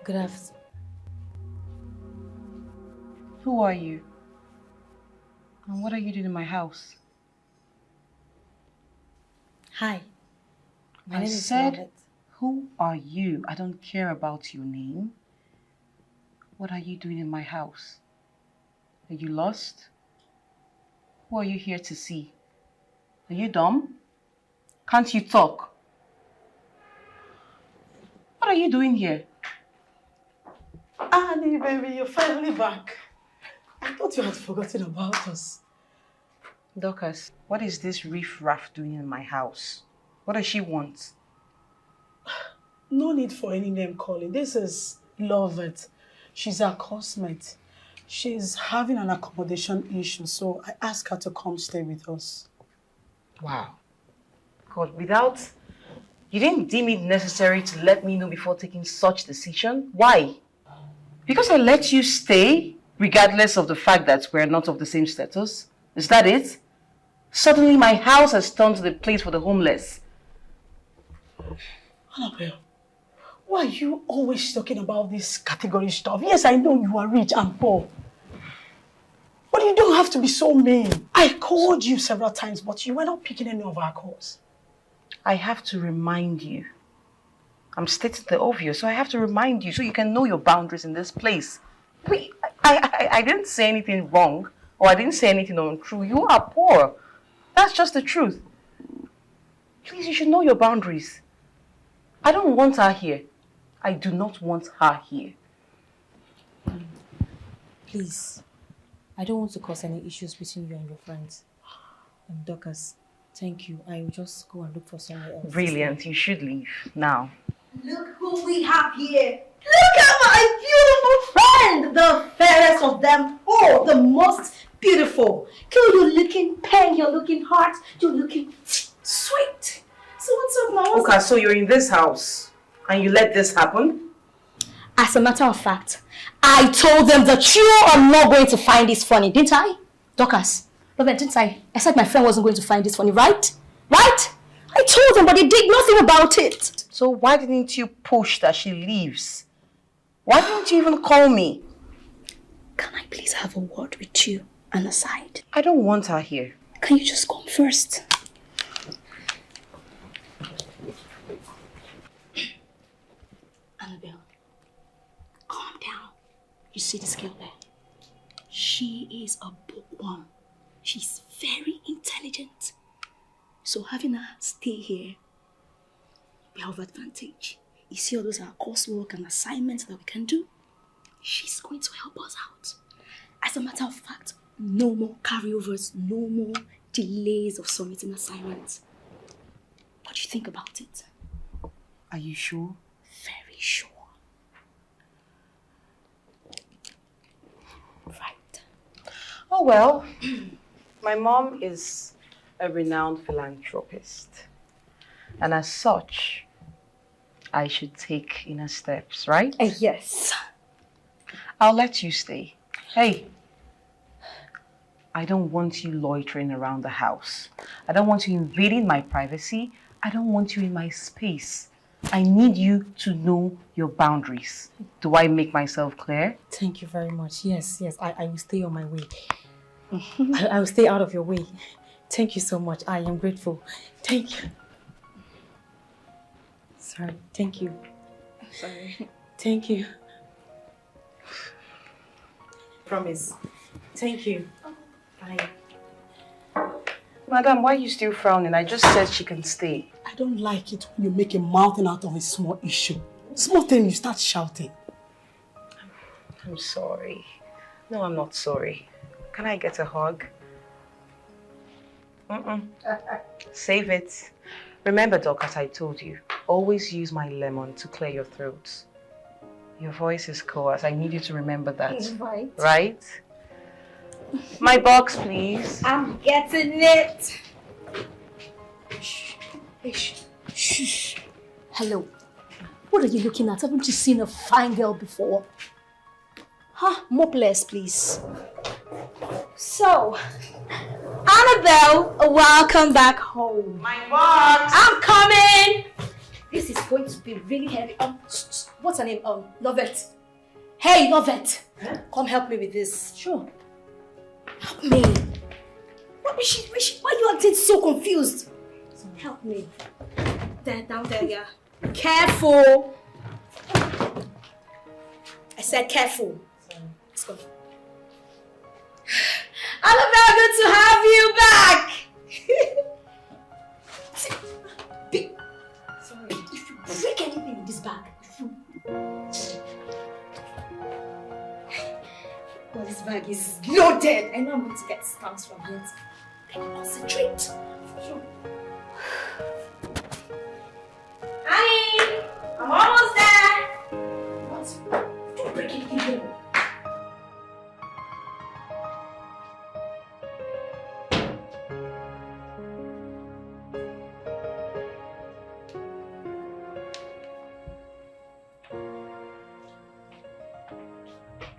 Good afternoon. Who are you? And what are you doing in my house? Hi. My name is said, Robert. Who are you? I don't care about your name. What are you doing in my house? Are you lost? Who are you here to see? Are you dumb? Can't you talk? What are you doing here? Annie, baby, you're finally back. I thought you had forgotten about us. Dorcas, what is this riff-raff doing in my house? What does she want? No need for any name calling. This is Lovett. She's our cosmate. She's having an accommodation issue, so I asked her to come stay with us. Wow. God, you didn't deem it necessary to let me know before taking such decision? Why? Because I let you stay, regardless of the fact that we're not of the same status? Is that it? Suddenly my house has turned to the place for the homeless. Annabelle, why are you always talking about this category stuff? Yes, I know you are rich and poor. But you don't have to be so mean. I called you several times, but you were not picking any of our calls. I have to remind you. I'm stating the obvious, so I have to remind you so you can know your boundaries in this place. I didn't say anything wrong, or I didn't say anything untrue. You are poor. That's just the truth. Please, you should know your boundaries. I don't want her here. I do not want her here. Please, I don't want to cause any issues between you and your friends. Dorcas, thank you. I will just go and look for somewhere else. Brilliant. You should leave now. Look who we have here. Look at my beautiful friend, the fairest of them all, the most beautiful. Girl, you're looking pink, you're looking hot, you're looking sweet. So what's up now? Okay, so you're in this house and you let this happen? As a matter of fact, I told them that you are not going to find this funny, didn't I? Dorcas, didn't I? I said my friend wasn't going to find this funny, right? Right? I told them, but they did nothing about it. So why didn't you push that she leaves? Why didn't you even call me? Can I please have a word with you on the side? I don't want her here. Can you just come first? Annabelle, calm down. You see this girl there? She is a bookworm. She's very intelligent. So having her stay here will be of advantage. You see all those coursework and assignments that we can do? She's going to help us out. As a matter of fact, no more carryovers, no more delays of submitting assignments. What do you think about it? Are you sure? Very sure. Right. Oh well, my mom is a renowned philanthropist. And as such, I should take inner steps, right? Yes. I'll let you stay. Hey, I don't want you loitering around the house. I don't want you invading my privacy. I don't want you in my space. I need you to know your boundaries. Do I make myself clear? Thank you very much. Yes, I will stay on my way. I will stay out of your way. Thank you so much. I am grateful. Thank you. Sorry. Thank you. Sorry. Thank you. Promise. Thank you. Bye. Madam, why are you still frowning? I just said she can stay. I don't like it when you make a mountain out of a small issue. Small thing, you start shouting. I'm sorry. No, I'm not sorry. Can I get a hug? Save it. Remember, Doc, as I told you, always use my lemon to clear your throat. Your voice is coarse. I need you to remember that. Right. Right? My box, please. I'm getting it. Shh. Shh. Shh. Hello. What are you looking at? Haven't you seen a fine girl before? Huh? Mopless, please. So, Annabelle, welcome back home. My box! I'm coming! This is going to be really heavy. What's her name? Lovette. Hey, Lovette! Huh? Come help me with this. Sure. Help me. Why you acting so confused? Help me. There, down there, yeah. Careful. I said careful. Sorry. Let's go. Annabelle, good to have you back. Sorry. If you break anything in this bag, well, this bag is loaded. I know I'm going to get stamps from it. Can you concentrate? Sure. Honey, I'm almost there. What? Don't break anything.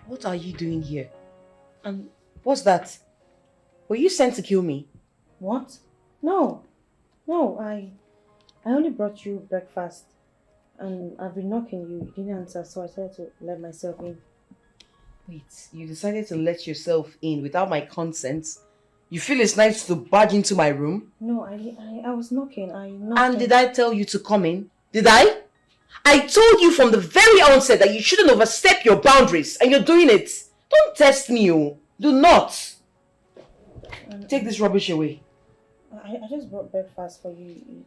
What are you doing here? And what's that? Were you sent to kill me? What? No. No, I only brought you breakfast. And I've been knocking you. You didn't answer, so I decided to let myself in. Wait, you decided to let yourself in without my consent? You feel it's nice to barge into my room? No, I was knocking. I knocked. And did I tell you to come in? Did I? I told you from the very outset that you shouldn't overstep your boundaries, and you're doing it. Don't test me, oh. Do not. Take this rubbish away. I just brought breakfast for you.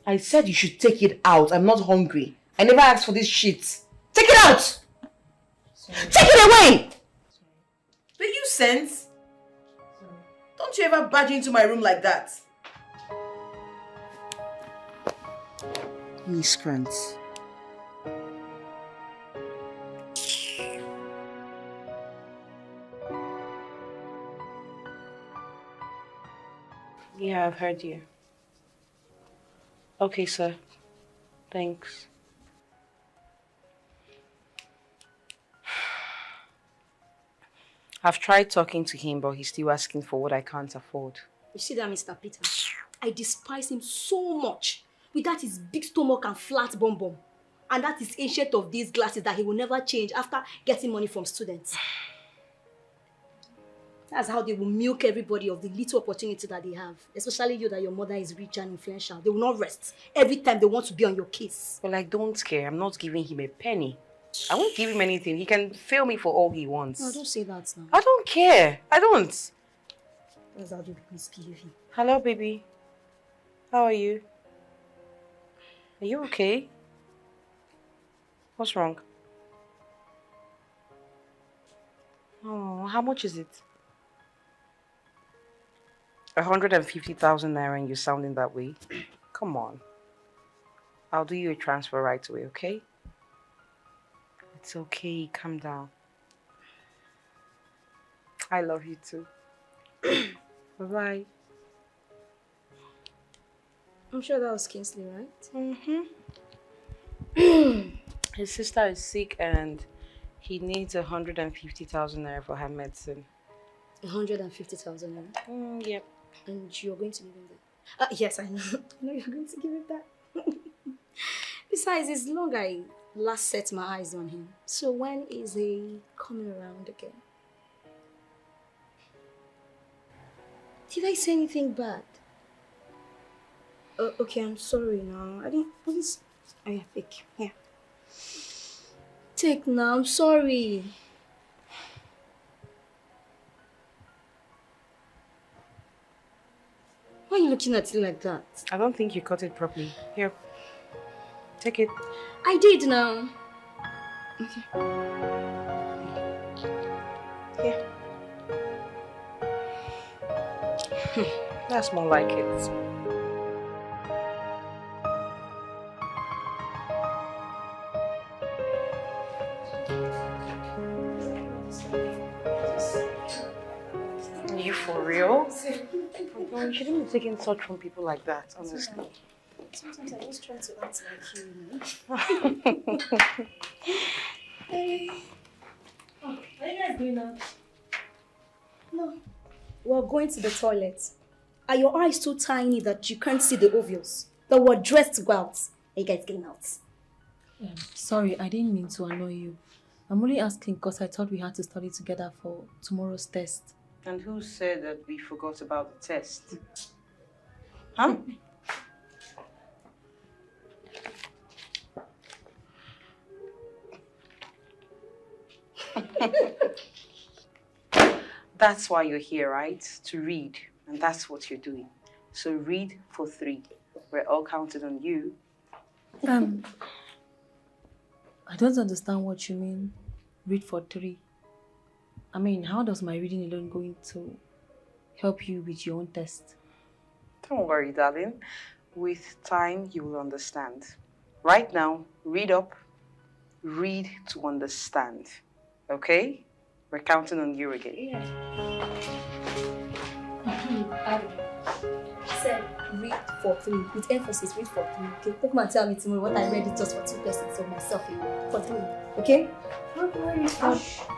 I said you should take it out. I'm not hungry. I never asked for this shit. Take it out! Sorry. Take it away! Sorry. Do you sense? Sorry. Don't you ever barge into my room like that. Miscreants. Yeah, I've heard you. Okay, sir. Thanks. I've tried talking to him, but he's still asking for what I can't afford. You see that, Mr. Peter? I despise him so much. With that his big stomach and flat bum bum. And that is ancient of these glasses that he will never change after getting money from students. That's how they will milk everybody of the little opportunity that they have. Especially you, that your mother is rich and influential. They will not rest. Every time they want to be on your case. Well, I don't care. I'm not giving him a penny. I won't give him anything. He can fail me for all he wants. No, don't say that now. I don't care. I don't. That's how you misbehaving. Hello, baby. How are you? Are you okay? What's wrong? Oh, how much is it? 150,000 naira and you're sounding that way? Come on. I'll do you a transfer right away, okay? It's okay, calm down. I love you too. Bye-bye. I'm sure that was Kingsley, right? Mm-hmm. His sister is sick and he needs 150,000 naira for her medicine. 150,000 naira? Yep. And you're going to give him that? Yes, I know. I know you're going to give him that. Besides, it's long I last set my eyes on him. So when is he coming around again? Did I say anything bad? Okay, I'm sorry now. I didn't... Oh yeah, take. Yeah. Take now, I'm sorry. Why are you looking at it like that? I don't think you cut it properly. Here. Take it. I did now. Okay. Here. That's more like it. You for real? You shouldn't be taking such from people like that, honestly. Sometimes I just try to act like you, Hey. Oh, are you guys going out? No. We're going to the toilet. Are your eyes too tiny that you can't see the obvious? That we're dressed to go out? Are you guys getting out? Sorry, I didn't mean to annoy you. I'm only asking because I thought we had to study together for tomorrow's test. And who said that we forgot about the test? Huh? That's why you're here, right? To read. And that's what you're doing. So read for 3. We're all counted on you. I don't understand what you mean. Read for 3. I mean, how does my reading alone going to help you with your own test? Don't worry, darling. With time, you will understand. Right now, read up. Read to understand. Okay? We're counting on you again. Yeah. Said read for 3 with emphasis. Read for 3. Okay, come and tell me tomorrow what I read it just for 2 persons of myself for 3. Okay? Don't worry. Read for 3.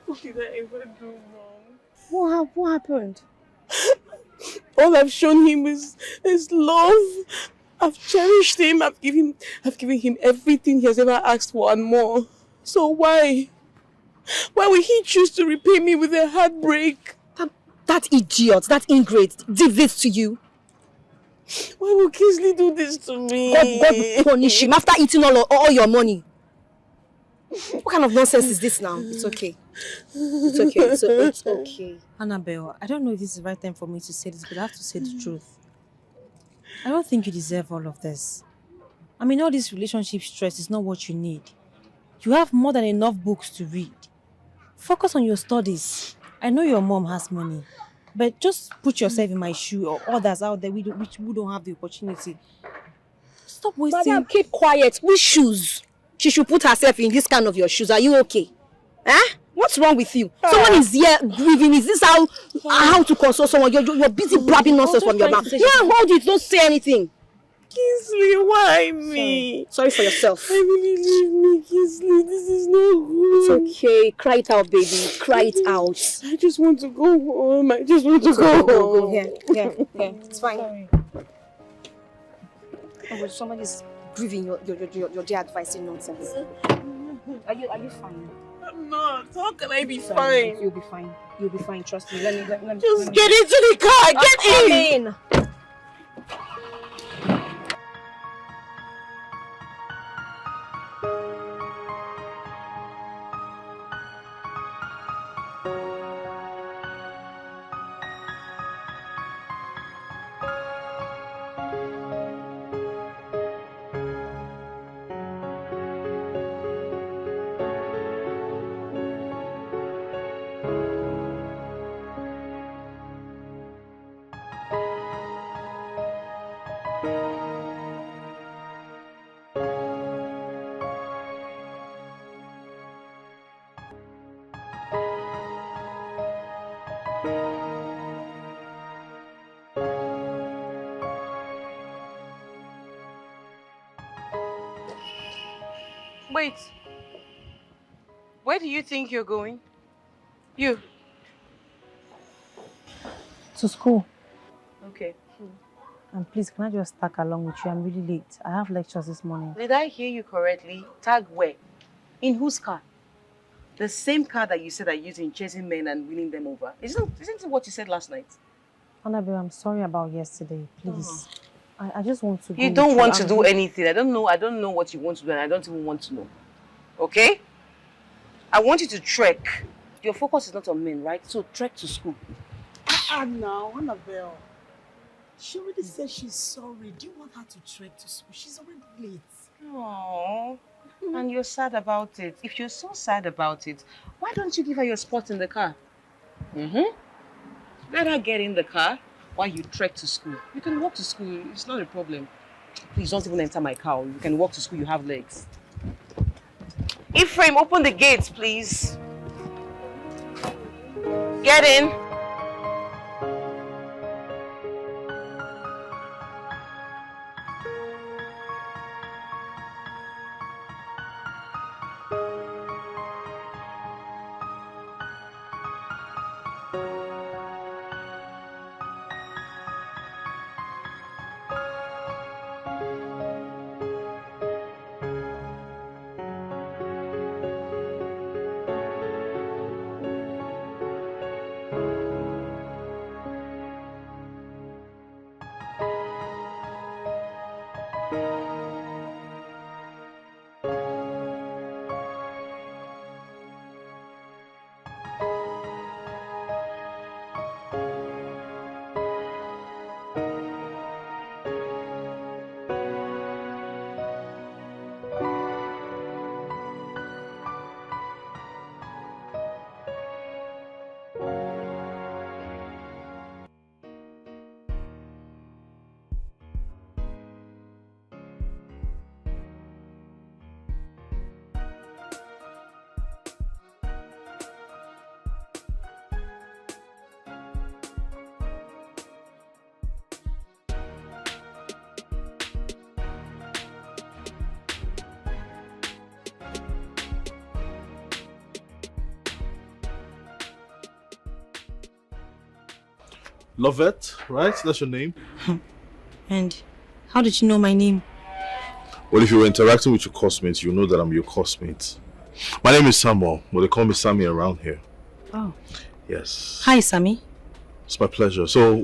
What did I ever do wrong? What happened? All I've shown him is love. I've cherished him. I've given him everything he has ever asked for and more. So why would he choose to repay me with a heartbreak? That idiot, that ingrate did this to you. Why would Kingsley do this to me? God will punish him after eating all your money. What kind of nonsense is this now? It's okay. It's okay. It's okay. Annabelle, I don't know if this is the right time for me to say this, but I have to say the truth. I don't think you deserve all of this. I mean, all this relationship stress is not what you need. You have more than enough books to read. Focus on your studies. I know your mom has money, but just put yourself in my shoe or others out there who don't have the opportunity. Stop wasting... Madam, keep quiet. Which shoes? She should put herself in this kind of your shoes. Are you okay? Huh? What's wrong with you? Someone is here grieving. Is this how to console someone? You're busy blabbing nonsense from your mouth. Yeah, hold it. Don't say anything. Kingsley, why me? Sorry for yourself. I really leave me, Kingsley. This is not good. It's okay. Cry it out, baby. Cry it out. I just want to go home. I just want to go home. Go. Here. It's fine. Sorry. Oh, well, somebody's grieving your dear advising nonsense. Are you fine? I'm not. How can I be fine? You'll be fine. You'll be fine. Trust me. Let me. Just get into the car. Get in. Wait. Where do you think you're going? You? To school. Okay. And please, can I just tag along with you? I'm really late. I have lectures this morning. Did I hear you correctly? Tag where? In whose car? The same car that you said I used in chasing men and winning them over. Isn't it what you said last night? Annabelle, I'm sorry about yesterday. Please. I just want to go. You don't want to do anything. I don't know what you want to do, and I don't even want to know. Okay? I want you to trek Your focus is not on men, right? So trek to school. Now, Annabelle. She already said she's sorry. Do you want her to trek to school? She's already late. Oh, and you're sad about it. If you're so sad about it, why don't you give her your spot in the car? Let her get in the car while you trek to school. You can walk to school. It's not a problem. Please don't even enter my car. You can walk to school. You have legs. Ephraim, open the gates, please. Get in. Lovette, right? That's your name? And how did you know my name? Well, if you were interacting with your classmates, you know that I'm your classmate. My name is Samuel. Well, they call me Sammy around here. Oh. Yes. Hi, Sammy. It's my pleasure. So,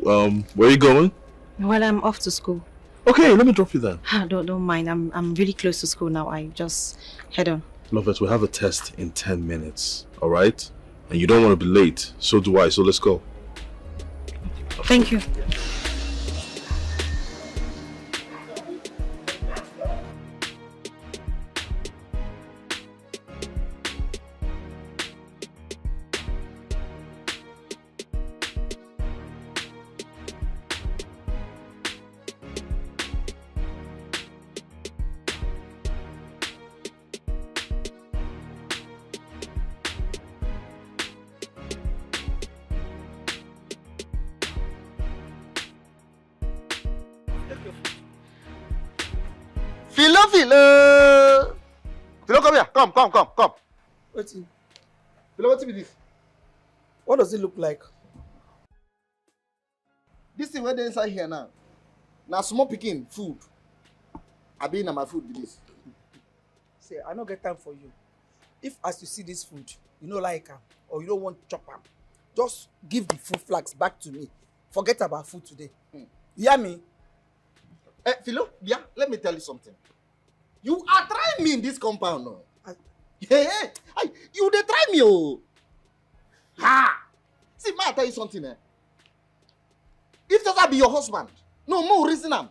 where are you going? Well, I'm off to school. Okay, let me drop you then. Don't mind. I'm really close to school now. I just head on. Lovette, we have a test in 10 minutes, alright? And you don't want to be late. So do I, so let's go. Thank you. Philo, come here. Come. Wait. Philo, what is this? What does it look like? This thing where they inside here now. Now small picking food. I be in my food with this. Say, I don't get time for you. If as you see this food, you don't like them or you don't want to chop them, just give the food flags back to me. Forget about food today. You hear me? Philo, yeah, let me tell you something. You are trying me in this compound, no? You they try me, oh. Ha! See, may I tell you something, eh? If that be your husband, no more reason am.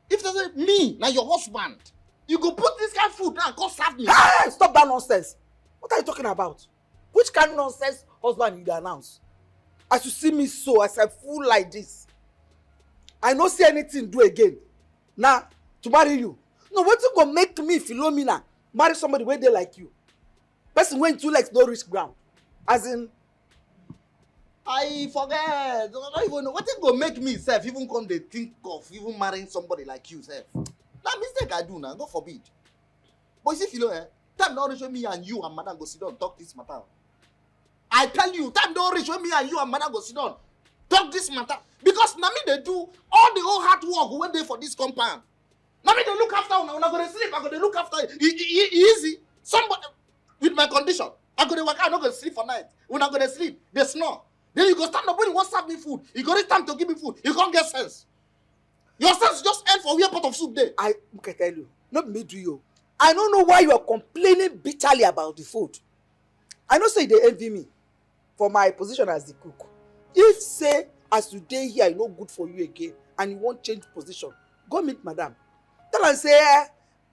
If that's me, now your husband, you go put this kind of food down and go serve me. Hey, stop that nonsense. What are you talking about? Which kind of nonsense husband you announce? As you see me so, as I fool like this, I don't see anything do again. Now, to marry you. No, what's gonna make me, Philomena, marry somebody where they like you? Person when two legs don't reach ground. As in, I forget. I don't even know. What it gonna make me, self, even come they think of even marrying somebody like you, self? That mistake I do now, God forbid. But you see, Philo, time don't reach when me and you and madam go sit down talk this matter. I tell you, time don't reach when me and you and madam go sit down talk this matter. Because now me they do all the whole hard work when they for this compound. Now me they look after when I go to sleep, I go to look after easy. Somebody with my condition, I go to work, I not go to sleep for night. When I go to sleep, they snore. Then you go stand up when you want to serve me food. You go reach time to give me food. You can't get sense. Your sense just end for where pot of soup there. I can tell you, not me do you. I don't know why you are complaining bitterly about the food. I know say they envy me. for my position as the cook. If say as you dey here e no good for you again and you wan change position, go meet madam. Tell am say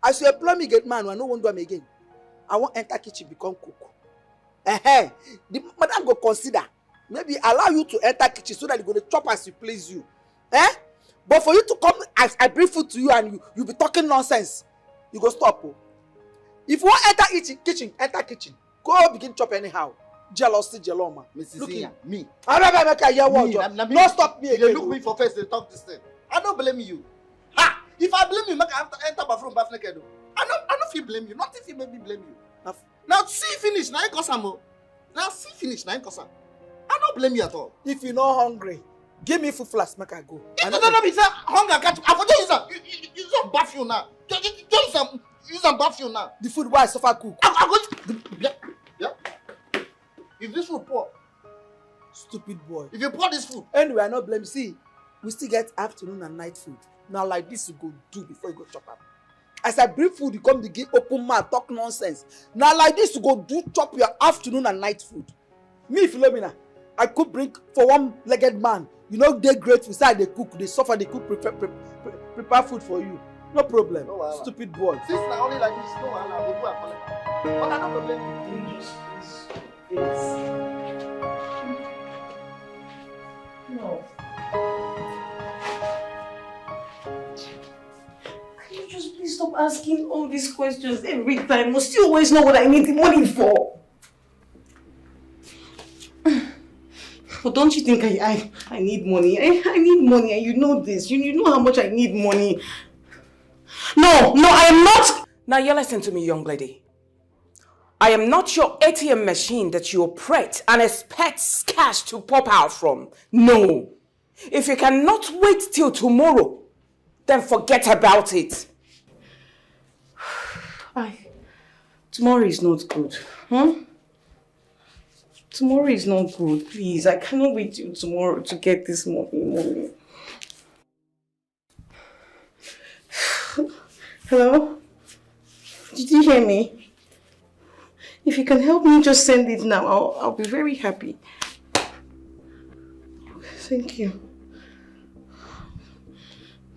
as you employ me get man, I no wan do am again. I wan enter kitchen become cook. The madam go consider maybe allow you to enter kitchen so that you go dey chop as you please you. But for you to come as I bring food to you and you be talking nonsense, you go stop. If you wan enter kitchen, enter kitchen. Go begin chop anyhow. Jealousy, jeloma. Mrs. Iya, me. I make a hear word. No stop me again. You look me for face, they talk this thing. I don't blame you. Ha! If I blame you, make I enter bathroom bath naked. I don't feel blame you. Nothing feel make me blame you. Now see finish, now you cause am. Now see finish, now you cause am. I don't blame you at all. If you're not hungry, give me food flask, make I go. If you don't be hunger catch, I forget use am. You some bath you now. Use some bath you now. The food why I suffer cook. I go. Yeah. If this food poor, stupid boy. If you pour this food. Anyway, I no blame. See, we still get afternoon and night food. Now like this you go do before you go chop am. As I bring food, you come begin open mouth, talk nonsense. Now like this you go do chop your afternoon and night food. Me, Philomena, I could bring for one-legged man. You know they grateful. Say they cook, they suffer, they cook, prepare food for you. No problem. No, stupid boy. Since now only like this, no, I will go and collect. But I don't problem. No. Can you just please stop asking all these questions every time? Must you always know what I need the money for? But don't you think I need money? I need money, and you know this. You know how much I need money. No, I am not. Now you listen to me, young lady. I am not your ATM machine that you operate and expect cash to pop out from. No. If you cannot wait till tomorrow, then forget about it. Tomorrow is not good. Tomorrow is not good. Please, I cannot wait till tomorrow to get this money. Hello? Did you hear me? If you can help me, just send it now. I'll be very happy. Thank you.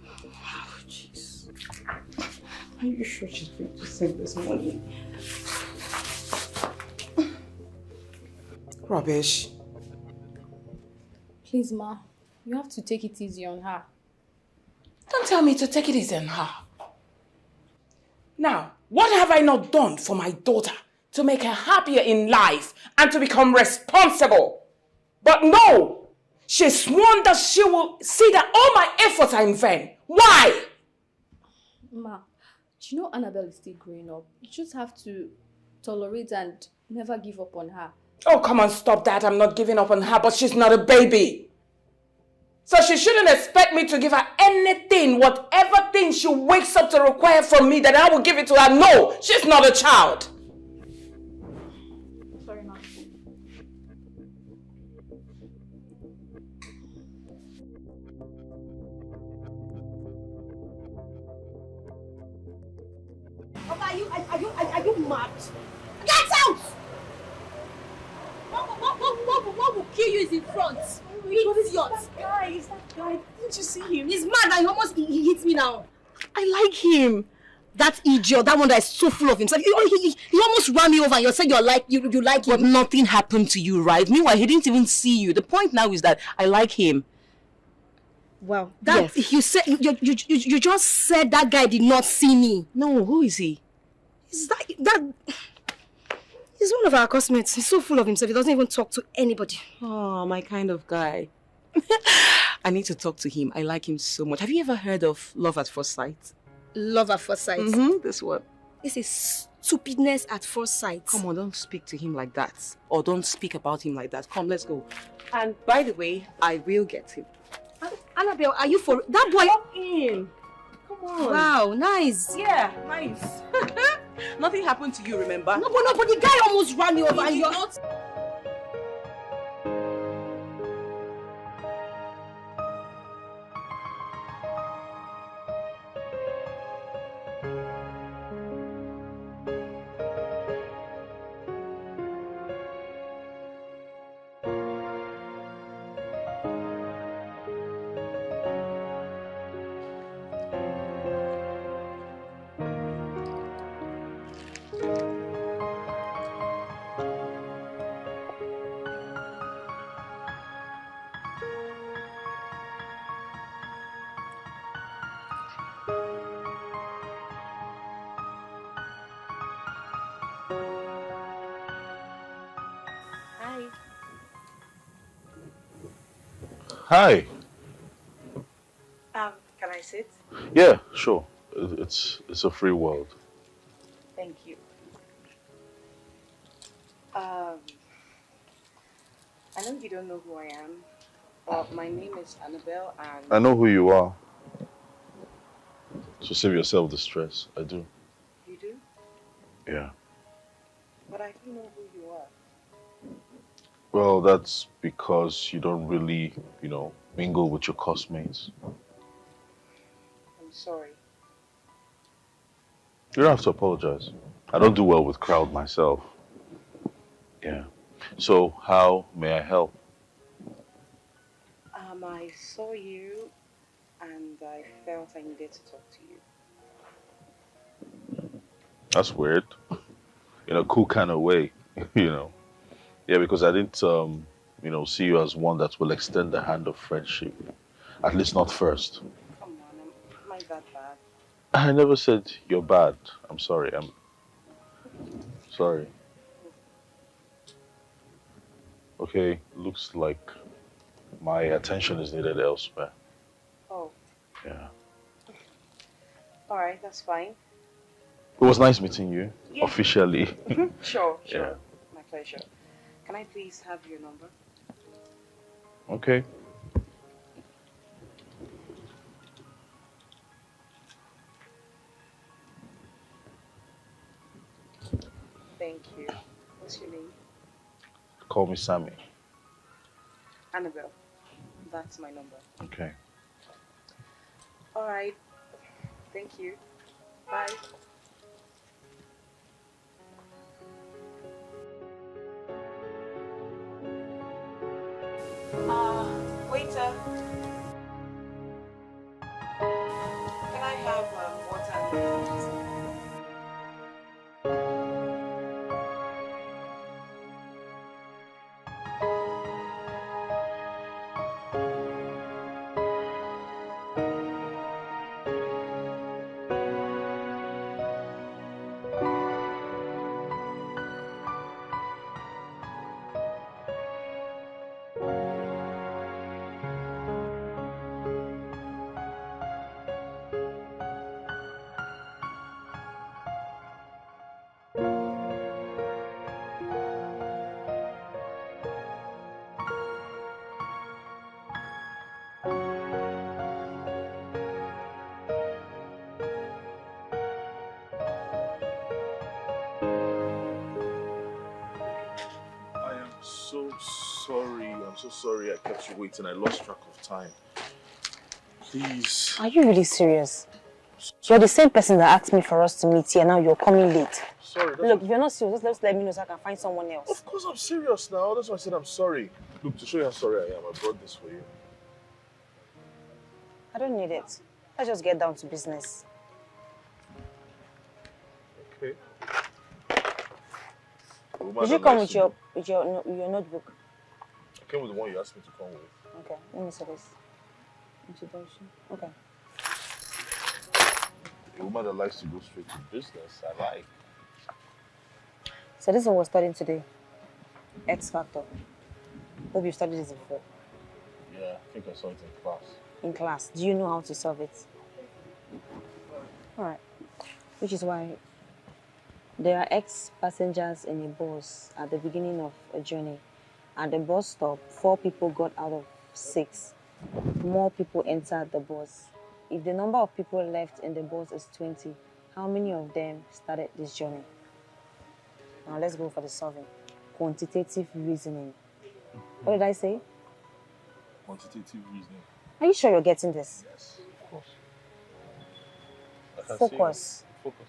Oh, jeez. Are you sure she's going to send this money? Rubbish. Please, Ma. You have to take it easy on her. Don't tell me to take it easy on her. Now, what have I not done for my daughter to make her happier in life and to become responsible? But no! She sworn that she will see that all my efforts are in vain. Why? Ma, do you know Annabelle is still growing up? You just have to tolerate and never give up on her. Oh, come on, stop that. I'm not giving up on her, but she's not a baby. So she shouldn't expect me to give her anything, whatever thing she wakes up to require from me, that I will give it to her. No, she's not a child. Sorry, Ma. Are you mad? Get out! What will kill you is in front. Idiot. Is that guy? Didn't you see him? He's mad and he hits me now. I like him. That idiot, that one that is so full of himself. He almost ran me over and you said you like him. But nothing happened to you, right? Meanwhile, he didn't even see you. The point now is that I like him. Wow. That yes. You said you just said that guy did not see me. No, who is he? Is that he's one of our classmates. He's so full of himself. He doesn't even talk to anybody. Oh, my kind of guy. I need to talk to him. I like him so much. Have you ever heard of love at first sight? Love at first sight? This one. This is stupidness at first sight. Come on, don't speak to him like that. Or don't speak about him like that. Come, let's go. And by the way, I will get him. Annabelle, are you for... That boy... Come in. Come on. Wow, nice. Yeah, nice. Nothing happened to you, remember? No, but the guy almost ran me over and you're not... Hi. Can I sit? Yeah, sure. It's a free world. Thank you. Um, I know you don't know who I am, but my name is Annabelle and... I know who you are. So save yourself the stress. I do. You do? Yeah. But I don't know who you are. Well, that's because you don't really, mingle with your classmates. I'm sorry. You don't have to apologize. I don't do well with crowd myself. Yeah. So, how may I help? I saw you and I felt I needed to talk to you. That's weird. In a cool kind of way, Yeah, because I didn't, see you as one that will extend the hand of friendship. At least not first. Come on, am I that bad? I never said you're bad. I'm sorry. I'm sorry. Okay, looks like my attention is needed elsewhere. Oh, Yeah. alright, that's fine. It was nice meeting you, Yeah. officially. Sure. Yeah. My pleasure. Can I please have your number? Okay. Thank you. What's your name? Call me Sammy. Annabelle. That's my number. Okay. Alright. Thank you. Bye. Waiter. Can I have water and milk? So sorry. I'm so sorry I kept you waiting. I lost track of time. Please. Are you really serious? You're the same person that asked me for us to meet here. Now you're coming late. Sorry. Look, if you're not serious, just let me know so I can find someone else. Of course I'm serious now. That's why I said I'm sorry. Look, to show you how sorry I am, I brought this for you. I don't need it. Let's just get down to business. Okay. Did you come with your notebook? I came with the one you asked me to come with. Okay, let me see this. Introduction. Okay. A woman that likes to go straight to business, I like. So this is what we're studying today. X Factor. Hope you've studied this before. Yeah, I think I saw it in class. In class. Do you know how to solve it? Alright. Which is why there are X passengers in a bus at the beginning of a journey. At the bus stop, 4 people got out of 6. More people entered the bus. If the number of people left in the bus is 20, how many of them started this journey? Now let's go for the solving. Quantitative reasoning. What did I say? Quantitative reasoning. Are you sure you're getting this? Yes, of course. I can Focus. Focus.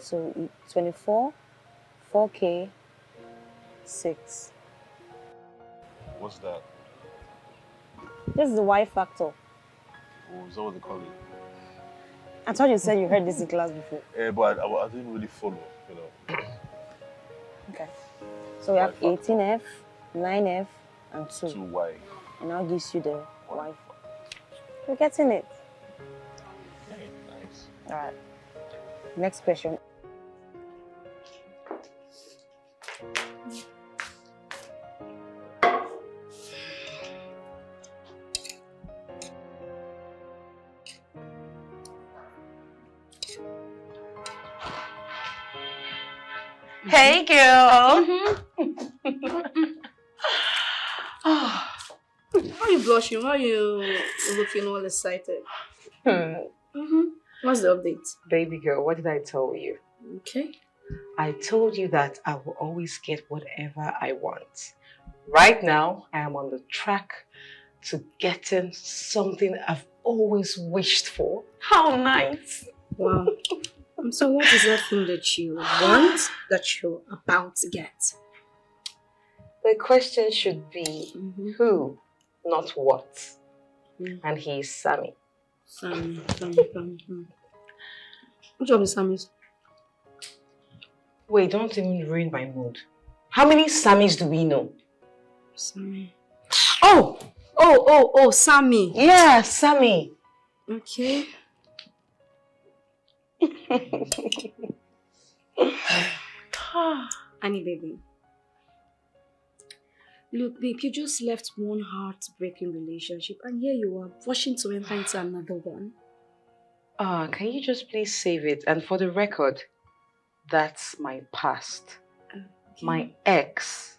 So 24, 4K, 6. What's that? This is the Y factor. Oh, is that what they call it? I thought you said you heard this in class before. Yeah, but I didn't really follow, Okay. So we have 18F, 9F, and 2. 2Y. And now gives you the Y. You're getting it. Okay, nice. Alright. Next question. Hey, girl. Why are you blushing? Why are you looking all excited? What's the update? Baby girl, what did I tell you? Okay. I told you that I will always get whatever I want. Right now, I am on the track to getting something I've always wished for. How nice! Wow. So what is that thing that you want that you're about to get? The question should be who, not what. And he is Sammy. Sammy. Which of the Sammys? Wait, don't even ruin my mood. How many Sammys do we know? Sammy. Oh, Sammy. Yeah, Sammy. Okay. Annie, baby. Look, babe, you just left one heartbreaking relationship and here you are rushing to enter into another one. Can you just please save it? And for the record, that's my past. Okay. My ex.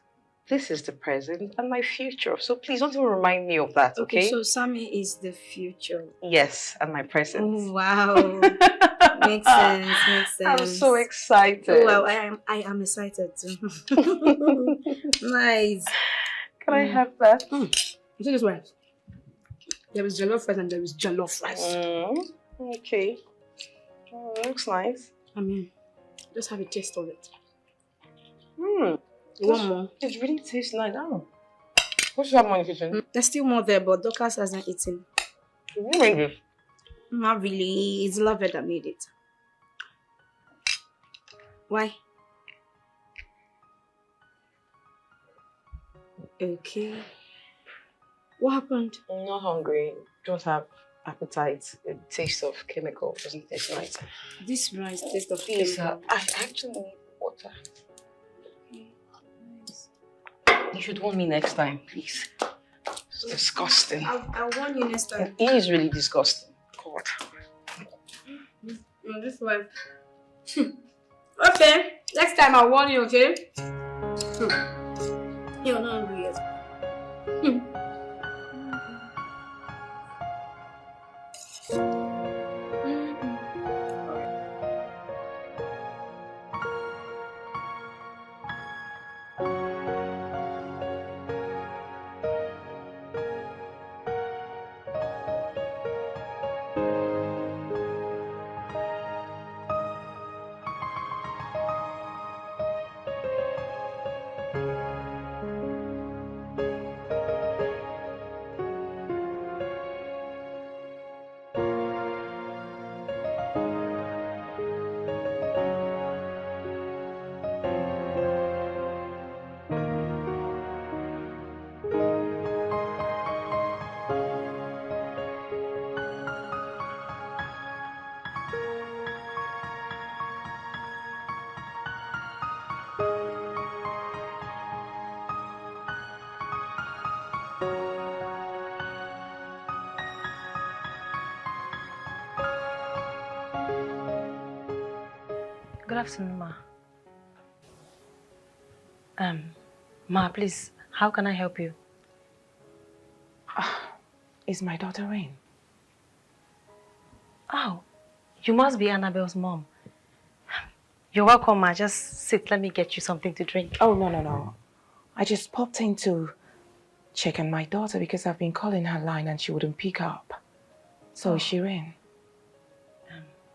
This is the present and my future. So please don't even remind me of that, okay? So Sammy is the future. Yes, and my present. Oh, wow. Makes sense. I'm so excited. Oh, wow, I am excited too. Nice. Can I have that? You see this way? There is jollof rice and there is jollof rice. Okay. Looks nice. I mean, just have a taste of it. One more. It really tastes nice. What's that more in the kitchen? There's still more there, but Dorcas hasn't eaten. Who made it? Not really. It's Lovett that made it. Why? Okay. What happened? I'm not hungry. Don't have appetite. The taste of chemical doesn't taste nice. This rice tastes of Please, chemical. I actually need water. You should warn me next time, please. It's disgusting. I'll warn you next time. It is really disgusting. God. This way. Okay. Next time I'll warn you, okay? You're not hungry yet. Good afternoon, Ma. Ma, please, how can I help you? Is my daughter in? Oh, you must be Annabelle's mom. You're welcome, Ma. Just sit. Let me get you something to drink. Oh, no. I just popped in to check on my daughter because I've been calling her line and she wouldn't pick up. So is she in?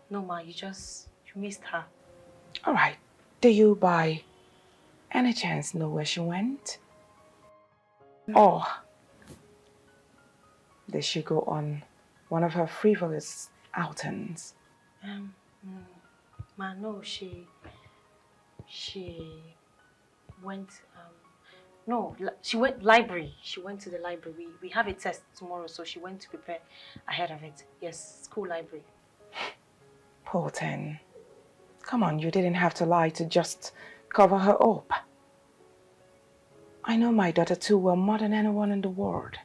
No, Ma. You missed her. All right. Do you by any chance know where she went? Or did she go on one of her frivolous outings? Ma, no, she went, no, she went library. She went to the library. We have a test tomorrow, so she went to prepare ahead of it. Yes, school library. Poor thing. Come on, you didn't have to lie to just cover her up. I know my daughter too well, more than anyone in the world.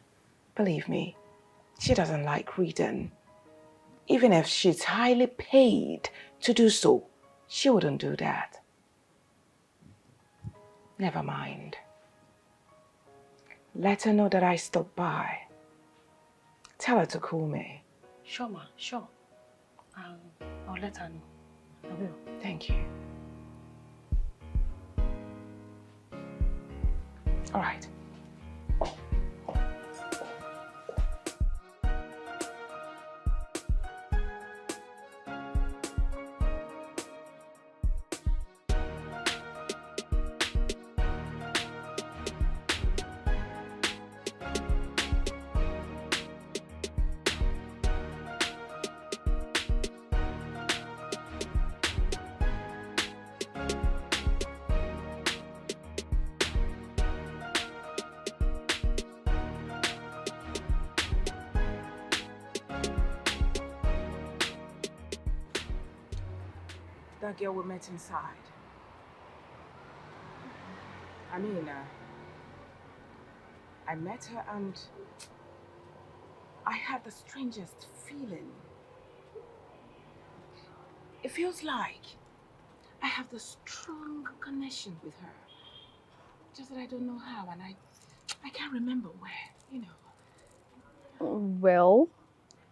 Believe me, she doesn't like reading. Even if she's highly paid to do so, she wouldn't do that. Never mind. Let her know that I stopped by. Tell her to call me. Sure, ma, sure. I'll let her know. I will. Thank you. All right. That girl we met inside. I mean, I met her and I had the strangest feeling. It feels like I have this strong connection with her. Just that I don't know how, and I can't remember where, you know. Well,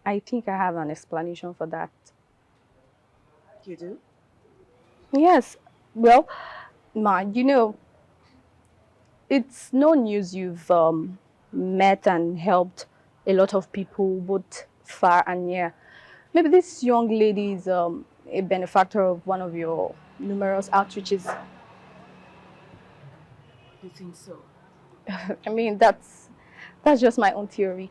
I think I have an explanation for that. You do? Yes. Well, Ma, you know, it's no news you've met and helped a lot of people, both far and near. Maybe this young lady is a benefactor of one of your numerous outreaches. You think so? I mean, that's just my own theory.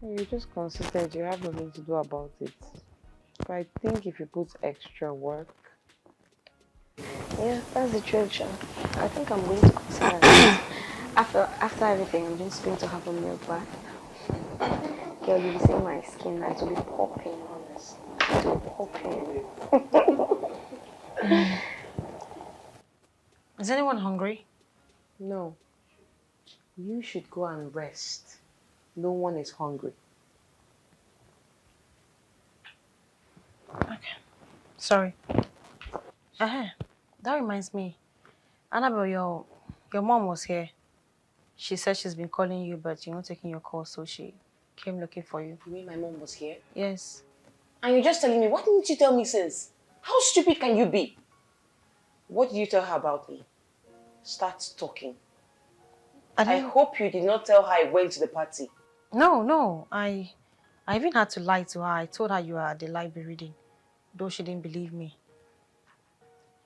You just considered you have nothing to do about it. But I think if you put extra work. Yeah, that's the truth, Sha. I think I'm going to consider it. After everything, I'm just going to have a milk bath. Girl, you'll be seeing my skin and it will be popping, honest. It will be popping. Is anyone hungry? No. You should go and rest. No one is hungry. Okay. Sorry. That reminds me. Annabelle, your mom was here. She said she's been calling you, but you're not taking your call, so she came looking for you. You mean my mom was here? Yes. And you're just telling me, why didn't you tell me since? How stupid can you be? What did you tell her about me? Start talking. I hope you did not tell her I went to the party. No. I even had to lie to her. I told her you were at the library reading, though she didn't believe me.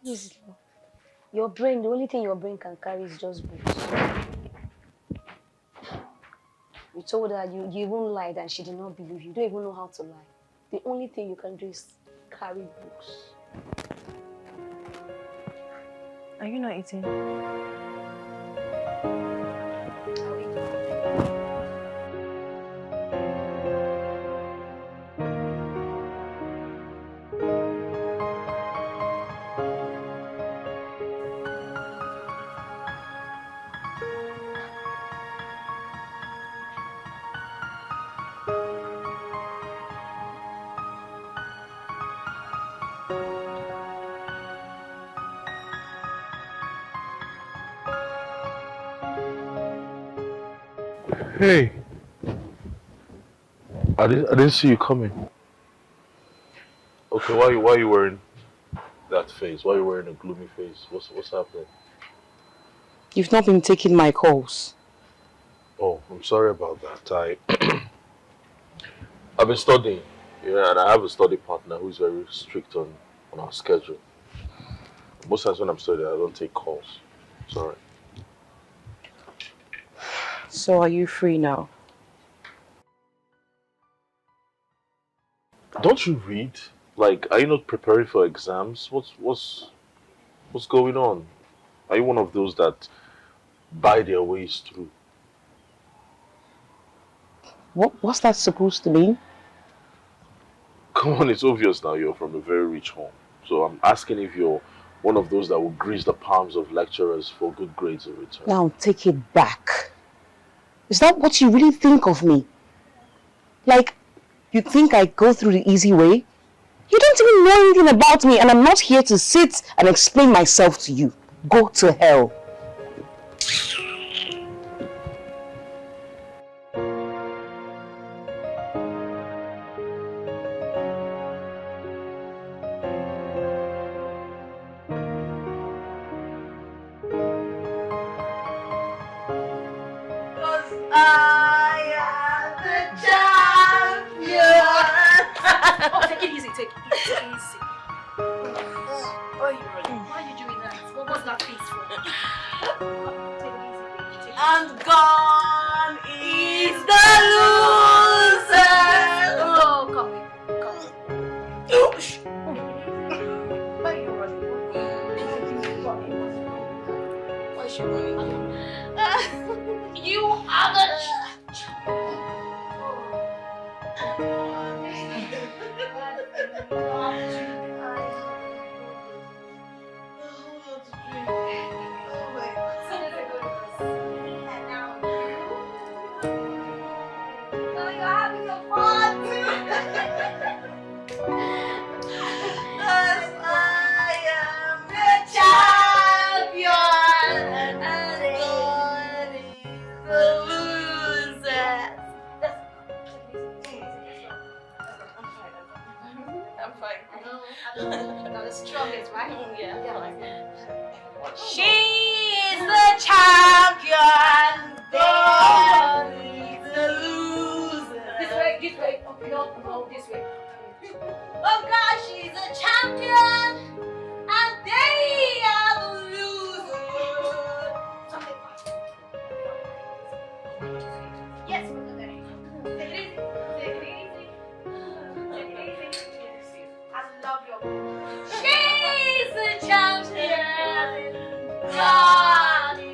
Yes. Your brain, the only thing your brain can carry is just books. You told her you even lied and she did not believe you. You don't even know how to lie. The only thing you can do is carry books. Are you not eating? Hey, I didn't see you coming. Okay, why are you wearing that face? Why are you wearing a gloomy face? What's happening? You've not been taking my calls. Oh, I'm sorry about that. I've been studying, and I have a study partner who's very strict on our schedule. Most times when I'm studying, I don't take calls. Sorry. So are you free now? Don't you read? Like, are you not preparing for exams? What's going on? Are you one of those that buy their ways through? What's that supposed to mean? Come on, it's obvious now you're from a very rich home. So I'm asking if you're one of those that will grease the palms of lecturers for good grades in return. Now take it back. Is that what you really think of me? Like, you think I go through the easy way? You don't even know anything about me, and I'm not here to sit and explain myself to you. Go to hell. Oh, take it easy, take it easy. Why are you doing that? What was that face for? Take it easy, baby. And gone is the loser. Oh, come in. Why are you running? Why is she running? You are the... Now the strongest, right? Yeah. She is the champion. God is the loser. This way. Oh, no, this way. Oh God, she's a champion, and they are the losers. Yes, we're there. Take it easy. I love your voice. She's the champion. God is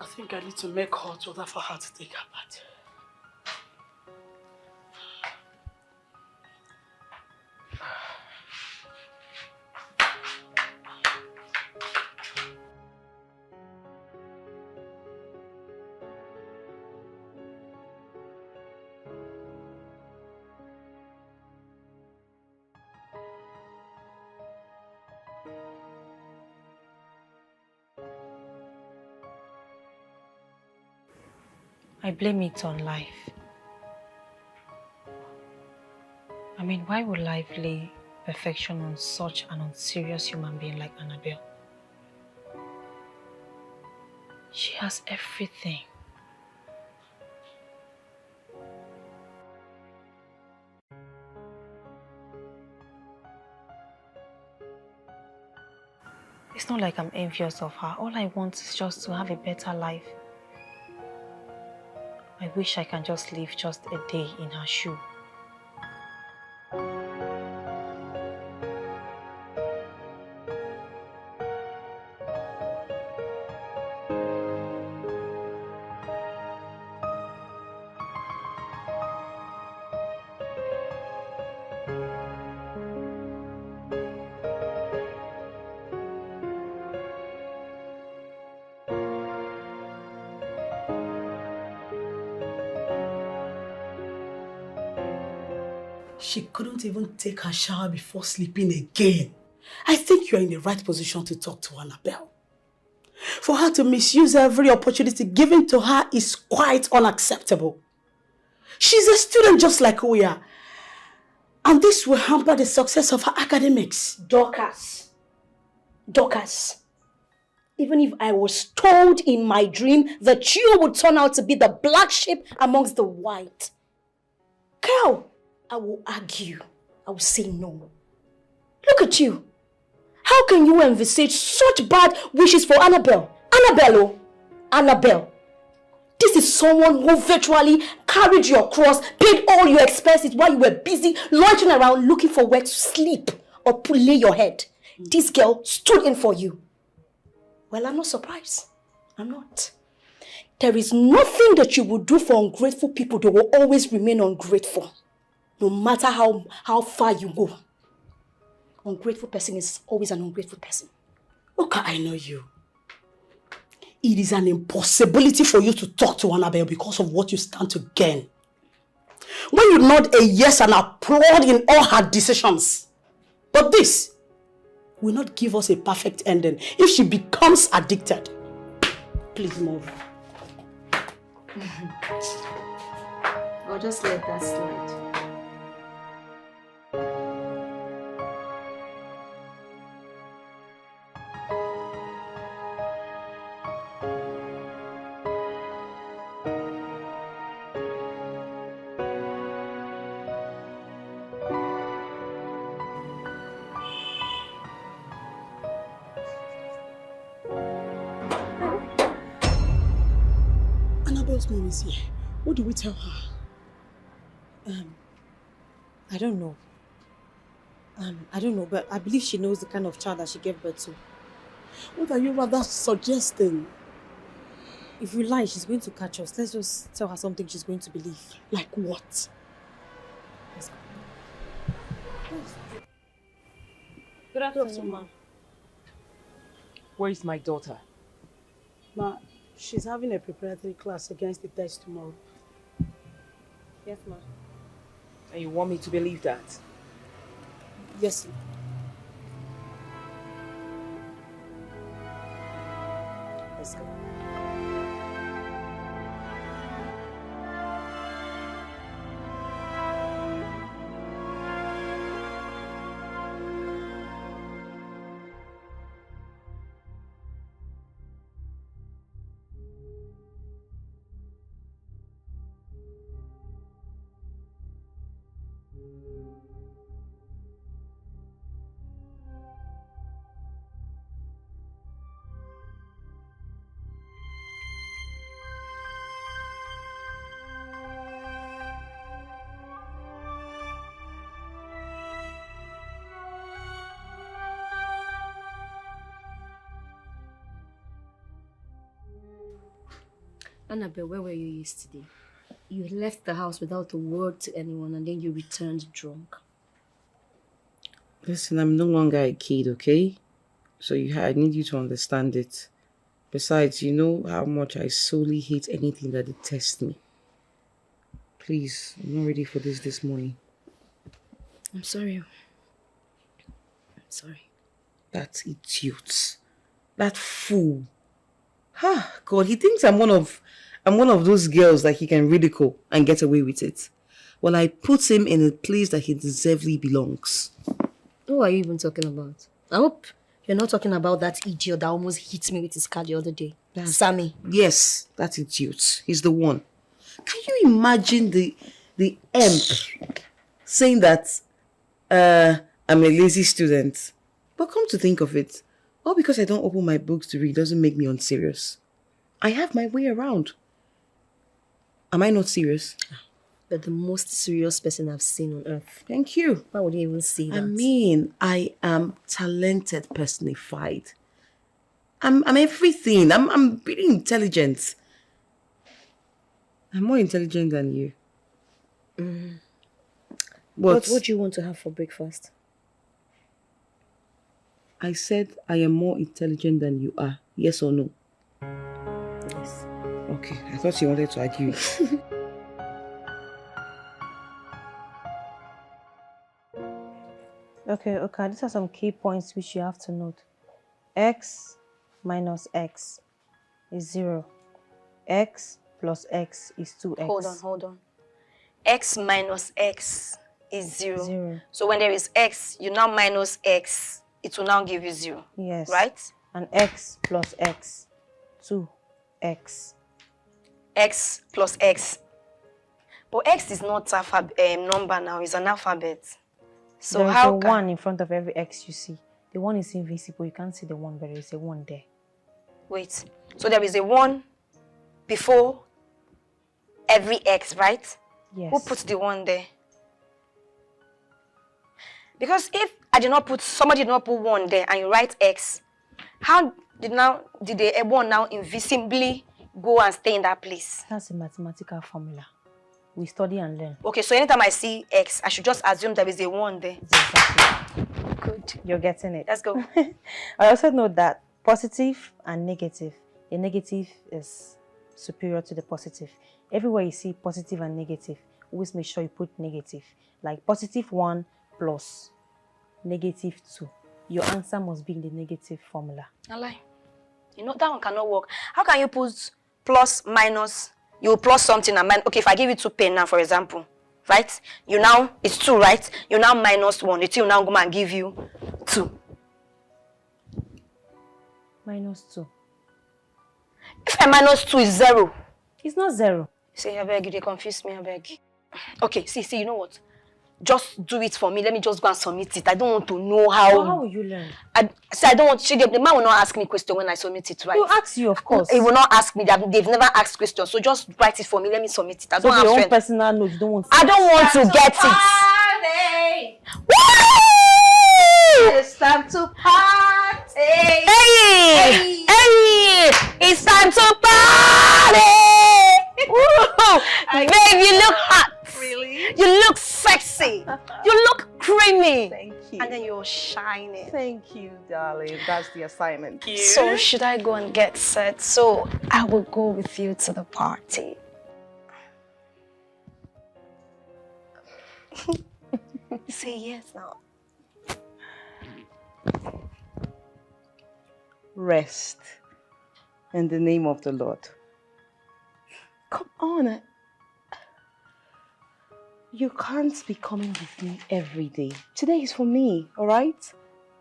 I think I need to make hot water for her to take her bath. I blame it on life. I mean, why would life lay perfection on such an unserious human being like Annabelle? She has everything. It's not like I'm envious of her. All I want is just to have a better life. I wish I can just live just a day in her shoe. She couldn't even take her shower before sleeping again. I think you're in the right position to talk to Annabelle. For her to misuse every opportunity given to her is quite unacceptable. She's a student just like we are. And this will hamper the success of her academics. Dorcas. Even if I was told in my dream that you would turn out to be the black sheep amongst the white, girl, I will argue. I will say no. Look at you. How can you envisage such bad wishes for Annabelle? Annabelle. This is someone who virtually carried your cross, paid all your expenses while you were busy loitering around looking for where to sleep or lay your head. This girl stood in for you. Well, I'm not surprised. I'm not. There is nothing that you will do for ungrateful people that will always remain ungrateful. No matter how far you go. Ungrateful person is always an ungrateful person. Okay, I know you. It is an impossibility for you to talk to Annabelle because of what you stand to gain. When you nod a yes and applaud in all her decisions. But this will not give us a perfect ending if she becomes addicted. Please move. I'll just let that slide. Annabelle's mom is here. What do we tell her? I don't know. I don't know, but I believe she knows the kind of child that she gave birth to. What are you rather suggesting? If we lie, she's going to catch us. Let's just tell her something she's going to believe. Like what? Let's go. Good afternoon, ma. Where is my daughter? Ma, she's having a preparatory class against the test tomorrow. Yes, ma. And you want me to believe that? Yes, ma. Let's go. Annabelle, where were you yesterday? You left the house without a word to anyone and then you returned drunk. Listen, I'm no longer a kid, okay? So I need you to understand it. Besides, you know how much I solely hate anything that detests me. Please, I'm not ready for this morning. I'm sorry. I'm sorry. That idiot. That fool. God, he thinks I'm one of those girls that he can ridicule and get away with it. Well, I put him in a place that he deservedly belongs. Who are you even talking about? I hope you're not talking about that idiot that almost hit me with his car the other day. Sammy. Yes, that idiot. He's the one. Can you imagine the imp saying that I'm a lazy student? But come to think of it, all because I don't open my books to read doesn't make me unserious. I have my way around. Am I not serious? You're the most serious person I've seen on earth. Thank you. Why would you even say that? I mean, I am talented personified. I'm everything. I'm really intelligent. I'm more intelligent than you. What do you want to have for breakfast? I said I am more intelligent than you are. Yes or no? Yes. Okay, I thought you wanted to argue. Okay. These are some key points which you have to note. X minus X is 0. X plus X is 2X. Hold on. X minus X is 0. 0. So when there is X, you now minus X, it will now give you 0. Yes. Right? And X plus X, 2X. X plus X. But X is not a number now, it's an alphabet. So there is how a 1 in front of every X you see. The 1 is invisible, you can't see the 1, but there is a 1 there. Wait, so there is a 1 before every X, right? Yes. Who puts the 1 there? Because if somebody did not put 1 there and you write X, how did the 1 now invisibly go and stay in that place? That's a mathematical formula. We study and learn. Okay, so anytime I see X, I should just assume there is a 1 there. Exactly. Good. You're getting it. Let's go. I also know that positive and negative. The negative is superior to the positive. Everywhere you see positive and negative, always make sure you put negative. Like positive 1 plus negative 2. Your answer must be in the negative formula. I lie. You know, that one cannot work. How can you put plus, minus? You plus something and minus. Okay, if I give you 2 pen now, for example, right? It's 2, right? You now minus 1. It will now go and give you 2. Minus 2. If I minus 2 is 0. It's not 0. See, I beg you, they confuse me, I beg. Okay, see, you know what? Just do it for me. Let me just go and submit it. I don't want to know how. So how will you learn? I don't want. The man will not ask me question when I submit it, right? He'll ask you, of course. He will not ask me. They've never asked questions. So just write it for me. Let me submit it. I don't have your own friends. personal notes. You don't want. I don't want to get it. Woo! It's time to party. Hey! It's time to party. Babe, you look hot. Really? You look sexy. You look creamy. Thank you. And then you're shining. Thank you, darling. That's the assignment. So should I go and get set? So I will go with you to the party. Say yes now. Rest in the name of the Lord. Come on. You can't be coming with me every day. Today is for me, all right?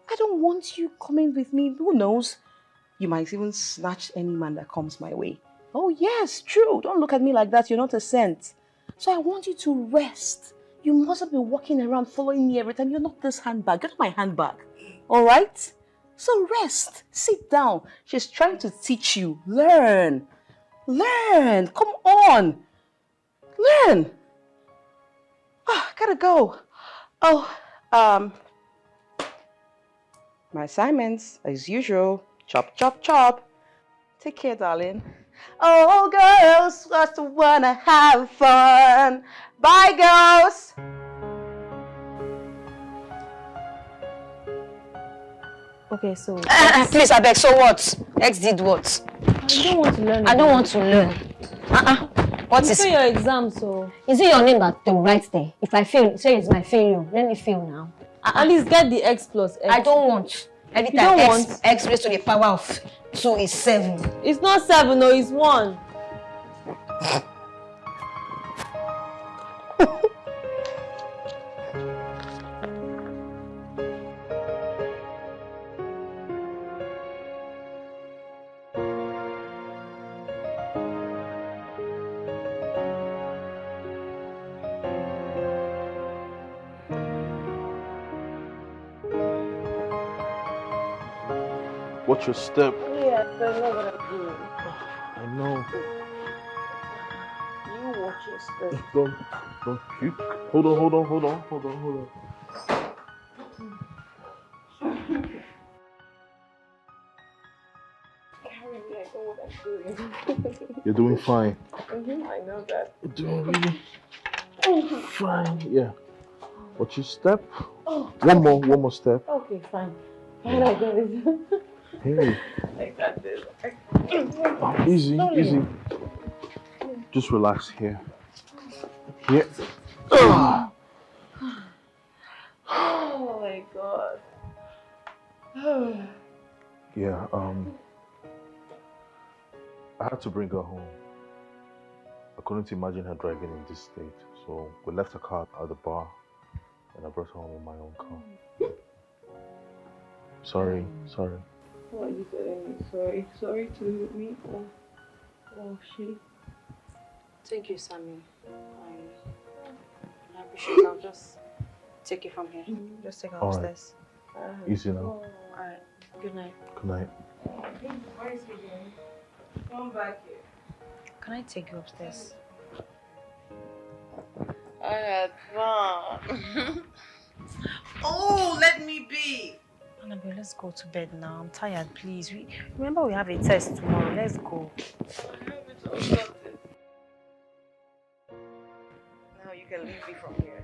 I don't want you coming with me. Who knows? You might even snatch any man that comes my way. Oh, yes, true. Don't look at me like that. You're not a saint. So I want you to rest. You mustn't be walking around following me every time. You're not this handbag. Get my handbag, all right? So rest. Sit down. She's trying to teach you. Learn. Learn. Come on. Learn. Gotta go. My assignments, as usual. Chop, chop, chop. Take care, darling. Oh, girls, just wanna have fun. Bye, girls. Okay, so... Please, I beg, so what? X did what? I don't want to learn. I don't want to learn. What is your exam, so... Is it your name that they will write there? If I fail, say it's my failure. Let me fail now. At least get the X plus X. I don't want. Every time X raised to the power of 2 is 7. It's not 7, no, it's 1. Watch your step. Yeah, I know what I'm doing. I know. You watch your step. Don't puke. Hold on. I know what I'm doing. You're doing fine. I know that. You're doing really fine. Yeah. Watch your step. Oh. One more step. Okay, fine. Fine, I got it. Hey. I got this. Easy. Just relax here. Here. Oh my God. Yeah, I had to bring her home. I couldn't imagine her driving in this state, so we left her car at the bar and I brought her home in my own car. Sorry. Why are you telling me sorry? Sorry to me or she? Thank you, Sammy. I appreciate it. I'll just take it from here. Just take her upstairs. Easy now. Alright. Good night. Good night. Where is he going? Come back here. Can I take you upstairs? I had fun. Oh, let me be. Annabelle, let's go to bed now. I'm tired, please. Remember we have a test tomorrow. Let's go. Now you can leave me from here.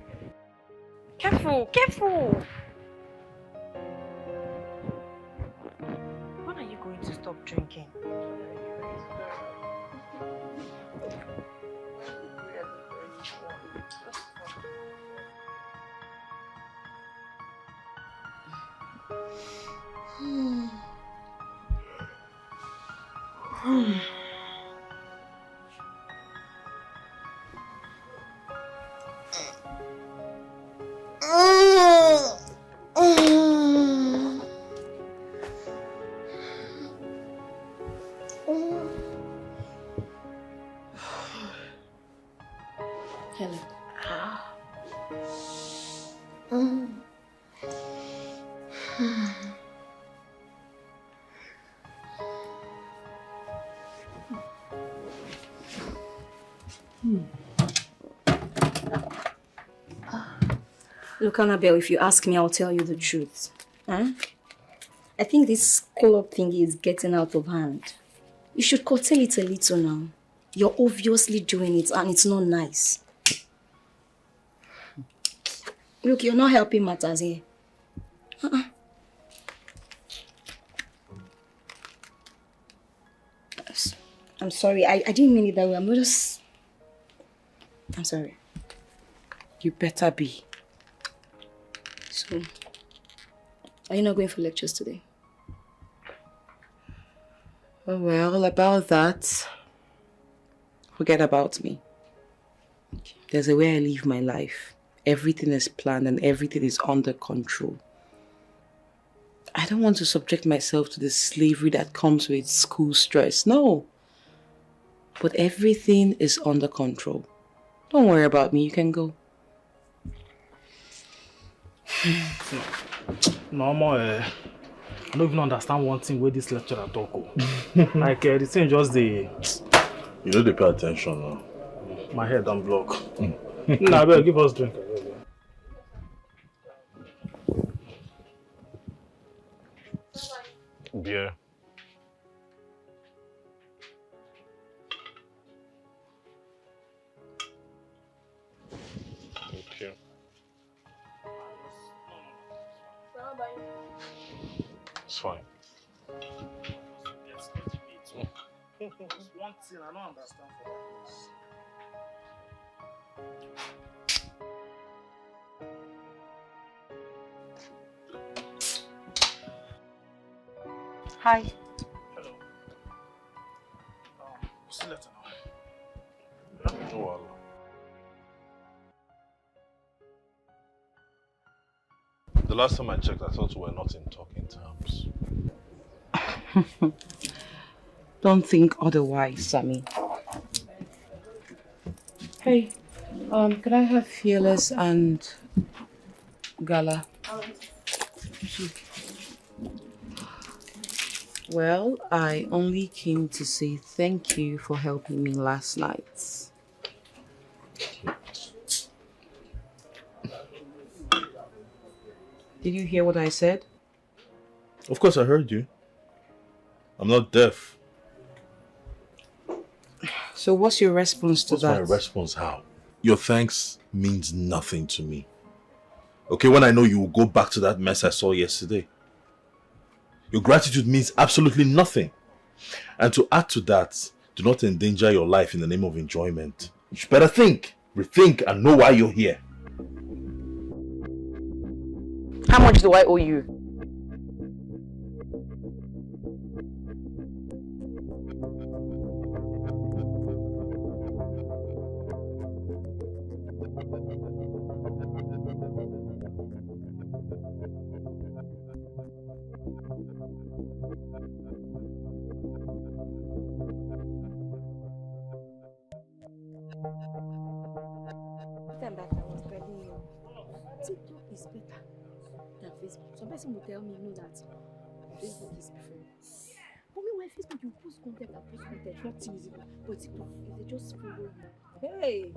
Careful, careful! When are you going to stop drinking? Helen. Look, Annabelle, if you ask me, I'll tell you the truth. Huh? I think this club thing is getting out of hand. You should curtail it a little now. You're obviously doing it and it's not nice. Look, you're not helping matters here. I'm sorry. I didn't mean it that way. I'm sorry. You better be. So, are you not going for lectures today? Oh, well, about that, forget about me. Okay. There's a way I live my life. Everything is planned and everything is under control. I don't want to subject myself to the slavery that comes with school stress. No. But everything is under control. Don't worry about me. You can go. No, I don't even understand one thing where this lecturer talk. Like, the thing just the... You know they pay attention now. My head don't block. Nah, better give us drink. Beer. Thank you. It's fine. One thing I don't understand for Hi. Hello. See you later now. No wahala. The last time I checked, I thought we were not in talking terms. Don't think otherwise, Sammy. Hey, could I have Fearless and Gala? Well, I only came to say thank you for helping me last night. Did you hear what I said? Of course I heard you. I'm not deaf. So what's your response to that? What's my response? How? Your thanks means nothing to me. Okay, when I know you will go back to that mess I saw yesterday. Your gratitude means absolutely nothing. And to add to that, do not endanger your life in the name of enjoyment. You should better think, rethink, and know why you're here. How much do I owe you? time that I was telling you, TikTok is better than Facebook. Some person will tell me, no, that Facebook is preferred. For me, when Facebook, you post content and post content, not easy. But TikTok, they just follow you. Hey!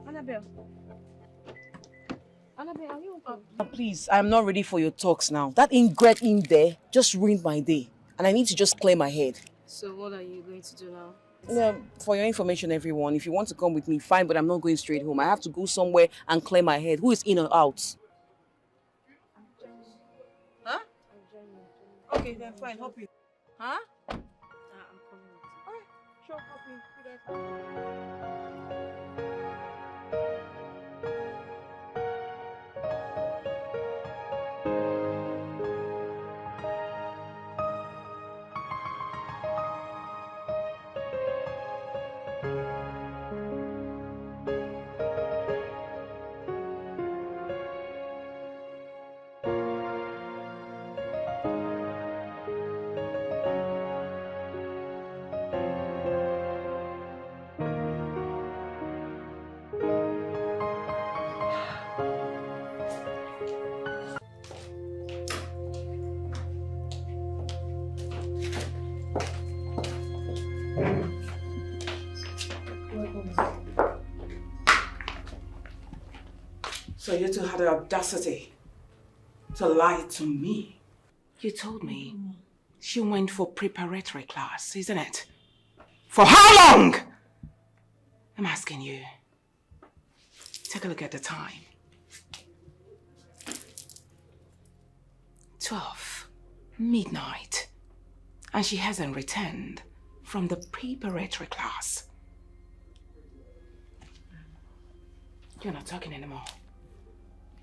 Annabelle. Annabelle, are you okay? Please, I'm not ready for your talks now. That ingrat in there just ruined my day. And I need to just clear my head. So what are you going to do now? Yeah, for your information, everyone, if you want to come with me, fine, but I'm not going straight home. I have to go somewhere and clear my head. Who is in or out? Huh? Okay, then fine, hop in. Huh? I'm coming with you. Alright, sure, hop in. You guys. So you two had the audacity to lie to me. You told me. She went for preparatory class, isn't it? For how long? I'm asking you. Take a look at the time. 12 midnight. And she hasn't returned from the preparatory class. You're not talking anymore.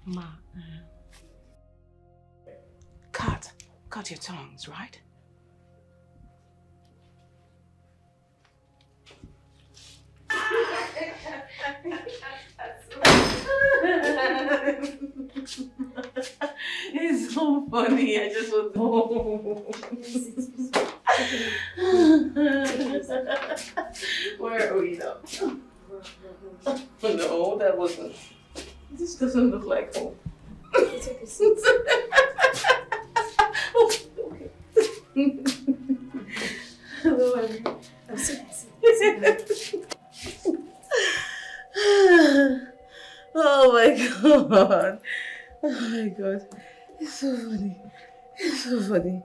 Ma. Cut your tongues, right? It's so funny. I just want to. Where are we now? No, that wasn't. This doesn't look like home. Take a seat. Okay. Hello, everyone. I'm so Oh my god. Oh my god. It's so funny. It's so funny.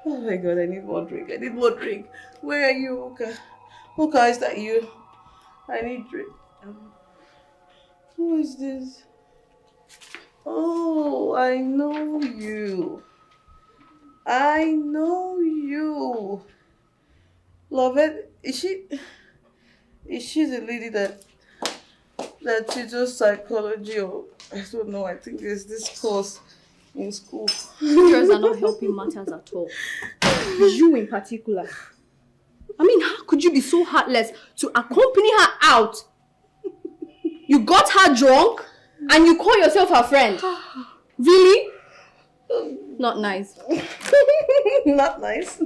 Oh my god, I need more drink. I need more drink. Where are you, Oka? Oka, is that you? I need drink. Who is this? Oh, I know you. I know you. Love it. Is she the lady that teaches psychology, or I don't know, I think there's this course in school. Pictures are not helping matters at all. You in particular. I mean, how could you be so heartless to accompany her out? You got her drunk and you call yourself her friend. Really? Not nice. Not nice.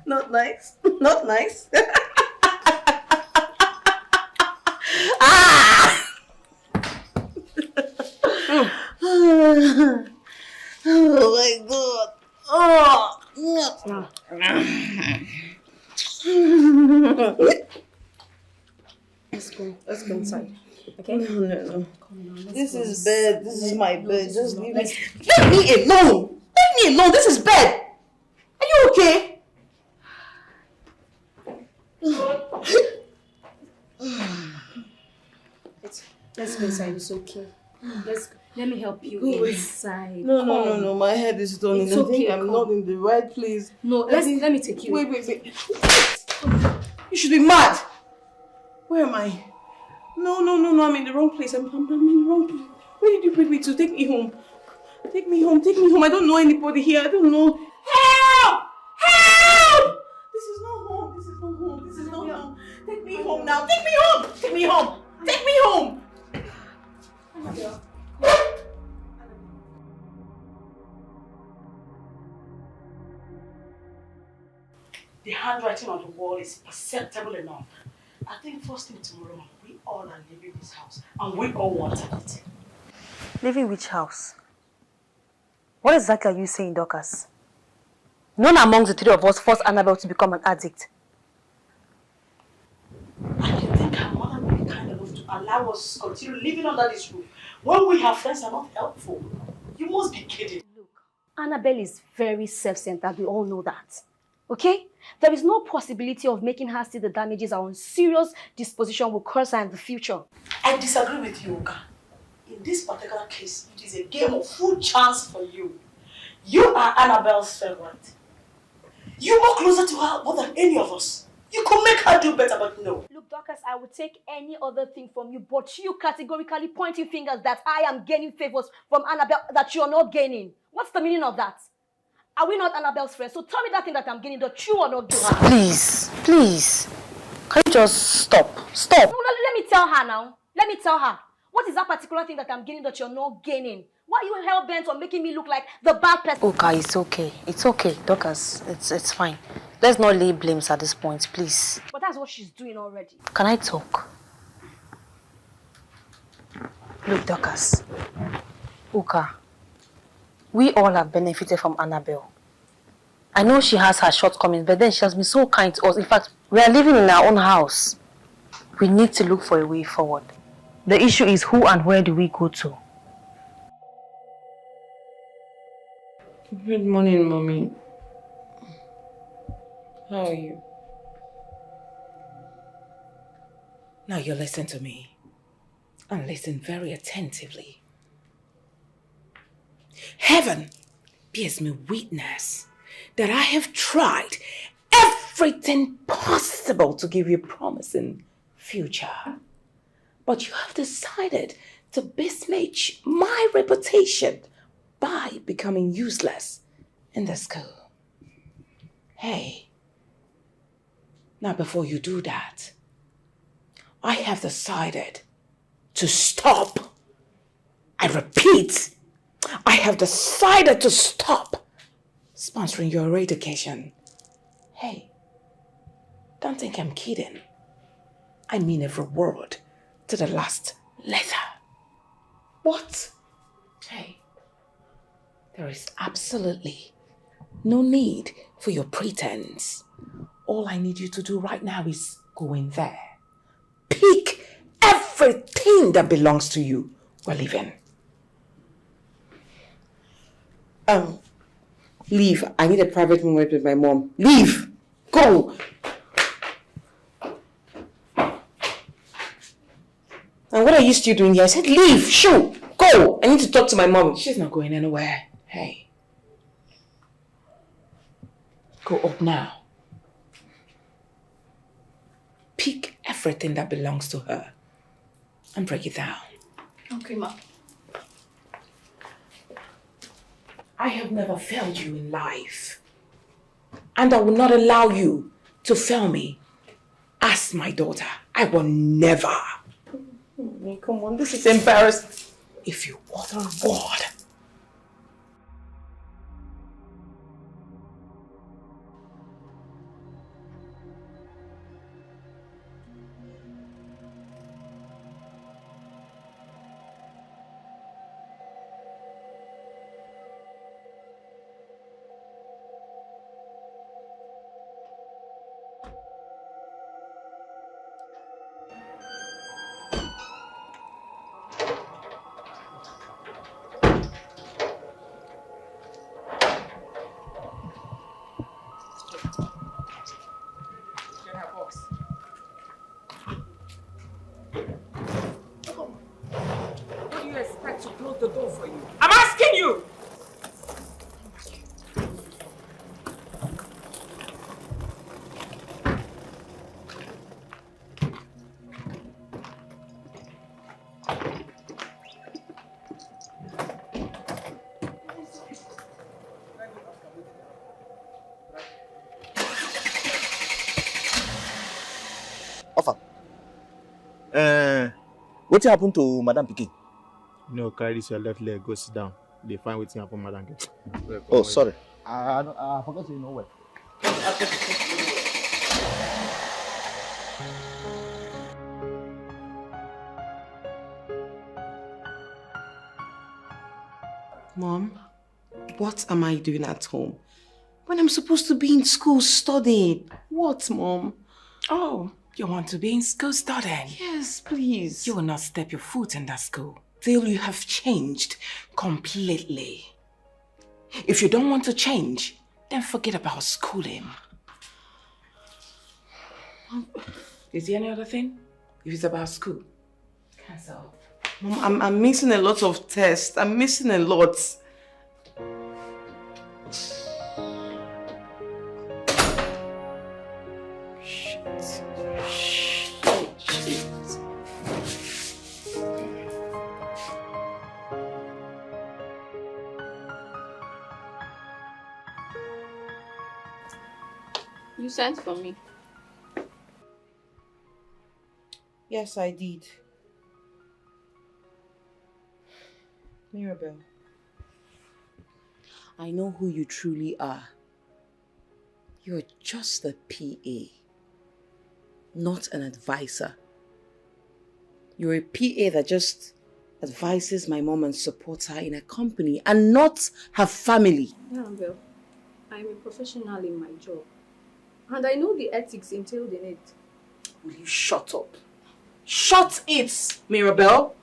Not nice. Not nice. Ah! Oh my god. Oh. Let's go inside. Okay? No. Come on, This is bed. This is my bed. Just leave me. Let me alone. Let me alone. This is bed. Are you okay? Let's go inside. It's okay. Let me help you Go inside. No. My head is turning. It's I okay, think I'm not in the right place. No, let me take you. Wait. You should be mad. Where am I? No. I'm in the wrong place. I'm in the wrong place. Where did you bring me to? Take me home. Take me home. I don't know anybody here. I don't know. Help! This is not home. Take me home now. Take me home. The handwriting on the wall is acceptable enough. I think first thing tomorrow, we all are leaving this house. And we all want it. Leaving which house? What exactly are you saying, Dorcas? None among the three of us forced Annabelle to become an addict. And you think her mother will be kind enough to allow us to continue living under this roof when we have friends are not helpful? You must be kidding. Look, Annabelle is very self-centered. We all know that. Okay? There is no possibility of making her see the damages our serious disposition will cause her in the future. I disagree with you, Oga. In this particular case, it is a game of full chance for you. You are Annabelle's favorite. You are closer to her more than any of us. You could make her do better, but no. Look, Dorcas, I would take any other thing from you, but you categorically pointing fingers that I am gaining favors from Annabelle that you are not gaining. What's the meaning of that? Are we not Annabelle's friends? So tell me that thing that I'm gaining, that you are not gaining. Please, please. Can you just stop? Stop. No, let me tell her now. Let me tell her. What is that particular thing that I'm gaining that you're not gaining? Why are you hell-bent on making me look like the bad person? Okay, it's okay. It's okay, Dorcas. It's fine. Let's not lay blames at this point, please. But that's what she's doing already. Can I talk? Look, Dorcas. Uka, we all have benefited from Annabelle. I know she has her shortcomings, but then she has been so kind to us. In fact, we are living in our own house. We need to look for a way forward. The issue is who and where do we go to? Good morning, Mommy. How are you? Now you listen to me. And listen very attentively. Heaven bears me witness that I have tried everything possible to give you a promising future. But you have decided to besmirch my reputation by becoming useless in the school. Hey, now before you do that, I have decided to stop. I repeat, I have decided to stop sponsoring your education. Hey, don't think I'm kidding. I mean every word to the last letter. What? Hey, there is absolutely no need for your pretense. All I need you to do right now is go in there. Pick everything that belongs to you. We're leaving. Leave. I need a private moment with my mom. Leave. Go. And what are you still doing here? I said leave. Shoo. Go. I need to talk to my mom. She's not going anywhere. Hey. Go up now. Pick everything that belongs to her and break it down. Okay, Ma. I have never failed you in life. And I will not allow you to fail me as my daughter. I will never. Come on, this is embarrassing. If you utter a word, the door for you. I'm asking you! Offer. What happened to Madam Pikin? No, carry this your left leg, go sit down. They find waiting happen, madam. Oh, sorry. I forgot to know where. Mom, what am I doing at home? When I'm supposed to be in school studying. What, Mom? Oh, you want to be in school studying? Yes, please. You will not step your foot in that school till you have changed completely. If you don't want to change, then forget about schooling. Is there any other thing? If it's about school, cancel. Mom, I'm missing a lot of tests. I'm missing a lot. Shit. You sent for me. Yes, I did. Mirabel, I know who you truly are. You're just a PA, not an advisor. You're a PA that just advises my mom and supports her in her company and not her family. Yeah, well, I'm a professional in my job. And I know the ethics entailed in it. Will you shut up? Shut it, Mirabel.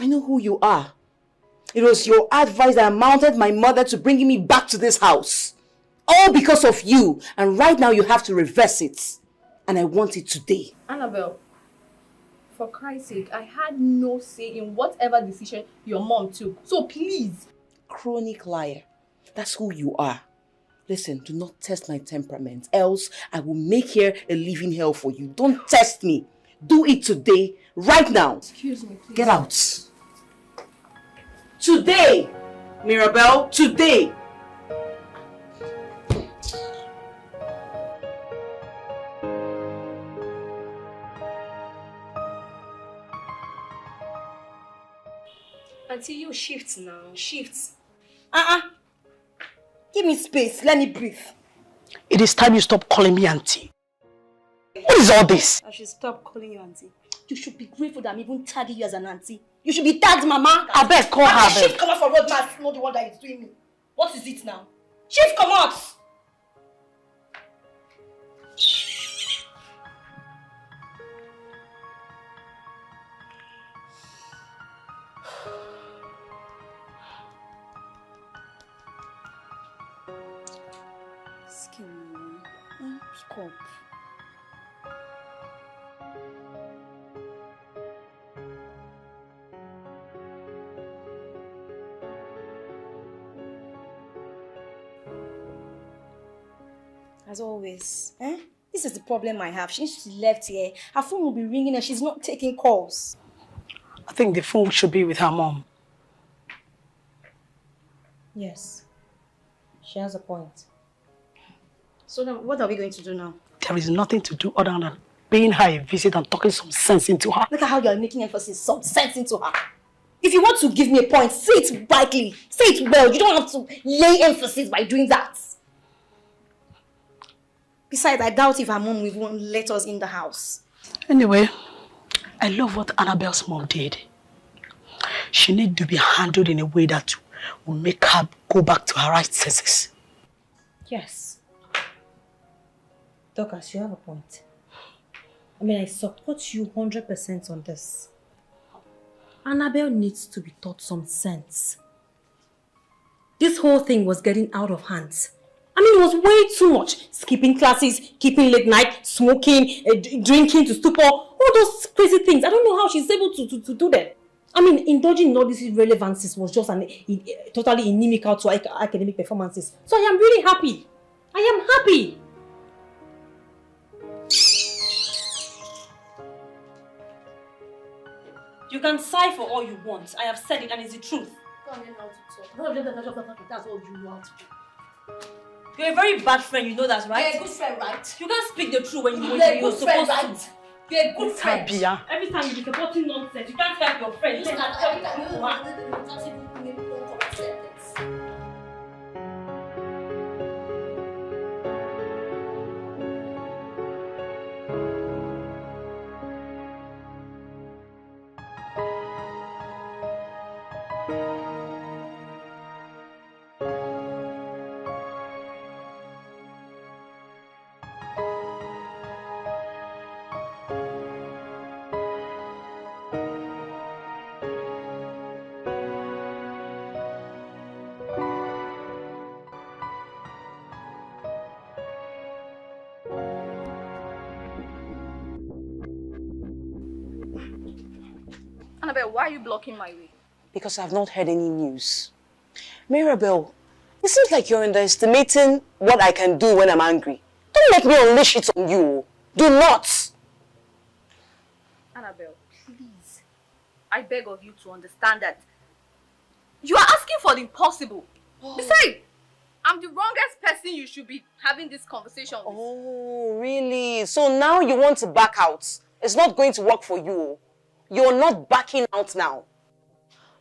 I know who you are. It was your advice that mounted my mother to bringing me back to this house. All because of you. And right now you have to reverse it. And I want it today. Annabelle, for Christ's sake, I had no say in whatever decision your mom took. So please. Chronic liar. That's who you are. Listen, do not test my temperament. Else, I will make here a living hell for you. Don't test me. Do it today, right now. Excuse me, please. Get out. Today, Mirabel, today. Auntie, you shift now. Shift. Give me space. Let me breathe. It is time you stop calling me auntie. What is all this? I should stop calling you auntie. You should be grateful that I'm even tagging you as an auntie. You should be tagged, Mama. I beg, call her. Shift come out for road man. Not the one that is doing me. What is it now? Shift come out. Skin, pick up. As always, this is the problem I have. Since she left here, her phone will be ringing and she's not taking calls. I think the phone should be with her mom. Yes. She has a point. So then, what are we going to do now? There is nothing to do other than paying her a visit and talking some sense into her. Look at how you're making emphasis, some sense into her. If you want to give me a point, say it brightly. Say it well. You don't have to lay emphasis by doing that. Besides, I doubt if her mom will even let us in the house. Anyway, I love what Annabelle's mom did. She needs to be handled in a way that will make her go back to her right senses. Yes. Dorcas, you have a point. I mean, I support you 100% on this. Annabelle needs to be taught some sense. This whole thing was getting out of hand. I mean, it was way too much. Skipping classes, keeping late night, smoking, drinking to stupor, all those crazy things. I don't know how she's able to do them. I mean, indulging in all these irrelevancies was just totally inimical to academic performances. So I am really happy. I am happy. You can sigh for all you want. I have said it and it's the truth. That's all you know how to do. You're a very bad friend, you know that, right? You're a good friend, right? You can't speak the truth when you're good supposed friend, to. right? You're a good friend. Tabia. Every time you be supporting nonsense, you can't help your friend. Annabelle, why are you blocking my way? Because I've not heard any news. Mirabel, it seems like you're underestimating what I can do when I'm angry. Don't let me unleash it on you. Do not. Annabelle, please. I beg of you to understand that you are asking for the impossible. Besides, I'm the wrongest person you should be having this conversation with. Oh, really? So now you want to back out? It's not going to work for you. You're not backing out now.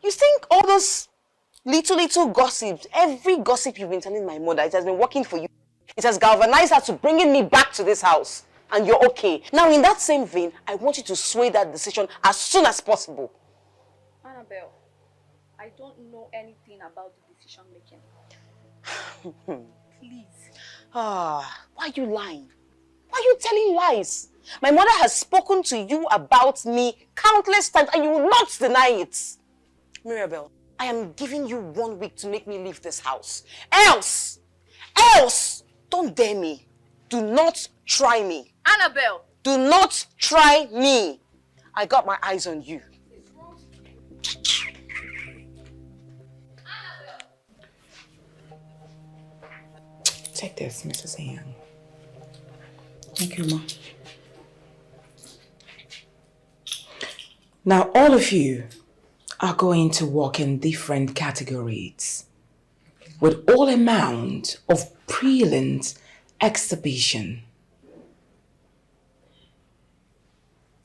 You think all those little gossips, every gossip you've been telling my mother, it has been working for you. It has galvanized her to bringing me back to this house. And you're okay. Now, in that same vein, I want you to sway that decision as soon as possible. Annabelle, I don't know anything about the decision making. Please. Why are you lying? Why are you telling lies? My mother has spoken to you about me countless times and you will not deny it. Mirabel, I am giving you 1 week to make me leave this house. Else, don't dare me. Do not try me. Annabelle! Do not try me. I got my eyes on you. Take this, Mrs. Ian. Thank you, Ma. Now, all of you are going to work in different categories with all amount of brilliant exhibition.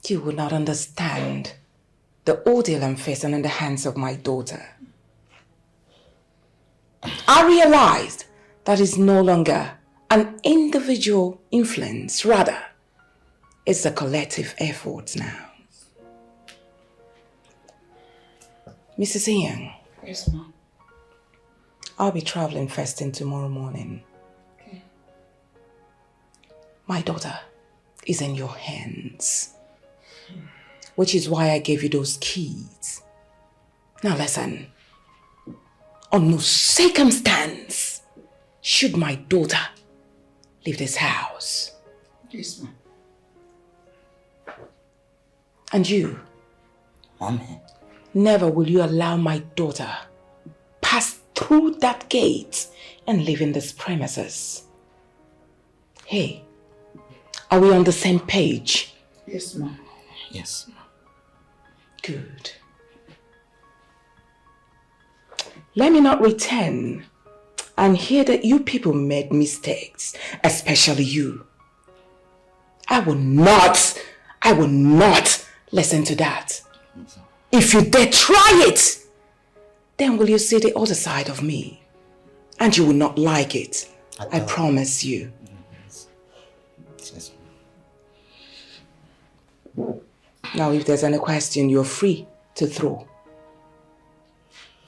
You will not understand the ordeal I'm facing in the hands of my daughter. I realized that is no longer an individual influence, rather, it's a collective effort now. Mrs. Ian. Yes, ma'am. I'll be traveling first thing tomorrow morning. Okay. My daughter is in your hands, which is why I gave you those keys. Now listen, on no circumstance should my daughter leave this house. Yes, ma'am. And you? Mommy. Never will you allow my daughter pass through that gate and live in this premises. Hey, are we on the same page? Yes, ma'am. Yes, ma'am. Good. Let me not return and hear that you people made mistakes, especially you. I will not listen to that. If you dare try it, then will you see the other side of me? And you will not like it. I promise you. Yes. Now, if there's any question, you're free to throw.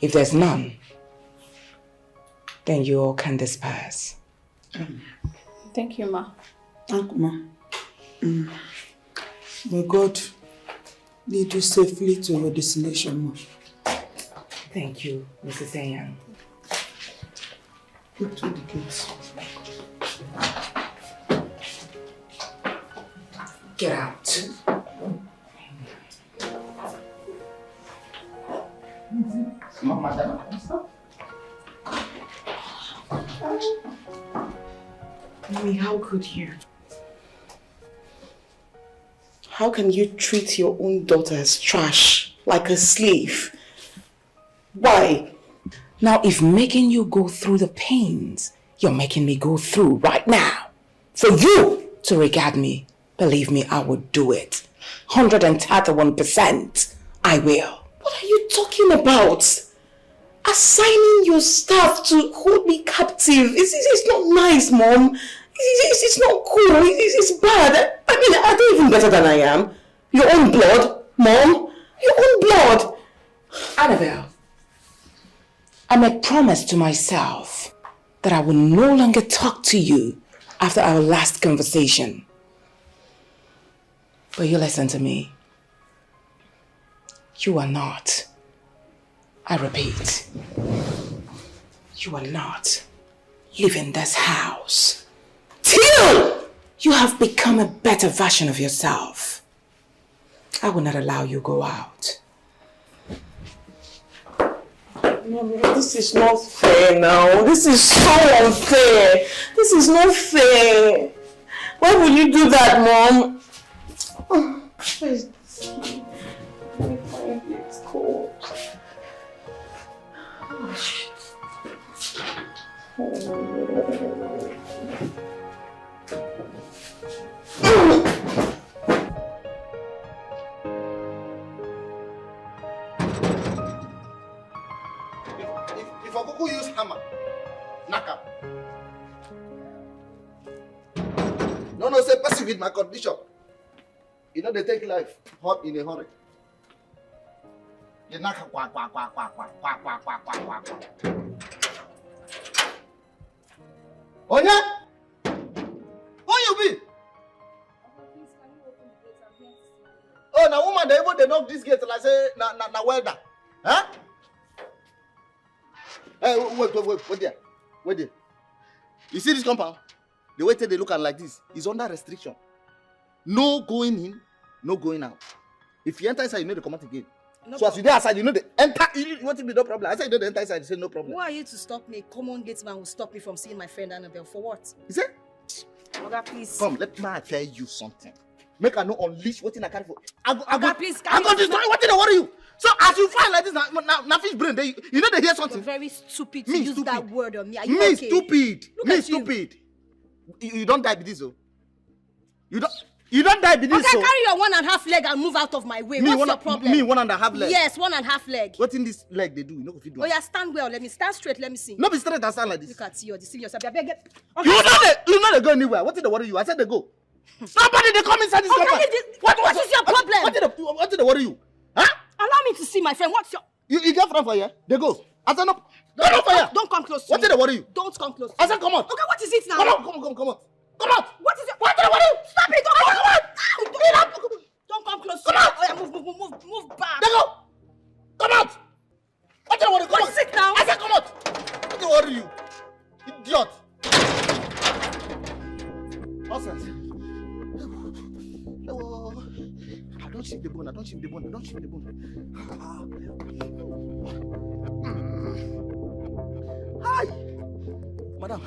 If there's none, then you all can disperse. Thank you, Ma. Thank you, Ma. May God lead you safely to your destination, Ma. Thank you, Mrs. Ayan. Go to the gates. Get out. Mommy, how could you? How can you treat your own daughter as trash, like a slave? Why? Now, if making you go through the pains you're making me go through right now, for you to regard me, believe me, I would do it. 131%, I will. What are you talking about? Assigning your staff to hold me captive. It's not nice, Mom. It's not cool. It's bad. I mean, are they even better than I am? Your own blood, Mom. Your own blood. Annabelle, I made promise to myself that I will no longer talk to you after our last conversation. But you listen to me. You are not, I repeat, you are not leaving this house till you have become a better version of yourself. I will not allow you go out. Mommy, this is not fair now. This is so unfair. This is not fair. Why would you do that, Mom? Oh, where is this? Let me find it. It's cold. Oh, shit. If I go use hammer, knock up. No, say person with my condition. You know they take life hot in a hurry. You knock up, quack. Oh yeah? Who you be? Oh, now woman, they knock this gate like say na welder. Huh? Hey, wait there. You see this compound? The way they look at like this is under restriction. No going in, no going out. If you enter inside, you know to come out again. No so problem. As you go outside, you know the enter. You want to be no problem. I said you know the enter inside, you say no problem. Who are you to stop me? Common gatesman will stop me from seeing my friend Annabelle. For what? You say? Oga, please. Come, let me tell you something. Make her no unleash what in a carry for. Oga, please. I got this story. What did I worry you? So as you find like this, now fish brain, you know they hear something. You're very stupid to use that word on me. Are you me okay? Stupid. Look me at stupid. You don't die with this, oh. You don't die with this, okay, carry your 1.5 leg and move out of my way. What's your problem? Me 1.5 leg. Yes, 1.5 leg. What in this leg they do? You know if you do. Oh yeah, stand well. Let me stand straight. Let me see. No, be straight and stand like this. Look at you. You're deceiving yourself. Okay. You know they go anywhere. What did they worry you? I said they go. Somebody they come inside this compound. What is your problem? What did they worry you? Huh? Allow me to see my friend. What's your? You get from here? They go. I said no. Don't come close to me. What did they worry you? Don't come close. I said come on. Okay, what is it now? Come on. Come on. What is it? What did they worry you? Stop it! Don't come close. Come out. Oh yeah, move back. They go. Come out. What did they worry you? Come What is it now? I said come out. What did they worry you? Idiot. Nonsense. Don't shift the bone. Hi! Madam,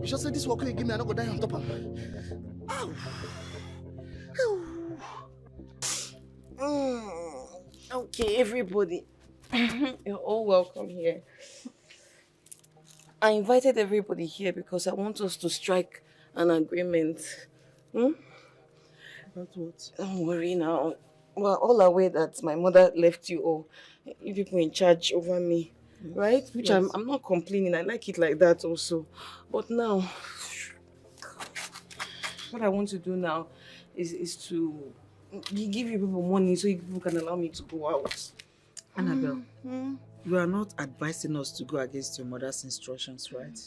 you just said this walk you give me, I'm not going to die on top of Okay, everybody. You're all welcome here. I invited everybody here because I want us to strike an agreement. About what? Don't worry now. We're all aware that my mother left you all. You people in charge over me. Right? Which yes. I'm not complaining. I like it like that also. But now, what I want to do now is to give you people money so you people can allow me to go out. Annabelle, you are not advising us to go against your mother's instructions, right?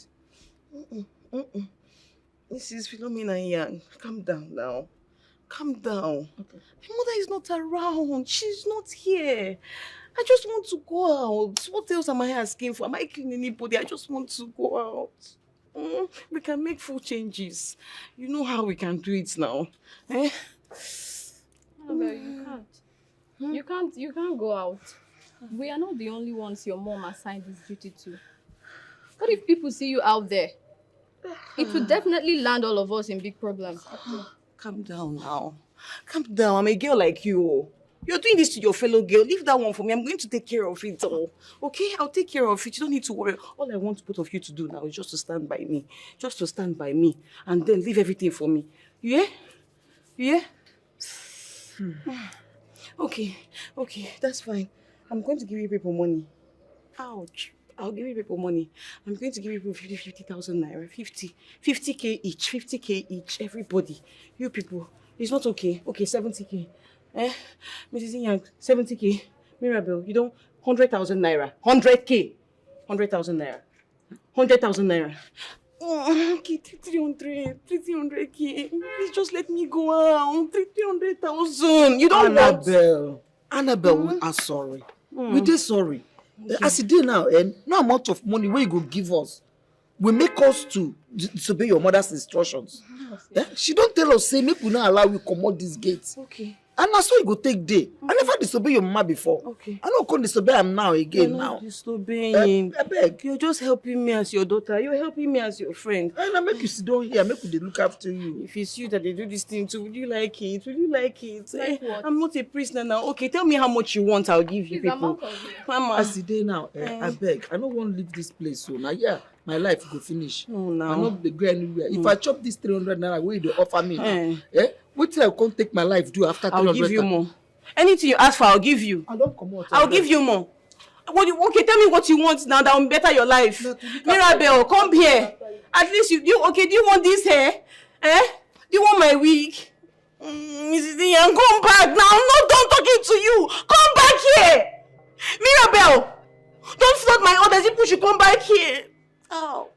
Mrs. Philomena Young, calm down now. Calm down. Okay. My mother is not around. She's not here. I just want to go out. What else am I asking for? Am I killing anybody? I just want to go out. We can make full changes. You know how we can do it now. Eh? No, you can't. You can't go out. We are not the only ones your mom assigned this duty to. What if people see you out there? It would definitely land all of us in big problems. Calm down now. Calm down. I'm a girl like you. You're doing this to your fellow girl. Leave that one for me. I'm going to take care of it all. Okay? I'll take care of it. You don't need to worry. All I want both of you to do now is just to stand by me. Just to stand by me. And then leave everything for me. Yeah? Yeah? Okay. Okay. That's fine. I'm going to give you people money. Ouch. I'll give you people money. I'm going to give you people 50,000 naira. 50K each. 50K each. Everybody. You people. It's not okay. Okay, 70K. Mrs. Young, 70K. Mirabelle, you don't. 100,000 naira. 100K. 100,000 naira. 100,000 naira. Okay, 300K. Please just let me go out. 300,000. You don't want. Annabelle, we are sorry. We did sorry. Okay. As it did now, no amount of money where you go give us will make us to disobey your mother's instructions. She don't tell us, say, make we not allow you come out these gates. Okay. And that's why you go take day. I never disobey your mama before. Okay. I don't come disobey him now again. You're now. not disobeying. I beg. You're just helping me as your daughter. You're helping me as your friend. And I make you sit down here. I make you look after you. If it's you that they do this thing to, would you like it? Would you like it? Like what? I'm not a prisoner now. Okay, tell me how much you want. I'll give you people. Mama. As the day now, I beg. I don't want to leave this place so now. Yeah, my life go finish. Oh, no. I not be go anywhere. If I chop this 300 naira, where you offer me? What till I can't take my life do after 300? I'll give you more. Anything you ask for, I'll give you. I don't come out. I'll give you more. Okay, tell me what you want now that will better your life. Mirabel, come here. At least you do you want this hair? Do you want my wig? Mrs. Dian, come back now. I'm not done talking to you. Come back here. Mirabel, don't flood my orders. You should come back here. Oh.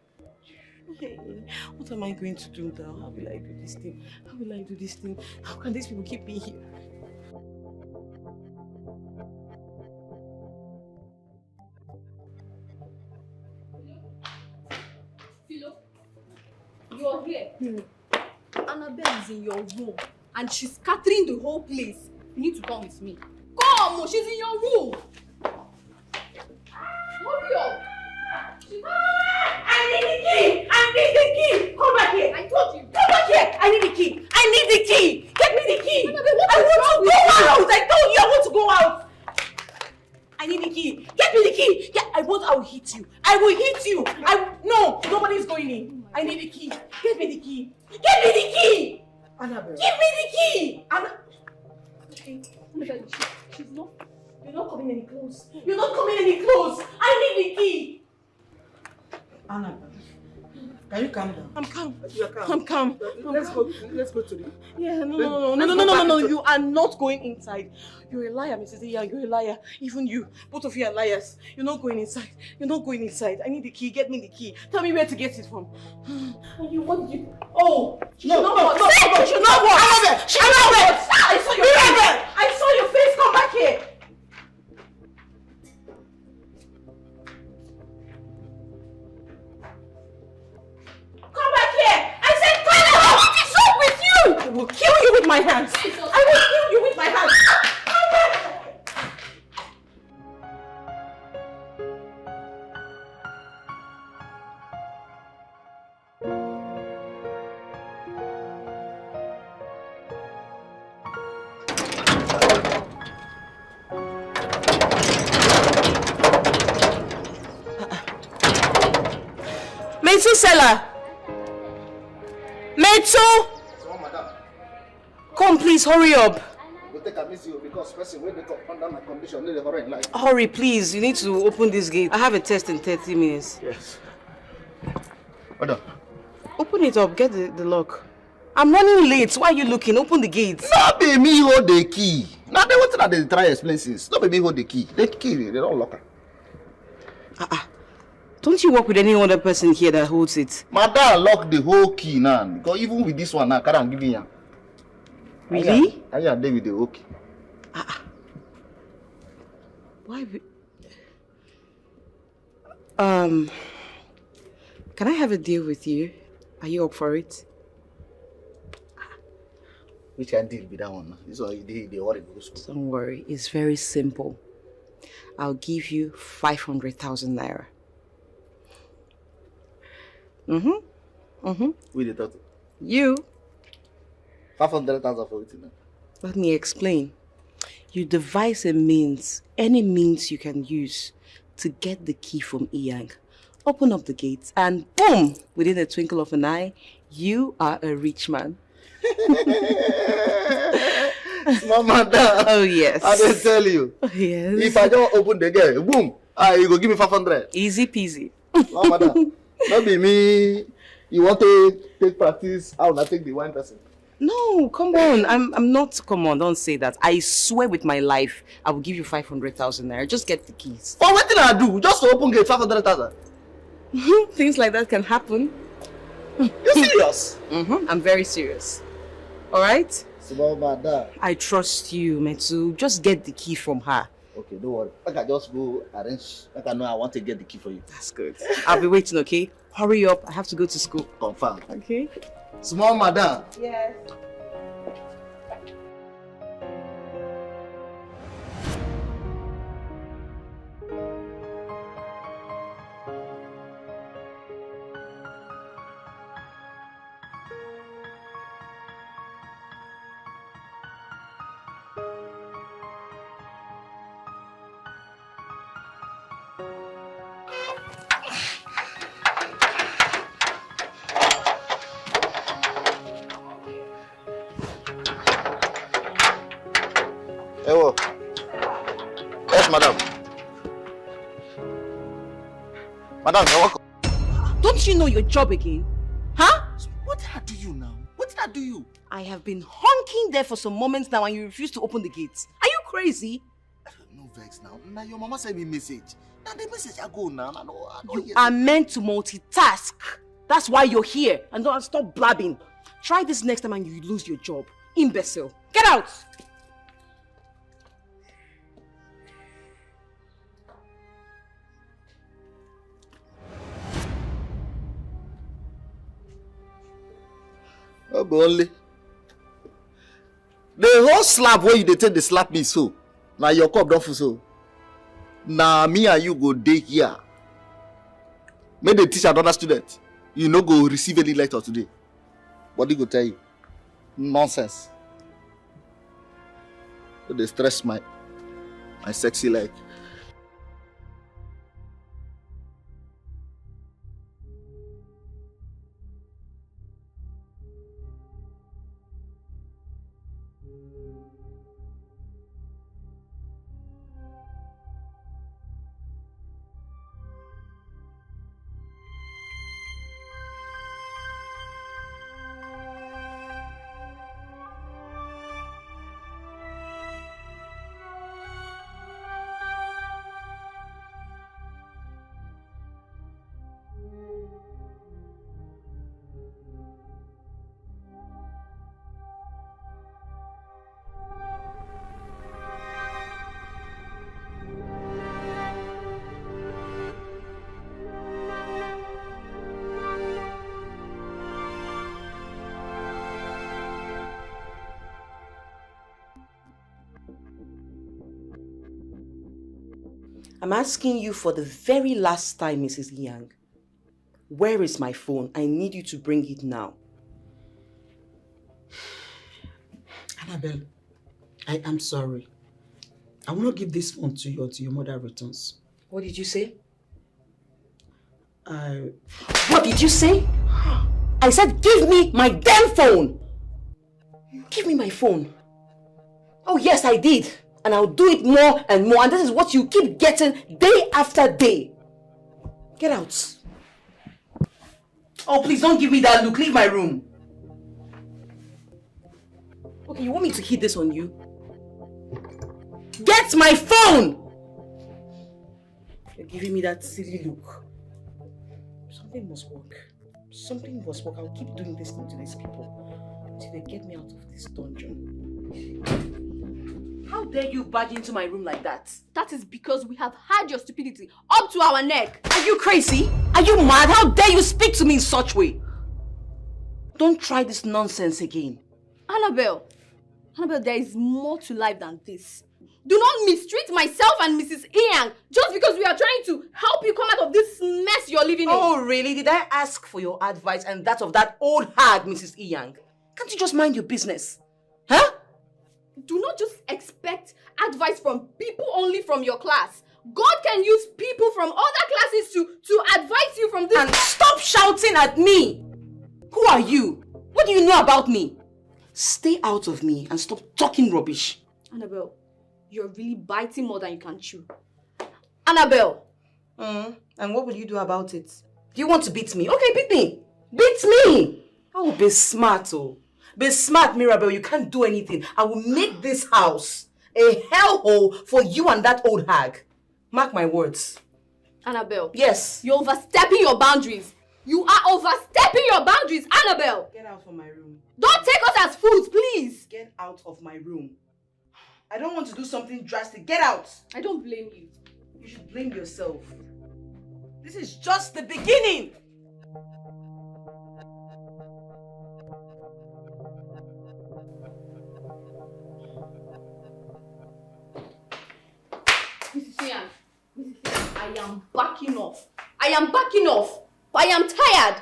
Hey, what am I going to do now? How will I do this thing? How will I do this thing? How can these people keep me here? You're here. Annabelle is in your room and she's scattering the whole place. You need to come with me. Come, she's in your room. Hurry up. I need the key! I need the key! Come back here! I told you. Come back here! I need the key! I need the key! Get me the key! Annabelle, what I is want wrong to go with out! I told you I want to go out! I need the key! Get me the key! I will hit you! I will hit you! No! Nobody's going in! I need the key! Get me the key! Get me the key! Annabelle. Give me the key! Okay. She's not. You're not coming any close. You're not coming any close! I need the key! Annabelle, can you calm down? I'm calm. You are calm. I'm calm. Let's go to the... Yeah, no. You are not going inside. You're a liar, Mrs. Iya. You're a liar. Even you. Both of you are liars. You're not going inside. You're not going inside. I need the key. Get me the key. Tell me where to get it from. What did you... Oh! She should not walk. She should not walk. She should not walk. I saw your face. I saw your face. Come back here. I will kill you with my hands. I will kill you with my hands. Metsu seller. Metsu. Come, please, hurry up. Hurry, please. You need to open this gate. I have a test in 30 minutes. Yes. Hold on. Open it up. Get the lock. I'm running late. Why are you looking? Open the gate. No, be me hold the key. Now they want to try explain things. No, be me hold the key. The key, they don't lock her. Don't you work with any other person here that holds it? Madam lock the whole key now. Because even with this one now, I can't give you. Really? I am there with the okay. Why? Can I have a deal with you? Are you up for it? Which can deal with that one? This one they worry. Don't worry, it's very simple. I'll give you 500,000 naira. We did that. You. 500,000 for it. Let me explain. You devise a means, any means you can use to get the key from Iyang. Open up the gates and boom! Within a twinkle of an eye, you are a rich man. Small madam. Oh yes. I didn't tell you. Oh, yes. If I don't open the gate, boom! You go give me 500. Easy peasy. Small madam. Not be me. You want to take practice? I will not take the wine person. No, come on. I'm not. Come on, don't say that. I swear with my life, I will give you 500,000 naira. Just get the keys. For what did I do? Just to open gate 500,000. Things like that can happen. You serious? I'm very serious. All right? Small madam. I trust you, Metsu. Just get the key from her. Okay, don't worry. I can just go arrange. I can know I want to get the key for you. That's good. I'll be waiting, okay? Hurry up. I have to go to school. Confirm. Okay? Small madam. Yes. madam. Madam, you're welcome. Don't you know your job again? Huh? What did I do you now? What did I do you? I have been honking there for some moments now and you refuse to open the gates. Are you crazy? No vex now. Now your mama sent me message. Now the message I go now. I know You are meant to multitask. That's why you're here. And don't stop blabbing. Try this next time and you lose your job. Imbecile. Get out! Oh, but only. The whole slap where you dey take the slap me so. Now your cup don't full so. Now me and you go day here. May they teach another student. You no go receive any letter today. What they go tell you? Nonsense. So they stress my sexy leg. I'm asking you for the very last time, Mrs. Yang. Where is my phone? I need you to bring it now. Annabelle, I am sorry. I will not give this phone to you until your mother returns. What did you say? What did you say? I said give me my damn phone! Give me my phone. Oh yes, I did. And I'll do it more and more. And this is what you keep getting day after day. Get out. Oh, please don't give me that look. Leave my room. Okay, you want me to hit this on you? Get my phone! You're giving me that silly look. Something must work. Something must work. I'll keep doing this thing to these people until they get me out of this dungeon. How dare you barge into my room like that? That is because we have had your stupidity up to our neck. Are you crazy? Are you mad? How dare you speak to me in such way? Don't try this nonsense again. Annabelle, there is more to life than this. Do not mistreat myself and Mrs. Yang just because we are trying to help you come out of this mess you're living in. Oh, really? Did I ask for your advice and that of that old hag, Mrs. Yang? Can't you just mind your business? Huh? Do not just expect advice from people only from your class. God can use people from other classes to advise you from this. And stop shouting at me! Who are you? What do you know about me? Stay out of me and stop talking rubbish. Annabelle, you're really biting more than you can chew. Annabelle! And what will you do about it? Do you want to beat me? Okay, beat me! Beat me! Oh, be smart, oh. Be smart, Mirabelle. You can't do anything. I will make this house a hellhole for you and that old hag. Mark my words. Annabelle. Yes. You're overstepping your boundaries. You are overstepping your boundaries, Annabelle. Get out from my room. Don't take us as fools, please. Get out of my room. I don't want to do something drastic. Get out. I don't blame you. You should blame yourself. This is just the beginning. Mrs. Yang, I am backing off. I am backing off. I am tired.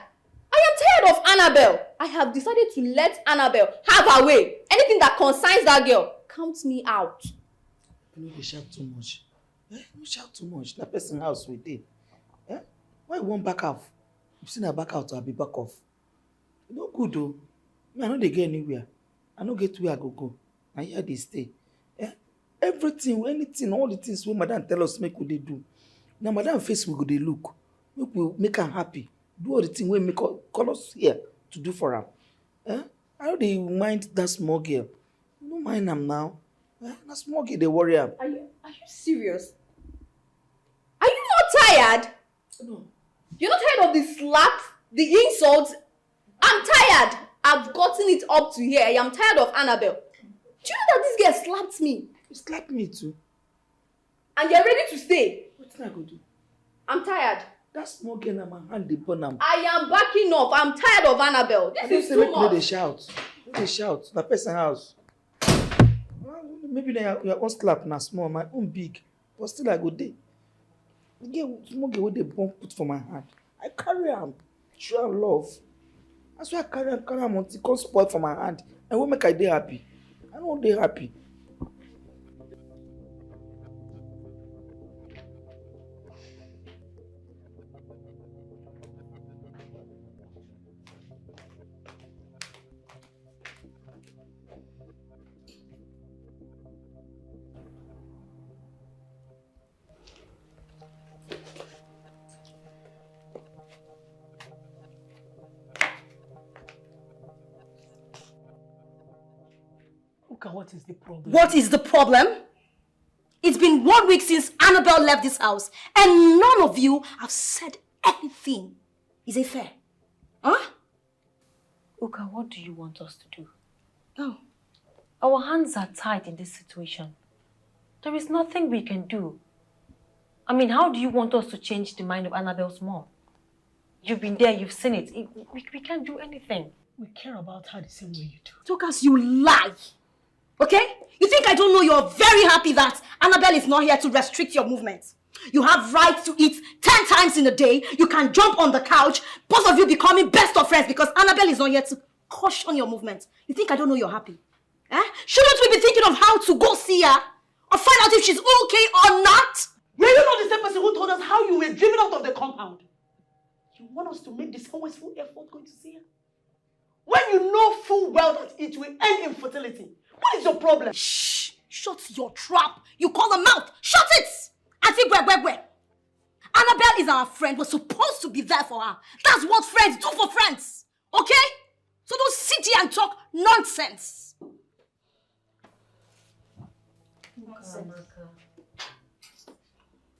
I am tired of Annabelle. I have decided to let Annabelle have her way. Anything that concerns that girl, count me out. You know they shout too much. Don't shout too much. That person house we did. Why you won't back off? You've seen her back out, I'll be back off. No good though. I know they get anywhere. I don't get where I go. I hear they stay. Everything, anything, all the things wey madam tell us make we dey do. Na madam face we go dey look. Make we make am happy. Do all the thing wey make call us here to do for am. Eh? I no dey mind that small girl. No mind am now. Eh? Na small girl dey worry am. Are you serious? Are you not tired? No. You're not tired of the slaps, the insults? I'm tired. I've gotten it up to here. I am tired of Annabelle. Do you know that this girl slapped me? You slapped me too. And you're ready to stay? What I go do? I'm tired. That small girl na my hand dey burn am. I am backing up. I'm tired of Annabelle. This is too much. No dey shout. No dey shout. Na person house. Well, maybe your own slap na small, my own big. But still I go dey. The girl, small girl wey dey burn put for my hand. I carry am. Show am love. That's why I carry am until it come spoil for my hand. And wey make I dey happy. I no dey happy. What is the problem? What is the problem? It's been 1 week since Annabelle left this house, and none of you have said anything. Is it fair? Huh? Uka, what do you want us to do? Oh. Our hands are tied in this situation. There is nothing we can do. I mean, how do you want us to change the mind of Annabelle's mom? You've been there, you've seen it. We can't do anything. We care about her the same way you do. Tokas, you lie. Okay? You think I don't know you're very happy that Annabelle is not here to restrict your movements? You have right to eat 10 times in a day. You can jump on the couch. Both of you becoming best of friends because Annabelle is not here to caution your movements. You think I don't know you're happy? Eh? Shouldn't we be thinking of how to go see her? Or find out if she's okay or not? Were you not the same person who told us how you were driven out of the compound? You want us to make this always full effort going to see her? When you know full well that it will end in fertility, what is your problem? Shh! Shut your trap! You call her mouth! Shut it! Auntie Gwe. Annabelle is our friend. We're supposed to be there for her. That's what friends do for friends. Okay? So don't sit here and talk nonsense.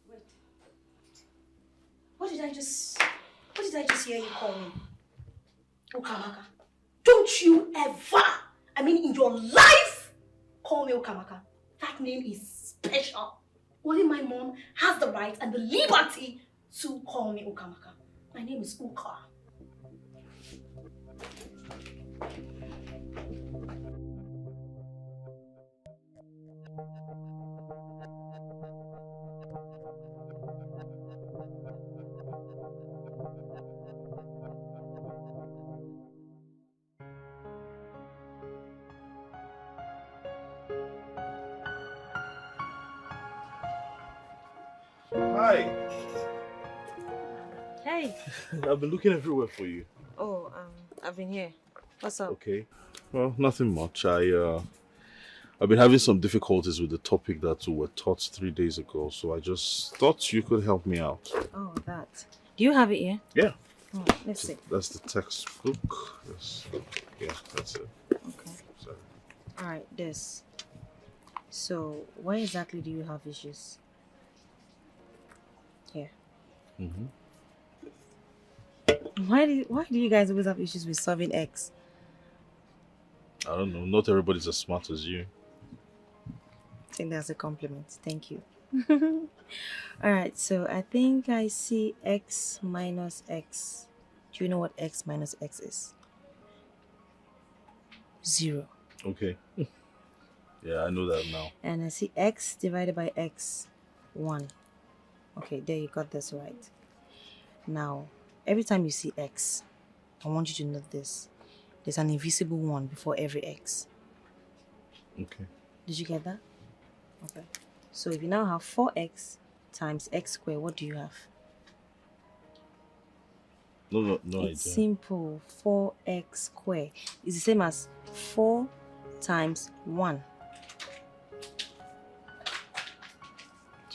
Wait. What did I just hear you call me? Okamaka. Don't you ever, I mean in your life, call me Okamaka. That name is special. Only my mom has the right and the liberty to call me Okamaka. My name is Uka. Hi. Hey. I've been looking everywhere for you. Oh, I've been here. What's up? Okay. Well, nothing much. I've been having some difficulties with the topic that we were taught 3 days ago, so I just thought you could help me out. Oh, that. Do you have it here? Yeah. Oh, let's see. That's the textbook. Yeah, that's it. Okay. Sorry. All right, this. So, where exactly do you have issues? Here. Mm-hmm. Why do you guys always have issues with solving X? I don't know. Not everybody's as smart as you. I think that's a compliment. Thank you. All right, so I think I see X minus X. Do you know what X minus X is? 0. Okay. Yeah, I know that now. And I see X divided by X, 1. Okay, there you got this right. Now, every time you see X, I want you to note this. There's an invisible 1 before every X. Okay. Did you get that? Okay. So if you now have 4x times x squared, what do you have? No It's idea. simple. 4x squared is the same as 4 times 1.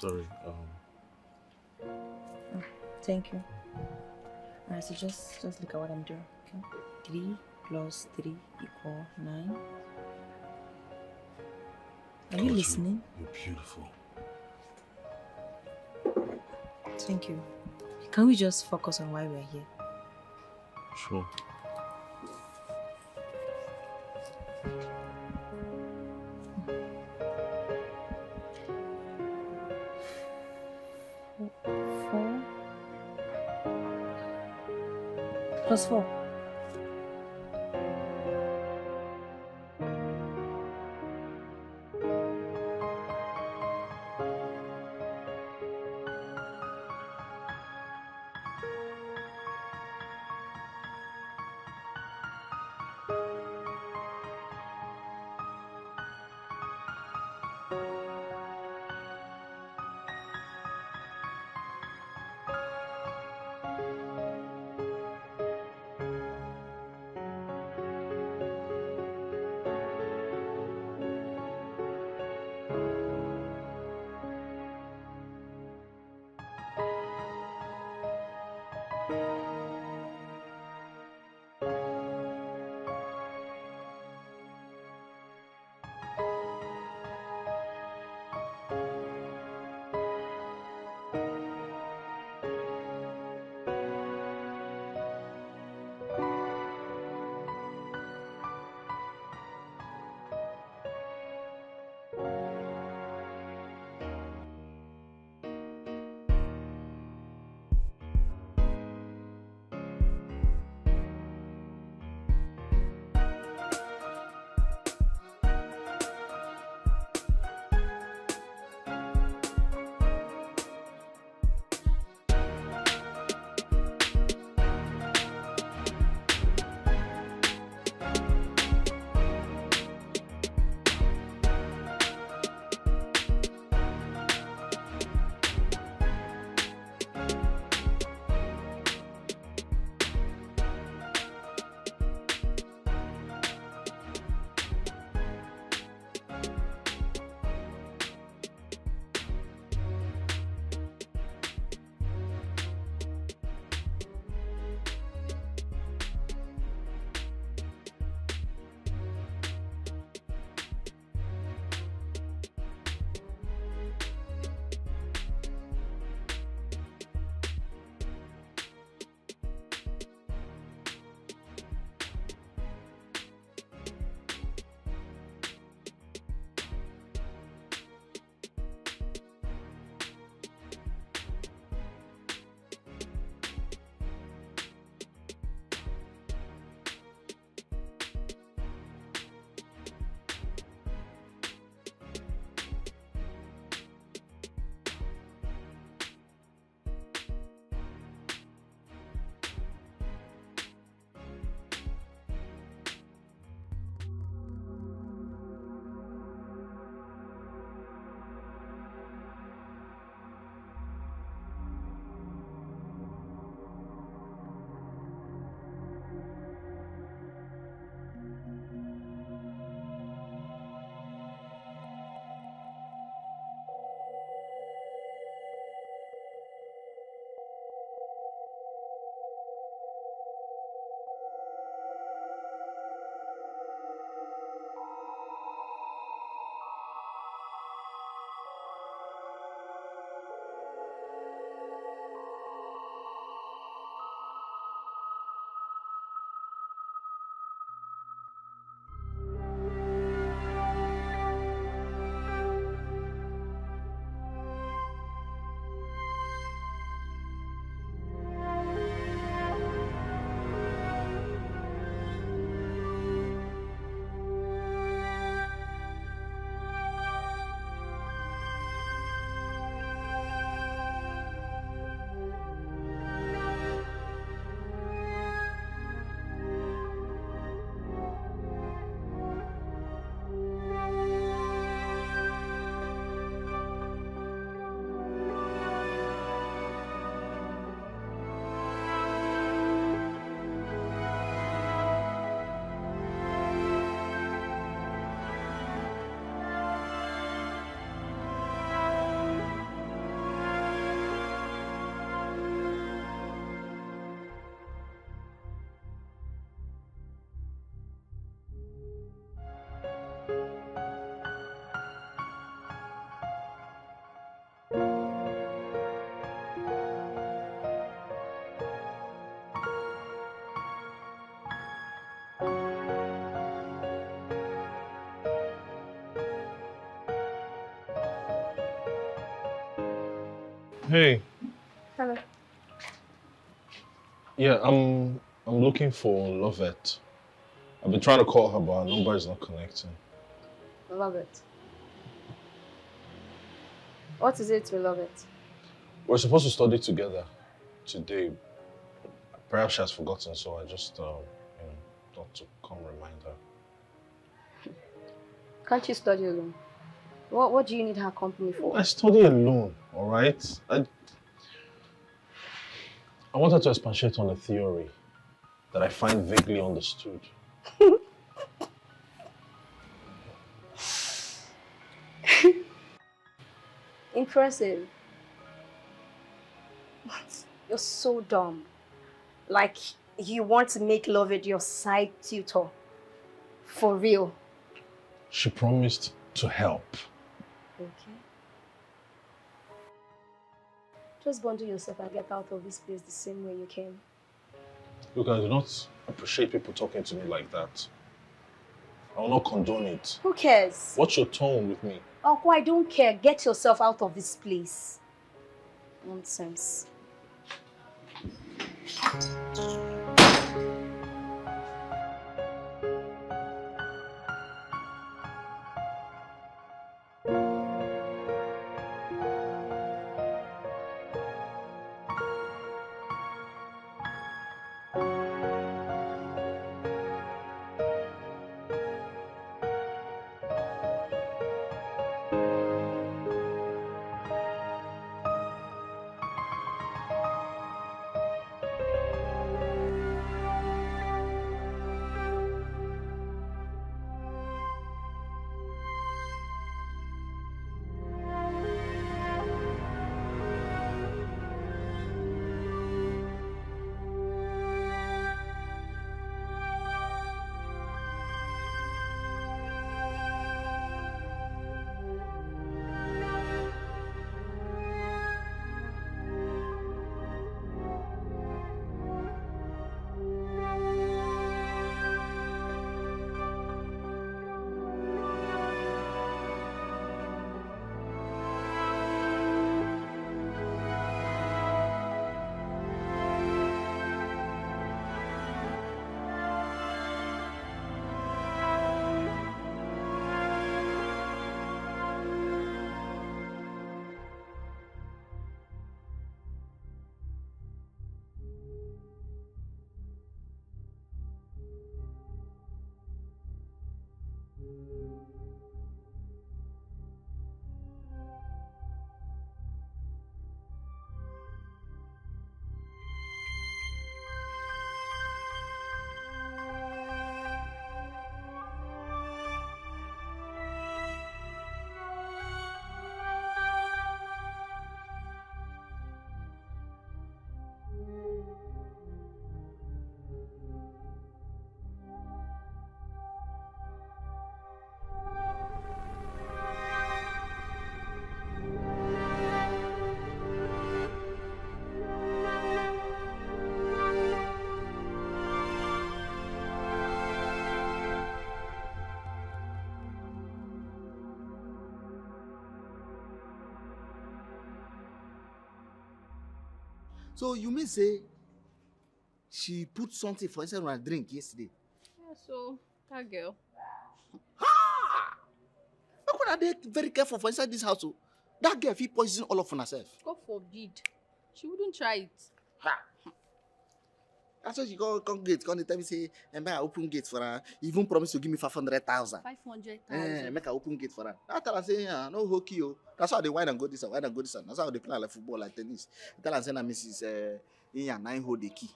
sorry. Thank you. Alright, so just look at what I'm doing. Okay. 3 plus 3 equal 9. Are you listening? You're beautiful. Thank you. Can we just focus on why we're here? Sure. Plus 4. Hey. Hello. Yeah, I'm looking for Lovette. I've been trying to call her, but her number is not connecting. Love it. What is it to love it? We're supposed to study together today. Perhaps she has forgotten, so I just, thought to come remind her. Can't you study alone? What do you need her company for? I study alone, all right? I want her to expatiate on a theory that I find vaguely understood. Impressive. You're so dumb. Like, you want to make love with your side tutor. For real. She promised to help. Okay. Just bundle yourself and get out of this place the same way you came. Look, I do not appreciate people talking to me like that. I will not condone it. Who cares? What's your tone with me? Uncle, I don't care. Get yourself out of this place. Nonsense. So you mean say she put something for inside her drink yesterday? Yeah, so that girl. How could I be very careful for inside this house? Oh? That girl fit poison all of herself. God forbid. She wouldn't try it. That's why she come gate, come tell me say, and I open gate for her. Even promise to give me 500,000. 500,000. Make her open gate for her. I tell her say, no hokey oh. That's how they wine and go this and wine and go this and that's how they play like football, like tennis. I tell her say, Mrs. Inya 9 hold the key.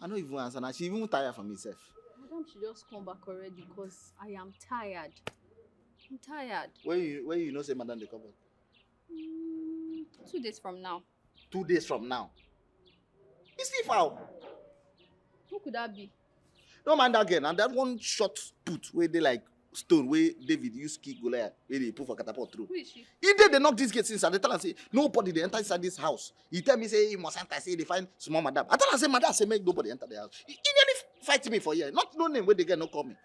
I don't even answer. Now she even tired from herself. Madam should just come back already because I am tired. I'm tired. When you know say madam they come back? 2 days from now. 2 days from now. It's still foul. Who could that be? No man that girl. And that one short put where they like stone where David used kick Goliath where they put for catapult through. Who is she? He did they knock this gate inside. They tell her say nobody they enter inside this house. He tell me say he must enter. Say they find small madam. I tell her say madam say make nobody enter the house. He nearly fight me for here. Not no name where they get no call me.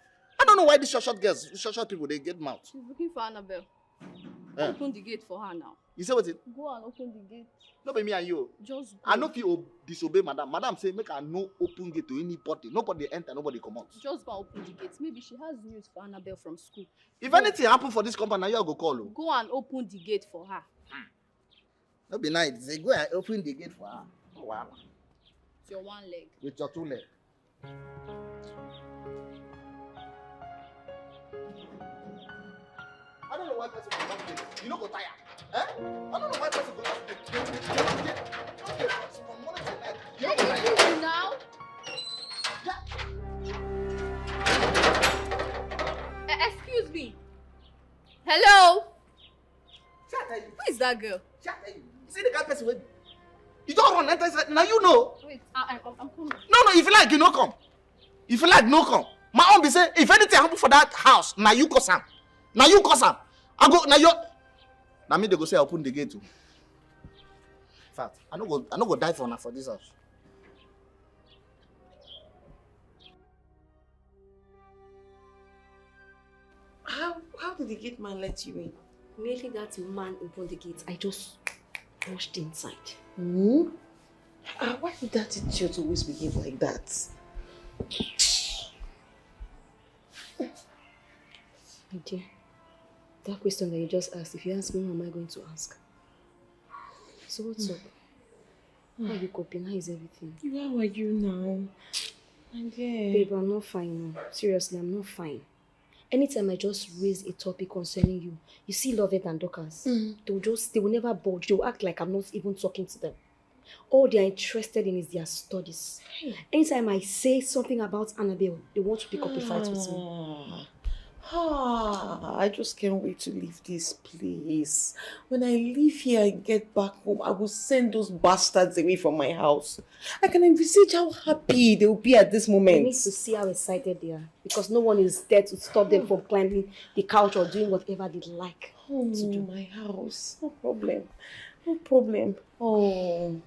I don't know why these short girls, short people they get mouth. She's looking for Annabelle. Open the gate for her now. You say what? Go and open the gate. No be me and you. Just go. I know if you disobey madam. Madam say make her no open gate to anybody. Nobody enter, nobody come out. Just go and open the gate. Maybe she has news for Annabelle from school. If anything happen for this company, now you go call. Go and open the gate for her. No be night. Say go and open the gate for her. Oh, wow. With your one leg. With your two legs. I don't know why person go that place. You no go tire. Eh? I don't know why person go that place. From morning to night. You no go tire. Now? Excuse me. Hello? Who is that girl? See the guy person with you don't run enter inside. Now you know. Wait, I'm coming. No, if you like, you no come. If you like, no come. My own be say, if anything happen for that house, now you cause am. Now you cause am. I go now you. Now me they go say open the gate too. In fact, I no go die for now for this house. How did the gate man let you in? Immediately that man opened the gate, I just rushed inside. Hmm? Why did that idiot always behave like that? My dear, that question that you just asked, if you ask me, who am I going to ask? So what's up? How are you coping? How is everything? How are you now? My dear. Babe, I'm not fine now. Seriously, I'm not fine. Anytime I just raise a topic concerning you, you see Lovett and Dorcas, they will never budge. They will act like I'm not even talking to them. All they are interested in is their studies. Anytime I say something about Annabelle, they want to pick up a fight with me. I just can't wait to leave this place. When I leave here and get back home, I will send those bastards away from my house. I can envisage how happy they will be at this moment. I need to see how excited they are, because no one is there to stop them from climbing the couch or doing whatever they like to do. My house. No problem. No problem. Oh,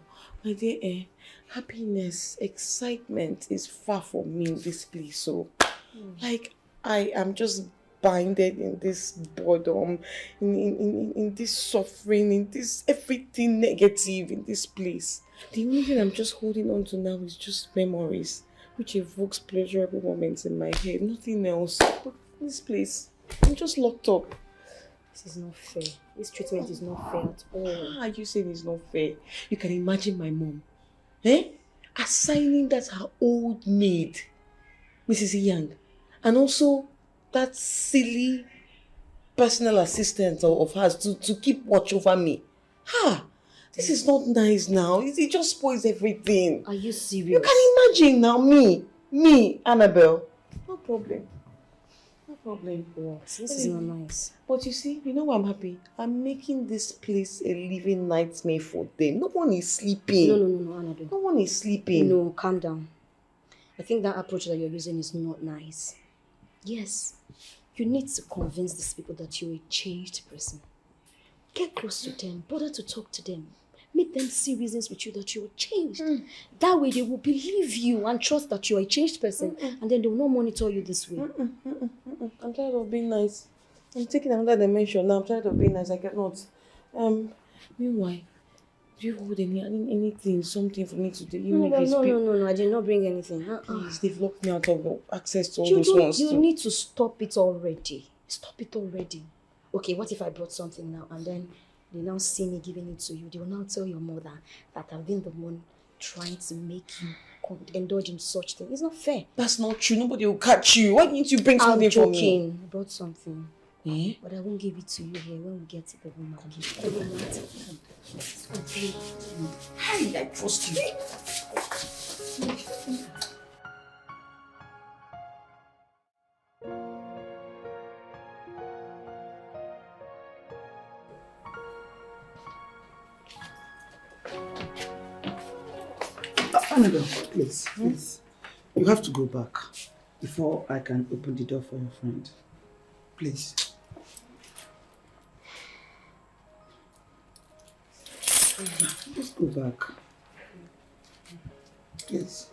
my dear, happiness, excitement is far from me in this place. So, like, I am just binded in this boredom, in this suffering, in this everything negative in this place. The only thing I'm just holding on to now is just memories, which evokes pleasurable moments in my head. Nothing else. But this place, I'm just locked up. This is not fair. This treatment is not fair at all. How are you saying it's not fair? You can imagine my mom, assigning that her old maid, Mrs. Young, and also that silly personal assistant of hers to keep watch over me. This is not nice now. It just spoils everything. Are you serious? You can imagine now me, Annabelle. No problem. No problem. What? This is not nice. But you see, you know why I'm happy? I'm making this place a living nightmare for them. No one is sleeping. No, Annabelle. No one is sleeping. No, calm down. I think that approach that you're using is not nice. Yes, you need to convince these people that you're a changed person. Get close to them, bother to talk to them. Make them see reasons with you that you are changed. That way they will believe you and trust that you're a changed person, and then they will not monitor you this way. I'm tired of being nice. I'm taking another dimension now. I'm tired of being nice. I cannot. Meanwhile, do you hold anything, something for me to do? No, I did not bring anything. Please, they've locked me out of access to all those ones. You need to stop it already. Stop it already. Okay, what if I brought something now and then they now see me giving it to you? They will now tell your mother that I've been the one trying to make you indulge in such things. It's not fair. That's not true. Nobody will catch you. Why didn't you bring something for me? I brought something. But I won't give it to you here when we get to the room. I'll give it. Hey, I trust you. Annabelle, please. You have to go back before I can open the door for your friend. Please. Just go back. Please.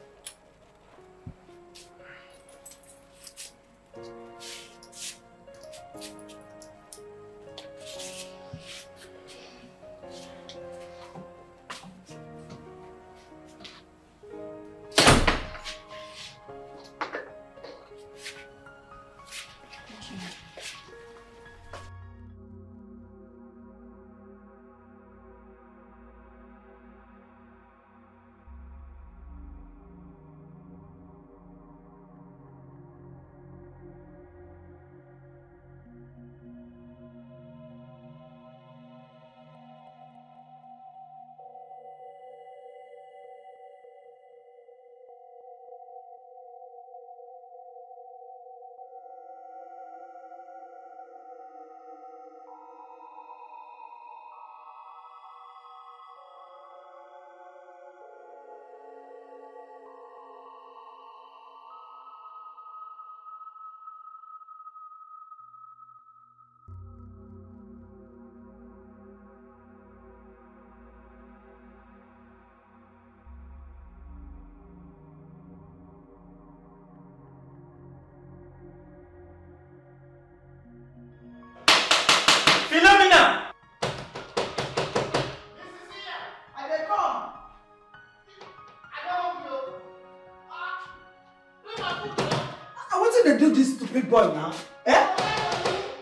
Wetin dey do this stupid boy now? Eh?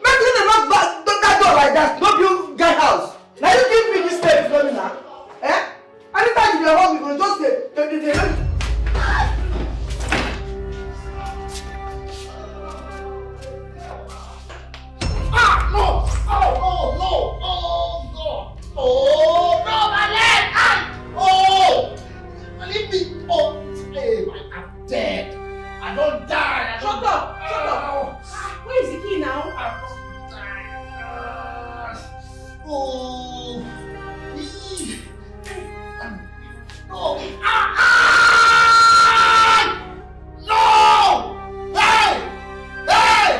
Make you not that door like that. No build guy house. Now you give me this step for me now. Eh? Anytime you dey home, you go just dey. Ah, no! Oh, no! Oh, God! Oh, no, my leg! Ah! Oh! Leave me! Oh! Hey, I'm dead! I don't die! Shut up! Shut up! Where is the key now? I don't die! Oh! No! Ah! Ah! No! Hey! Hey!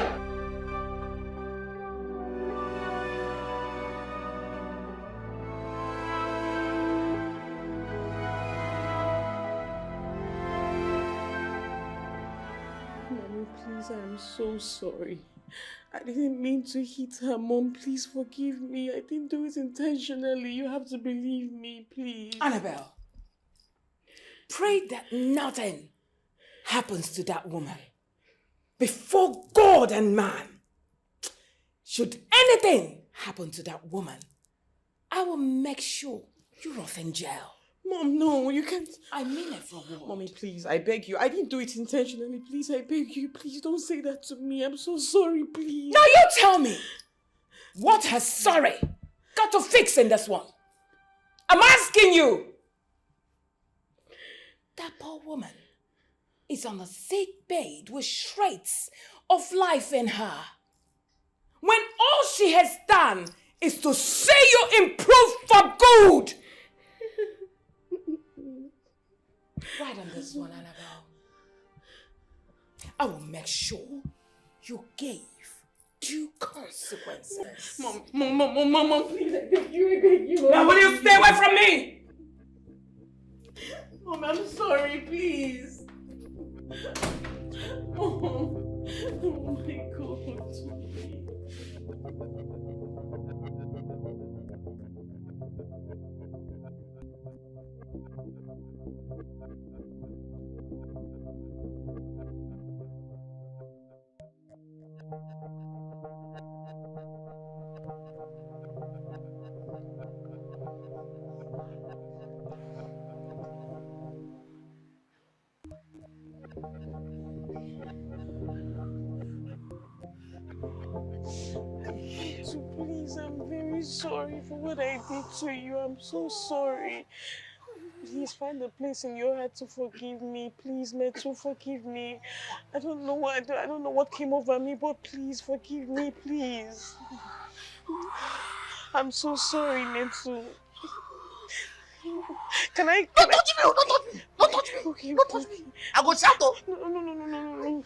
Mommy, please, I am so sorry. I didn't mean to hit her. Mom, please forgive me. I didn't do it intentionally. You have to believe me, please. Annabelle, pray that nothing happens to that woman. Before God and man, should anything happen to that woman, I will make sure you're off in jail. Mom, no, you can't. I mean it for what? Mommy, please, I beg you. I didn't do it intentionally. Please, I beg you. Please don't say that to me. I'm so sorry, please. Now you tell me, what has sorry got to fix in this one? I'm asking you. That poor woman is on a sick bed with shreds of life in her. When all she has done is to see you improve for good. Right on this one, Annabelle. I will make sure you gave due consequences. Mom, please, I beg you. Now will you stay away from me? Mom, I'm sorry, please. Oh my God. Please, I'm very sorry for what I did to you. I'm so sorry. Please find a place in your heart to forgive me. Please, Metu, forgive me. I don't know what came over me, but please forgive me, please. I'm so sorry, Metu. Don't touch me! Don't touch me! Don't touch me! Okay, don't touch me! I go shout though! No.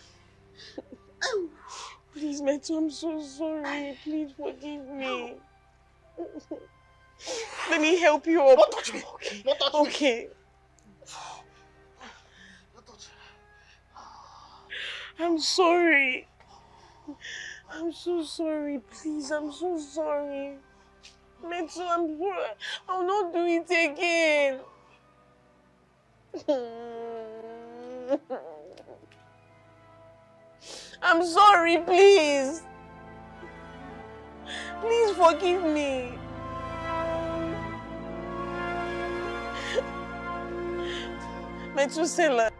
Please, Metu, I'm so sorry. Please forgive me. Let me help you up. Don't touch me! Okay. Don't touch me! Okay. Don't touch me! I'm sorry. I'm so sorry. Please, I'm so sorry. Metu, I'm sorry. I'll not do it again. I'm sorry, please. Please forgive me. Metusela.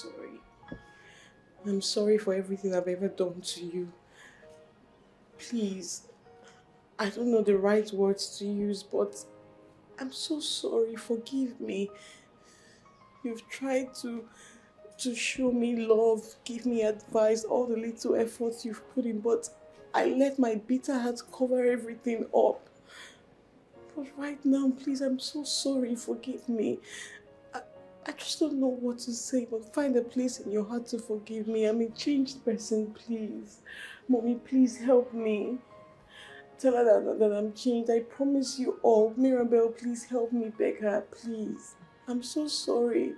sorry. I'm sorry for everything I've ever done to you. Please, I don't know the right words to use, but I'm so sorry. Forgive me. You've tried to show me love, give me advice, all the little efforts you've put in, but I let my bitter heart cover everything up. But right now, please, I'm so sorry. Forgive me. I just don't know what to say, but find a place in your heart to forgive me. I'm a changed person, please. Mommy, please help me. Tell her that I'm changed. I promise you all. Mirabelle, please help me, beg her, please. I'm so sorry.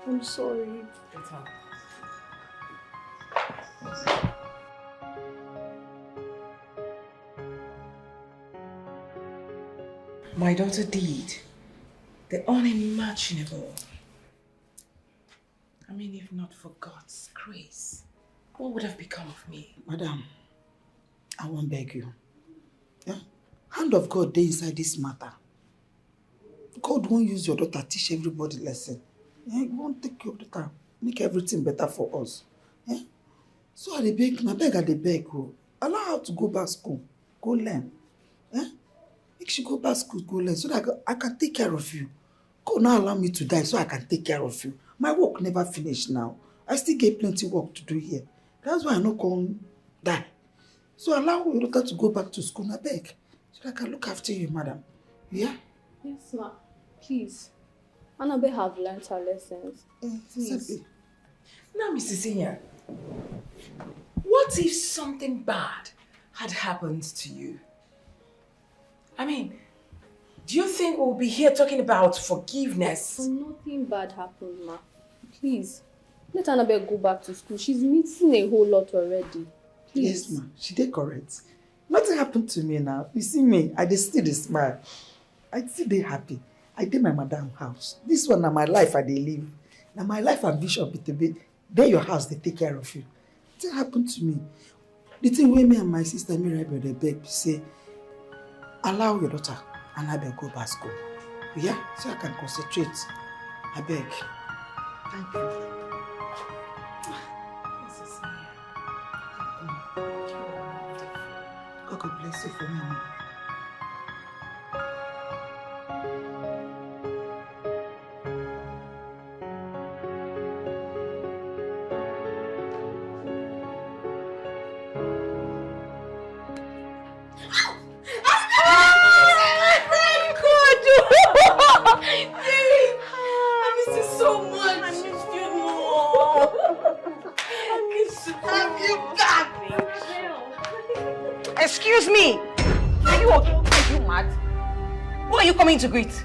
I'm sorry. My daughter did the unimaginable. I mean, if not for God's grace, what would have become of me? Madam, I won't beg you. Yeah? Hand of God dey inside this matter. God won't use your daughter to teach everybody lesson. Yeah? He won't take your daughter, make everything better for us. Yeah? So I dey beg, I beg. Allow her to go back school, go learn. Yeah? Make she go back school, go learn, so that I can take care of you. God now allow me to die so I can take care of you. My work never finished now. I still get plenty work to do here. That's why I no come die. So allow your daughter to go back to school, I beg, so that I can look after you, madam. Yeah? Yes, ma. Please. Annabelle have learned her lessons. Please. Now, Mrs. Inya, what if something bad had happened to you? I mean, do you think we'll be here talking about forgiveness? Nothing bad happened, ma. Please, let Annabelle go back to school. She's missing a whole lot already. Please. Yes, ma. She did correct. Nothing happened to me now. You see me, I still smile. I still dey happy. I did my madam house. This one na my life I dey live. Now my life ambition be to be there your house, they take care of you. Nothing happened to me. The thing where me and my sister Mirabelle dey beg say, allow your daughter Annabelle go back school. Yeah? So I can concentrate. I beg. Thank you. God bless you for me. Excuse me! Are you okay? Are you mad? Who are you coming to greet?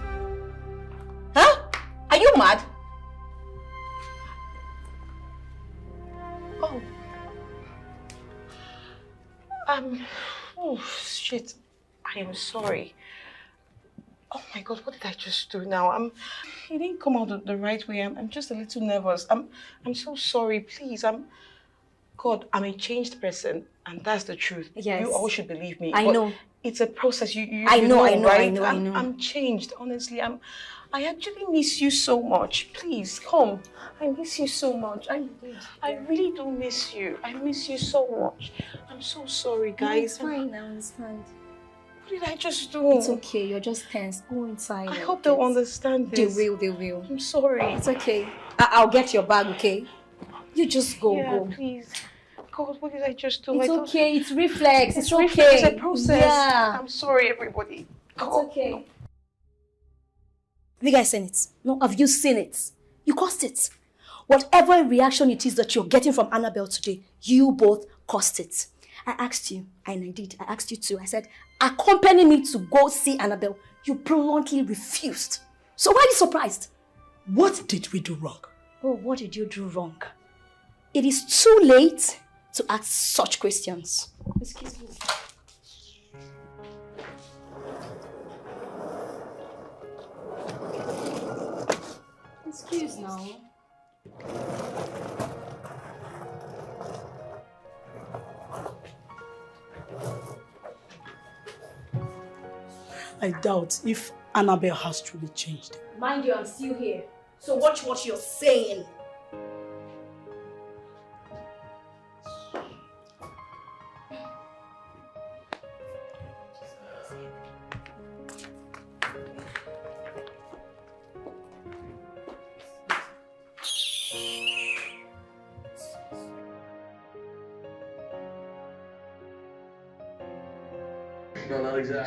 Huh? Are you mad? Oh. Oh, shit. I am sorry. Oh my God, what did I just do now? It didn't come out the right way. I'm just a little nervous. I'm so sorry, please. God, I'm a changed person, and that's the truth. Yes. You all should believe me. I know. It's a process. You I know, right? I know. I'm changed, honestly. I actually miss you so much. Please, come. I miss you so much. I really do miss you. I miss you so much. I'm so sorry, guys. No, it's fine, I understand. What did I just do? It's okay, you're just tense. Go inside. I hope they'll understand this. They will. I'm sorry. It's okay. I'll get your bag, okay? You just go, Yeah, go. please. God, what did I just do? It's okay, it's reflex. It's okay. Reflex, it's a process. Yeah. I'm sorry, everybody. It's okay. Have you guys seen it? No, have you seen it? You caused it. Whatever reaction it is that you're getting from Annabelle today, you both caused it. I asked you, and I did. I asked you too. I said, accompany me to go see Annabelle. You bluntly refused. So why are you surprised? What did we do wrong? Oh, what did you do wrong? It is too late to ask such questions. Excuse me. Excuse now. I doubt if Annabelle has truly changed. Mind you, I'm still here. So watch what you're saying.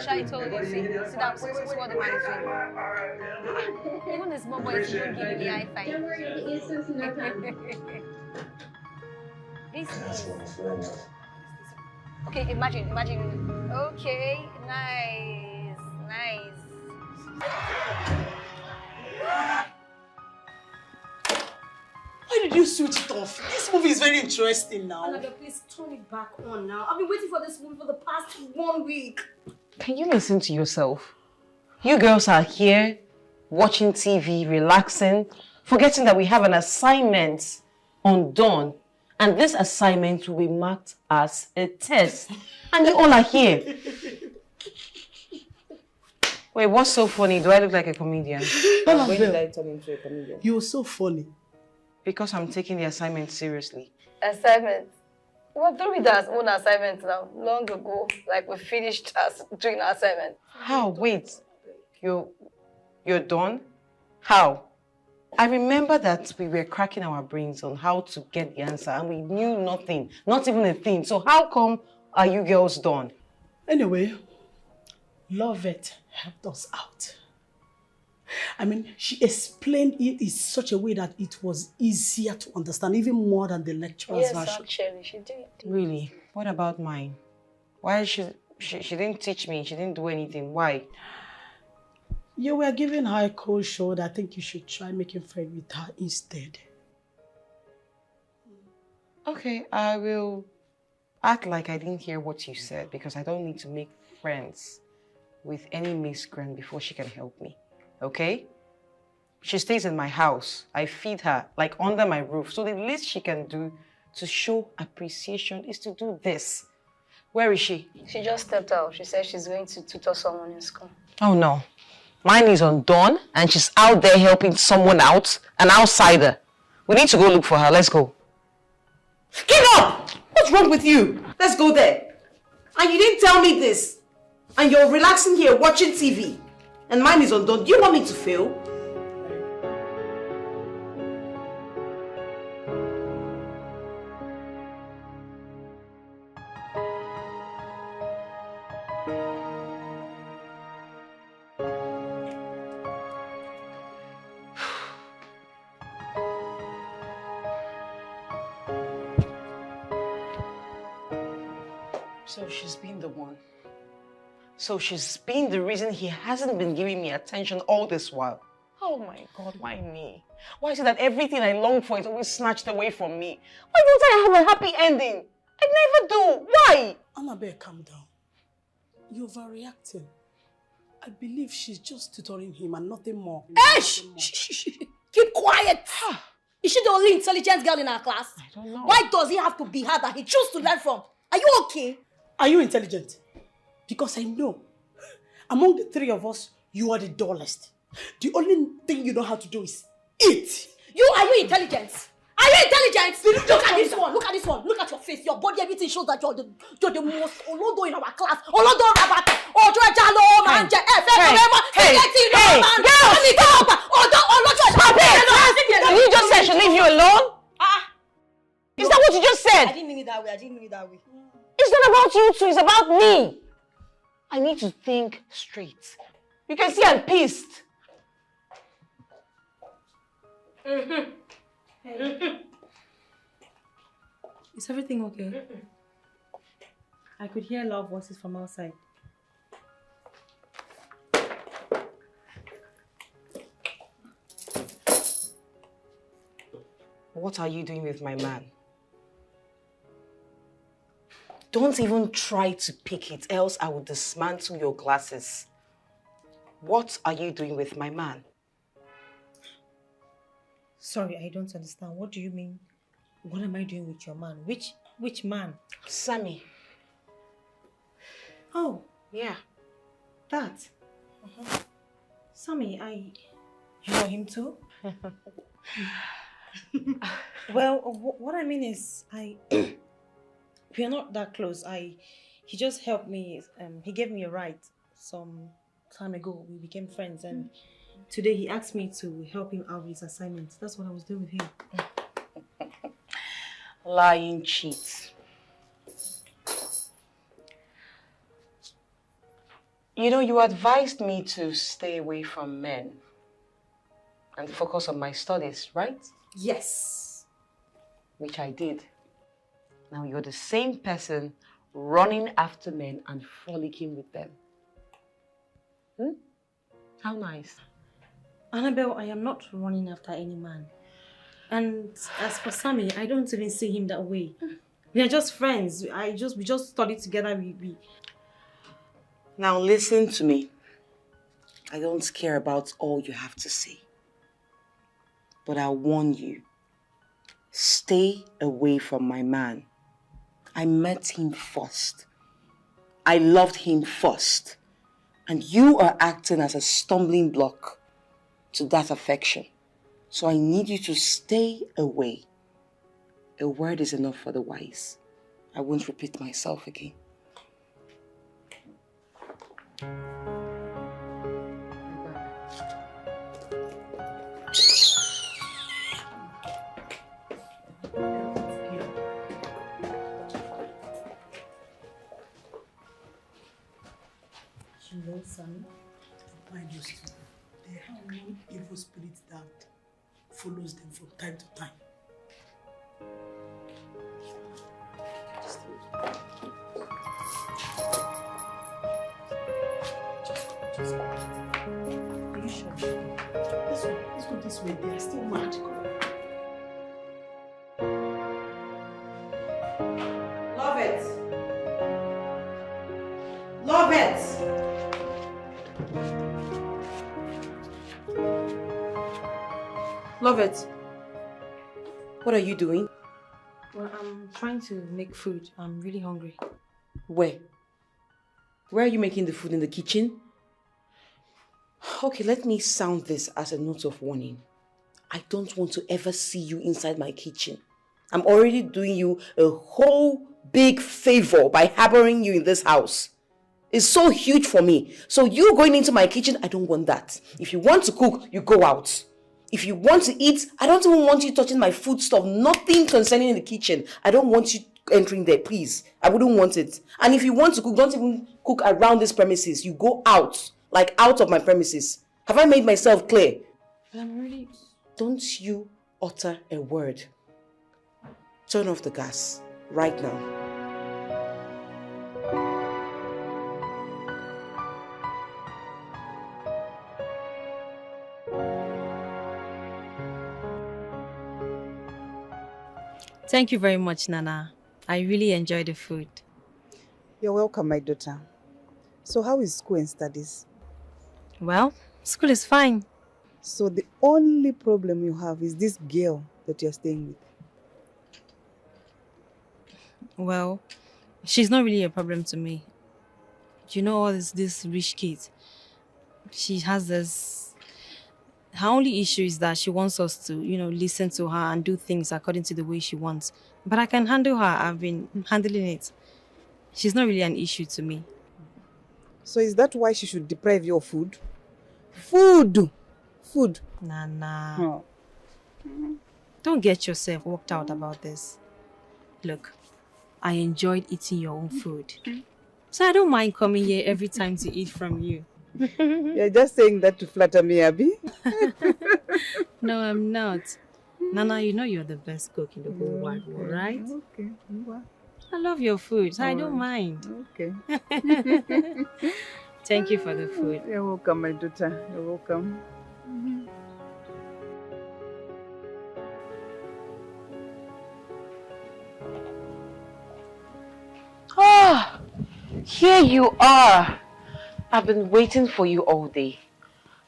Shai told you, see that this is what the man is doing. Even the small boy is even giving me high five. This is... Okay, imagine. Okay, nice. Why did you switch it off? This movie is very interesting now. Annabelle, please turn it back on now. I've been waiting for this movie for the past 1 week. Can you listen to yourself? You girls are here, watching TV, relaxing, forgetting that we have an assignment on Dawn. And this assignment will be marked as a test. And you all are here. Wait, what's so funny? Do I look like a comedian? When did I turn into a comedian? You were so funny. Because I'm taking the assignment seriously. Assignment? Well, don't read our own assignment now. Long ago, like we finished doing our assignment. How? Wait. You're done? How? I remember that we were cracking our brains on how to get the answer and we knew nothing, not even a thing. So how come are you girls done? Anyway, Lovett helped us out. I mean, she explained it in such a way that it was easier to understand, even more than the lecturer's version. Yes, actually, she did. Really? What about mine? Why she didn't teach me, she didn't do anything. Why? You were giving her a cold shoulder. I think you should try making friends with her instead. Okay, I will act like I didn't hear what you said because I don't need to make friends with any miscreant before she can help me. Okay? She stays in my house. I feed her, like under my roof. So the least she can do to show appreciation is to do this. Where is she? She just stepped out. She said she's going to tutor someone in school. Oh no. Mine is on Dawn and she's out there helping someone out, an outsider. We need to go look for her. Let's go. Get up! What's wrong with you? Let's go there. And you didn't tell me this. And you're relaxing here watching TV. And mine is on Dawn. Do you want me to fail? So she's been the one. So she's been the reason he hasn't been giving me attention all this while. Oh my God, why me? Why is it that everything I long for is always snatched away from me? Why don't I have a happy ending? I never do. Why? Annabelle, calm down. You're overreacting. I believe she's just tutoring him and nothing more. Hey, keep quiet. Is she the only intelligent girl in our class? I don't know. Why does he have to be her that he chooses to learn from? Are you okay? Are you intelligent? Because I know, among the three of us, you are the dullest. The only thing you know how to do is eat. Are you intelligent? Are you intelligent? Look at this one. Look at this one. Look at your face. Your body, everything shows that you're the most olodo in our class. Olodo rabata. Ojo jalo manje. Hey, you just said she leave you alone? Is that what you just said? I didn't mean it that way. It's not about you two, it's about me. I need to think straight. You can see I'm pissed. Is everything okay? I could hear loud voices from outside. What are you doing with my man? Don't even try to pick it, else I will dismantle your glasses. What are you doing with my man? Sorry, I don't understand. What do you mean? What am I doing with your man? Which man? Sammy. Oh. Yeah. That? Sammy, you know him too? Well, what I mean is, we are not that close. He just helped me. He gave me a ride some time ago. We became friends, and today he asked me to help him out with his assignment. That's what I was doing with him. Lying cheat. You know, you advised me to stay away from men and focus on my studies, right? Yes. Which I did. Now you're the same person running after men and frolicking with them. How nice. Annabelle, I am not running after any man. And as for Sammy, I don't even see him that way. We are just friends. We just studied together. We Now listen to me. I don't care about all you have to say. But I warn you, stay away from my man. I met him first. I loved him first. And you are acting as a stumbling block to that affection. So I need you to stay away. A word is enough for the wise. I won't repeat myself again. Son, mind you, they have one evil spirit that follows them from time to time. Just go. Are you sure? Let's go this way. They are still mad. Love it. Love it. Love it. What are you doing? Well, I'm trying to make food. I'm really hungry. Where? Where are you making the food? In the kitchen? Okay, let me sound this as a note of warning. I don't want to ever see you inside my kitchen. I'm already doing you a whole big favor by harboring you in this house. It's so huge for me. So you going into my kitchen, I don't want that. If you want to cook, you go out. If you want to eat, I don't even want you touching my food stuff. Nothing concerning the kitchen. I don't want you entering there, please. I wouldn't want it. And if you want to cook, don't even cook around this premises. You go out, like out of my premises. Have I made myself clear? I'm ready. Don't you utter a word. Turn off the gas right now. Thank you very much, Nana. I really enjoyed the food. You're welcome, my daughter. So how is school and studies? Well, school is fine. So the only problem you have is this girl that you're staying with? Well, she's not really a problem to me. You know all this rich kids. She has this... Her only issue is that she wants us to, listen to her and do things according to the way she wants. But I can handle her. I've been handling it. She's not really an issue to me. So is that why she should deprive you of food? Food! Nana. Oh. Don't get yourself worked out about this. Look, I enjoyed eating your own food. So I don't mind coming here every time to eat from you. You're just saying that to flatter me, Abby? No, I'm not. Nana, you know you're the best cook in the whole wide world, right? Okay. I love your food, so I don't mind. Okay. Thank you for the food. You're welcome, my daughter. You're welcome. Ah, here you are. I've been waiting for you all day.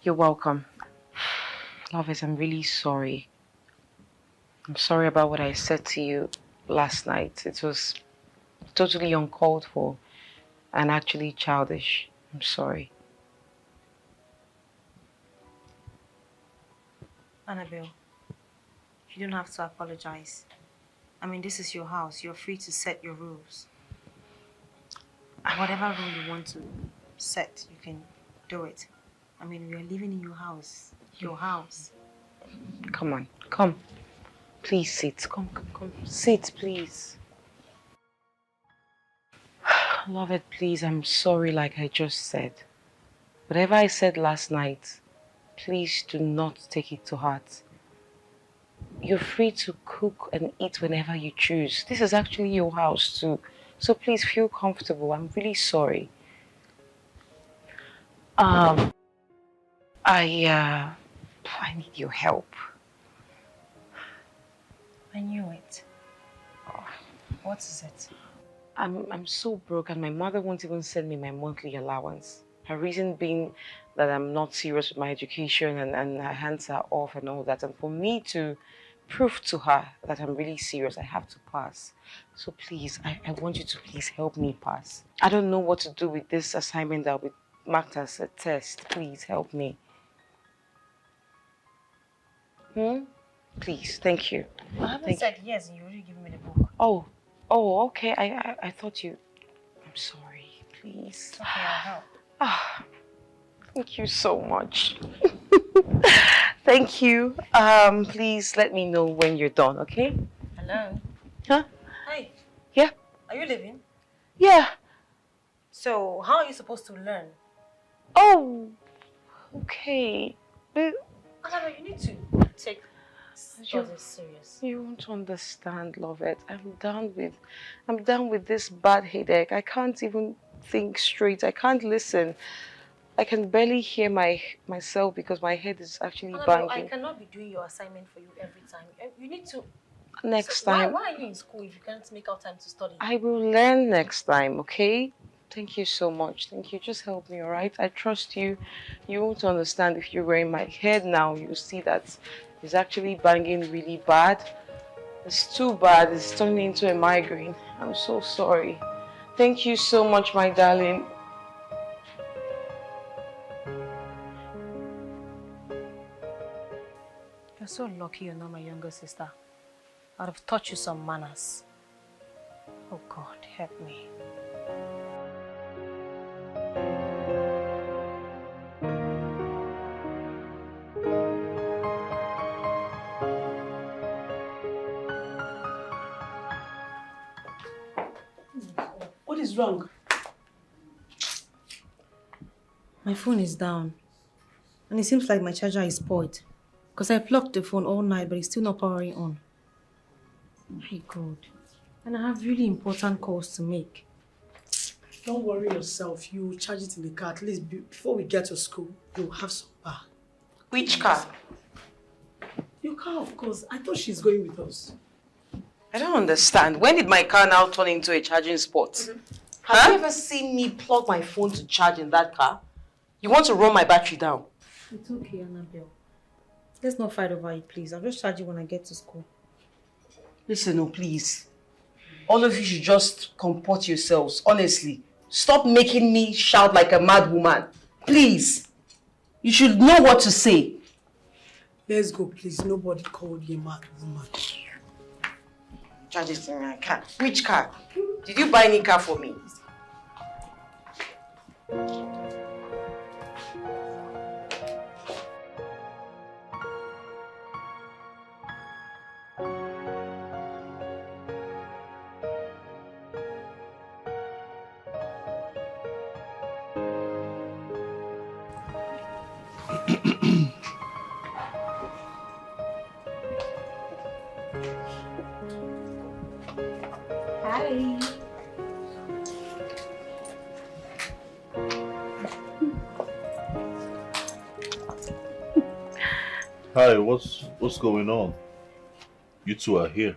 You're welcome. Lovers, I'm really sorry. I'm sorry about what I said to you last night. It was totally uncalled for and actually childish. I'm sorry. Annabelle, you don't have to apologize. I mean, this is your house. You're free to set your rules. Whatever rule you want to set, you can do it. I mean, we are living in your house. Your house. Come on, come. Please sit. Come. Sit, please. Love it, please. I'm sorry, like I just said. Whatever I said last night, please do not take it to heart. You're free to cook and eat whenever you choose. This is actually your house too. So please feel comfortable. I'm really sorry. I need your help. I knew it. What is it? I'm so broke and my mother won't even send me my monthly allowance. Her reason being that I'm not serious with my education and her hands are off and all that. And for me to prove to her that I'm really serious, I have to pass. So please, I want you to please help me pass. I don't know what to do with this assignment that will be marked as a test. Please help me. Please, thank you. I haven't said yes and you already given me the book. Oh, okay. I thought you... I'm sorry, please. It's okay, I'll help. Thank you so much. Thank you. Please let me know when you're done, okay? Hello? Huh? Hi. Yeah? Are you leaving? Yeah. So, how are you supposed to learn? Oh, okay. But... Annabelle, you need to take studies serious. You won't understand, Lovett. I'm done with this bad headache. I can't even think straight. I can't listen. I can barely hear myself because my head is actually Annabelle, banging. I cannot be doing your assignment for you every time. You need to... Next time. Why are you in school if you can't make out time to study? I will learn next time, okay? Thank you so much. Thank you. Just help me, alright? I trust you. You won't understand if you were in my head now. You'll see that it's actually banging really bad. It's too bad. It's turning into a migraine. I'm so sorry. Thank you so much, my darling. You're so lucky you're not my younger sister. I'd have taught you some manners. Oh God, help me. What is wrong? My phone is down. And it seems like my charger is spoiled. Because I plugged the phone all night, but it's still not powering on. My God. And I have really important calls to make. Don't worry yourself. You charge it in the car. At least before we get to school, you'll have some bar. Which car? Your car, of course. I thought she's going with us. I don't understand. When did my car now turn into a charging spot? Have you ever seen me plug my phone to charge in that car? You want to run my battery down? It's okay, Annabelle. Let's not fight over it, please. I'll just charge you when I get to school. Listen, no, please. All of you should just comport yourselves, honestly. Stop making me shout like a mad woman. Please. You should know what to say. Let's go, please. Nobody called you a mad woman. Charge it in my car. Which car? Did you buy any car for me? Hi. Hi, what's going on? You two are here.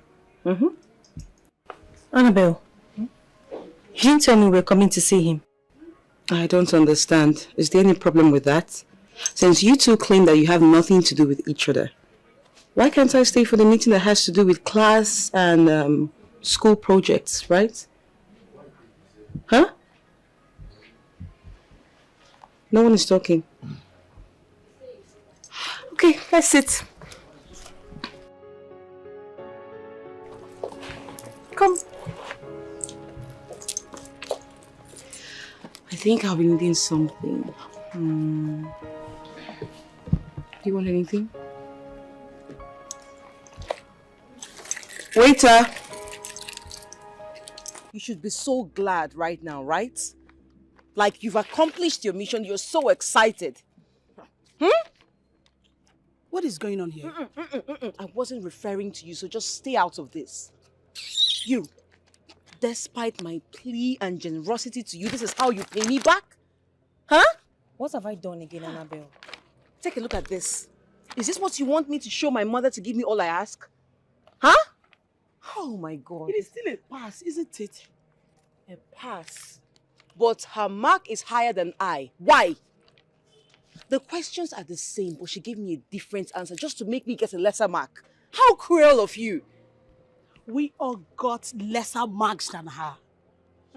Annabelle, you didn't tell me we're coming to see him. I don't understand. Is there any problem with that? Since you two claim that you have nothing to do with each other, why can't I stay for the meeting that has to do with class and school projects, right? Huh? No one is talking. Okay, let's sit. Come. I think I'll be needing something. Do you want anything? Waiter! You should be so glad right now, right? Like you've accomplished your mission, you're so excited. What is going on here? I wasn't referring to you, so just stay out of this. You, despite my plea and generosity to you, this is how you pay me back? Huh? What have I done again, Annabelle? Take a look at this. Is this what you want me to show my mother to give me all I ask? Huh? Oh my God. It is still a pass, isn't it? A pass. But her mark is higher than I. Why? The questions are the same, but she gave me a different answer just to make me get a lesser mark. How cruel of you. We all got lesser marks than her.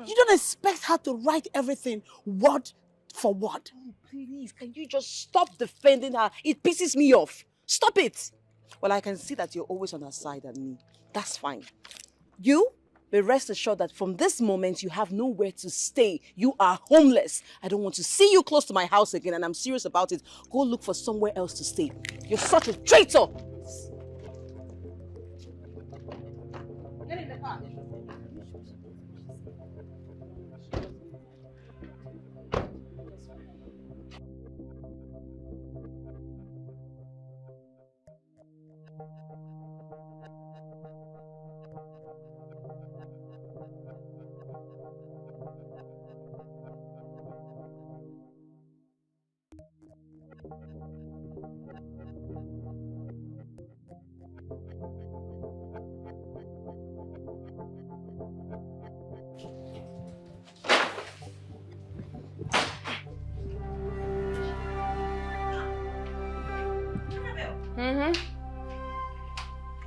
You don't expect her to write everything word for word. Oh, please, can you just stop defending her? It pisses me off. Stop it. Well, I can see that you're always on her side and me. That's fine. You, but rest assured that from this moment, you have nowhere to stay. You are homeless. I don't want to see you close to my house again, and I'm serious about it. Go look for somewhere else to stay. You're such a traitor. Get in the car.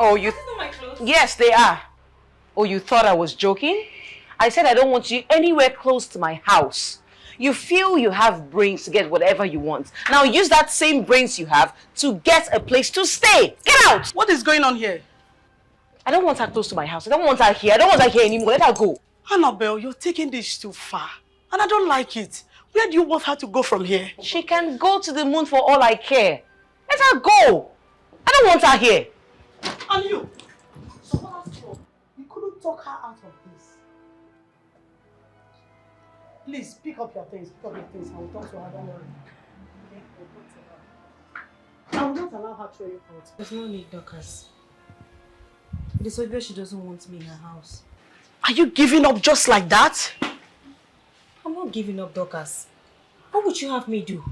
Oh, you... Yes, they are. Oh, you thought I was joking? I said I don't want you anywhere close to my house. You feel you have brains to get whatever you want. Now use that same brains you have to get a place to stay. Get out! What is going on here? I don't want her close to my house. I don't want her here. I don't want her here anymore. Let her go. Annabelle, you're taking this too far. And I don't like it. Where do you want her to go from here? She can go to the moon for all I care. Let her go. I don't want her here. And you? So what else for? You couldn't talk her out of this. Please, pick up your things. Pick up your things. I will talk to her. Don't worry. Okay? I will not allow her to throw you out. There's no need, Dorcas. It is obvious she doesn't want me in her house. Are you giving up just like that? I'm not giving up, Dorcas. What would you have me do?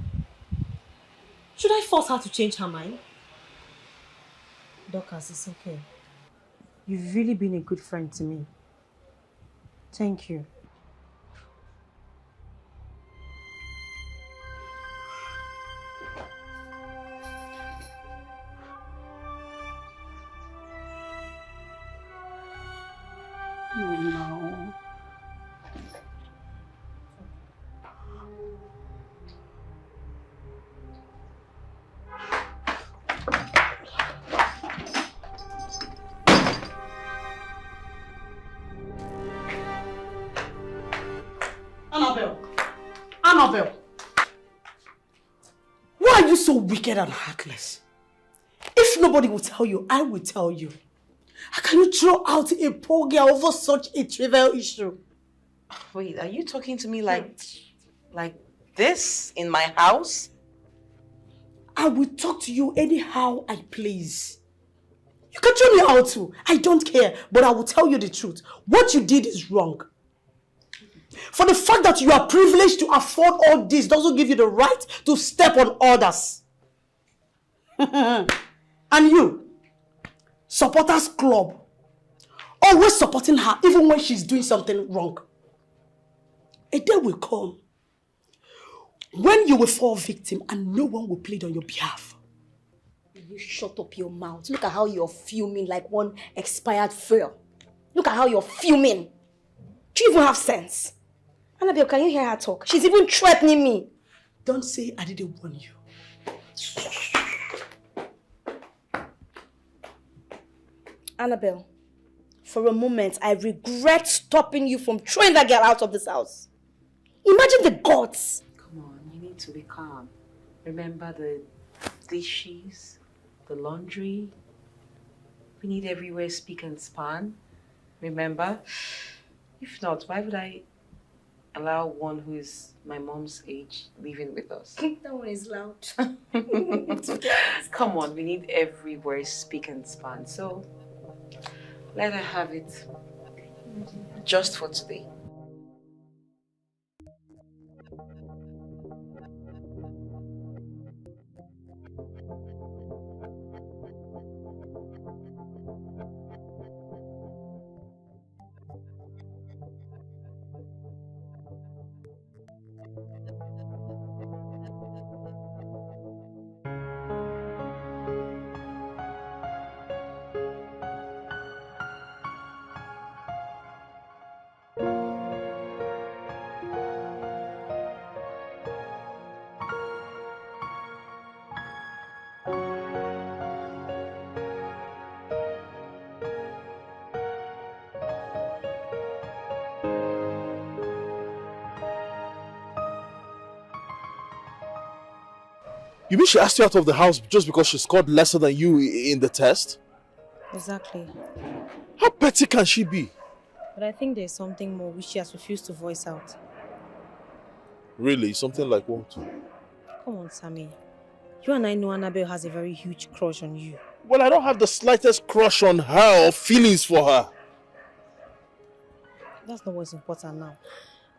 Should I force her to change her mind? Dorcas, it's okay. You've really been a good friend to me. Thank you. Oh no. Annabelle, why are you so wicked and heartless? If nobody will tell you, I will tell you. How can you throw out a poor girl over such a trivial issue? Wait, are you talking to me like this in my house? I will talk to you anyhow I please. You can tell me how to. I don't care, but I will tell you the truth. What you did is wrong. For the fact that you are privileged to afford all this doesn't give you the right to step on others. And you, supporters club, always supporting her even when she's doing something wrong. A day will come when you will fall victim and no one will plead on your behalf. You shut up your mouth. Look at how you're fuming like one expired fuel. Look at how you're fuming. Do you even have sense? Annabelle, can you hear her talk? She's even threatening me. Don't say I didn't warn you. Annabelle, For a moment, I regret stopping you from throwing that girl out of this house. Imagine the gods. Come on, you need to be calm. Remember the dishes, the laundry. We need everywhere speak and span. Remember? If not, why would I allow one who is my mom's age living with us? That one is loud. Come on, we need everywhere speak and span. So let her have it. Just for today. You mean she asked you out of the house just because she scored lesser than you in the test? Exactly. How petty can she be? But I think there's something more which she has refused to voice out. Really? Something like what? Come on, Sammy. You and I know Annabelle has a very huge crush on you. Well, I don't have the slightest crush on her or feelings for her. That's not what's important now.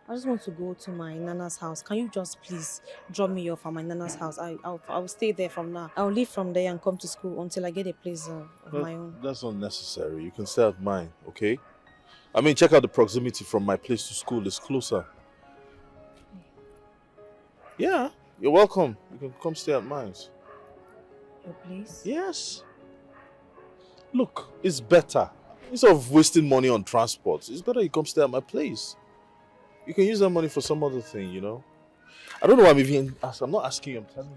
I just want to go to my Nana's house. Can you just please drop me off at my Nana's house? I'll stay there from now. I'll leave from there and come to school until I get a place of my own. That's not necessary. You can stay at mine, okay? I mean, check out the proximity from my place to school. It's closer. Yeah, you're welcome. You can come stay at mine. Your place? Yes. Look, it's better. Instead of wasting money on transport, it's better you come stay at my place. You can use that money for some other thing, you know? I don't know why I'm even asking. I'm not asking you, I'm telling you.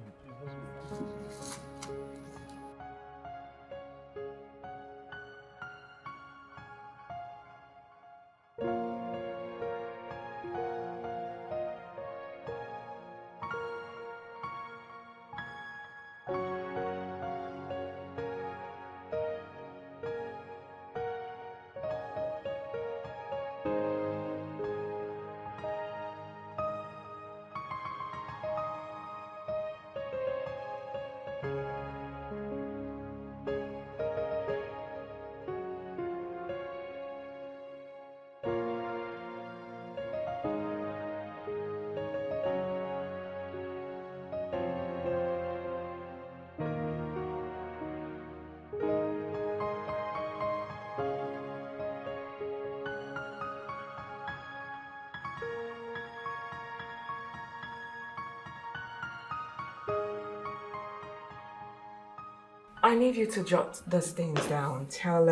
I need you to jot these things down. Tell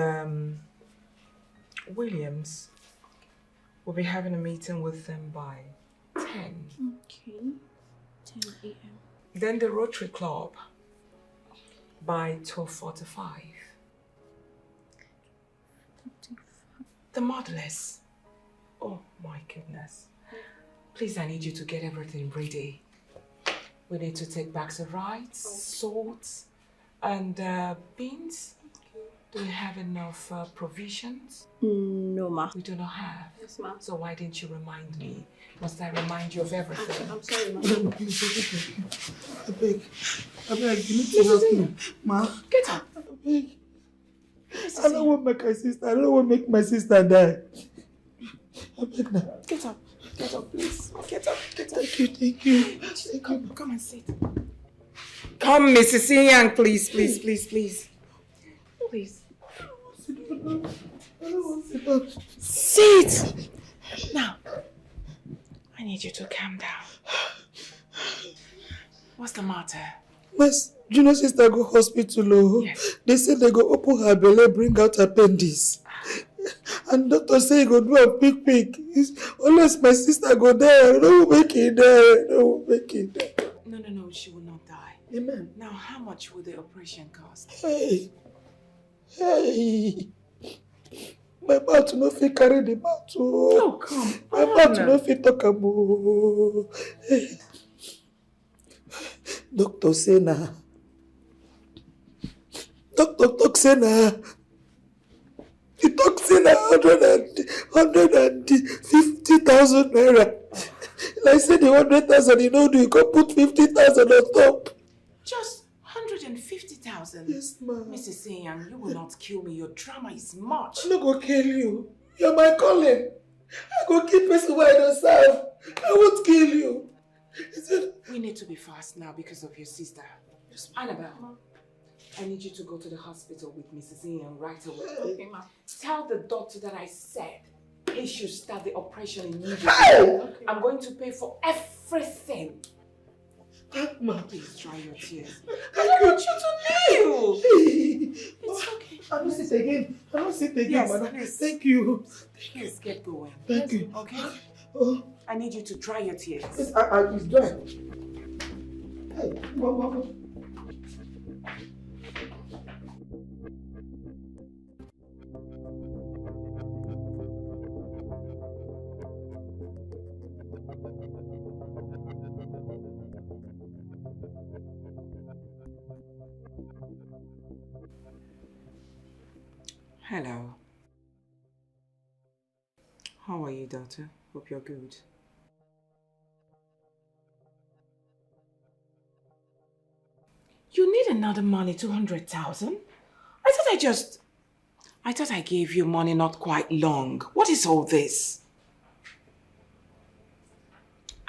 Williams we'll be having a meeting with them by 10. Okay. 10 a.m. Then the Rotary Club by 12:45. The Motherless. Oh my goodness. Please, I need you to get everything ready. We need to take bags of rice, salt, and beans. Do we have enough provisions? No, ma. We do not have. Yes, ma. So why didn't you remind me? Must I remind you of everything? I'm sorry, ma. I beg, you need to help me. Ma. Get up. I beg. I don't want to make my sister. I don't want to make my sister die. I beg now. Get up. Get up, please. Get up. Get up. Thank you. Come and sit. Come, Mrs. Young, please. Please. I don't want to sit down. Sit! Now, I need you to calm down. What's the matter? My junior sister go hospital. Oh. Yes. They say they go open her belly, bring out appendix. And doctor say he go do a quick. Unless my sister go there, no make it there. No make it there. No, she will not die. Amen. Now, how much will the operation cost? Hey. My mouth no fit carry the mouth. Oh, come my mouth no fit talk about. Doctor say na. Doctor talk say na. He talk say na 150,000 naira. Like say the 100,000 you know do, you go put 50,000 on top. Just 150,000? Yes, ma'am. Mrs. Inyang, you will not kill me. Your drama is much. I'm not gonna kill you. You're my calling. I go kill person who I don't serve. I won't kill you. We need to be fast now because of your sister. Annabelle, I need you to go to the hospital with Mrs. Inyang right away. Okay, ma'am. Tell the doctor that I said he should start the operation immediately. Okay. I'm going to pay for everything. Please dry your tears. I don't want you to kneel. It's okay. I don't sit again. I don't sit again, Yes, madam. please. Thank you. Please get going. Thank you. Okay? Oh. I need you to dry your tears. It's dry. Hey, mama. Hello. How are you, daughter? Hope you're good. You need another money, 200,000? I thought I gave you money not quite long. What is all this?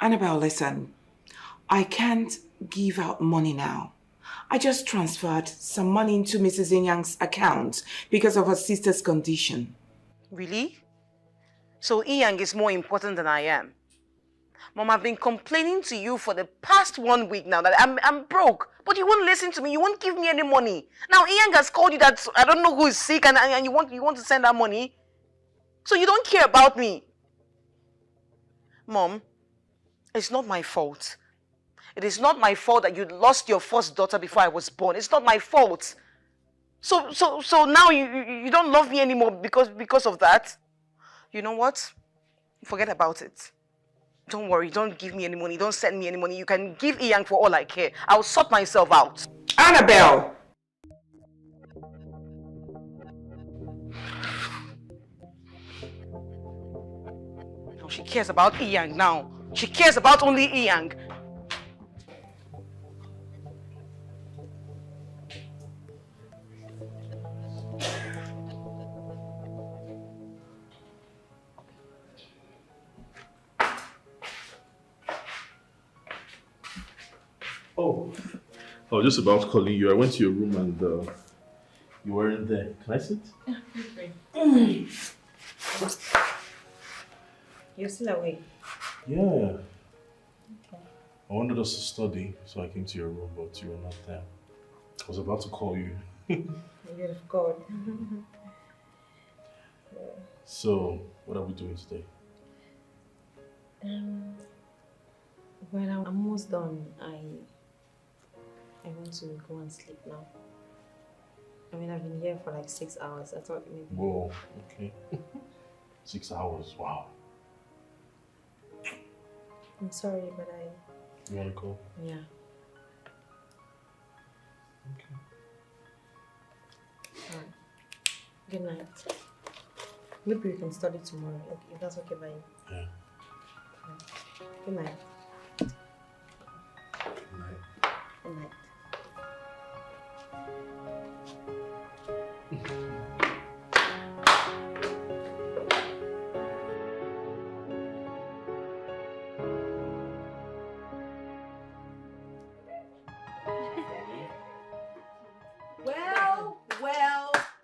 Annabelle, listen. I can't give out money now. I just transferred some money into Mrs. Inyang's account because of her sister's condition. Really? So Inyang is more important than I am? Mom, I've been complaining to you for the past 1 week now that I'm broke. But you won't listen to me. You won't give me any money. Now Inyang has called you that I don't know who is sick and you want to send that money. So you don't care about me. Mom, it's not my fault. It is not my fault that you lost your first daughter before I was born. It's not my fault. So now you don't love me anymore because of that? You know what? Forget about it. Don't worry, don't give me any money. Don't send me any money. You can give Inyang for all I care. I'll sort myself out. Annabelle! No, she cares about Inyang now. She cares about only Inyang. Oh, I was just about calling you. I went to your room and you weren't there. Can I sit? You're still awake? Yeah. I wanted us to study, so I came to your room, but you were not there. I was about to call you. You're of God. So, what are we doing today? Well, I'm almost done. I want to go and sleep now. I mean, I've been here for like 6 hours. I thought maybe... Whoa, okay. 6 hours, wow. I'm sorry, but You want to go? Yeah. Okay. Alright. Good night. Maybe we can study tomorrow, if that's okay by you. Yeah. Good night. Good night. Good night.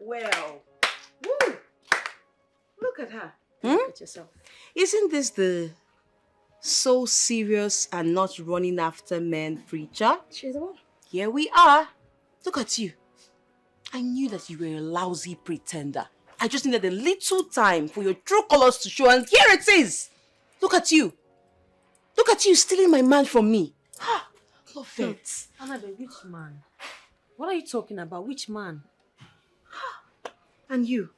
Well. Woo! Look at her. Look at yourself. Isn't this the so serious and not running after men preacher? She's the one. Here we are. Look at you. I knew that you were a lousy pretender. I just needed a little time for your true colors to show, and here it is. Look at you. Look at you stealing my man from me. Love it. Annabelle, which man? What are you talking about? Which man? And you.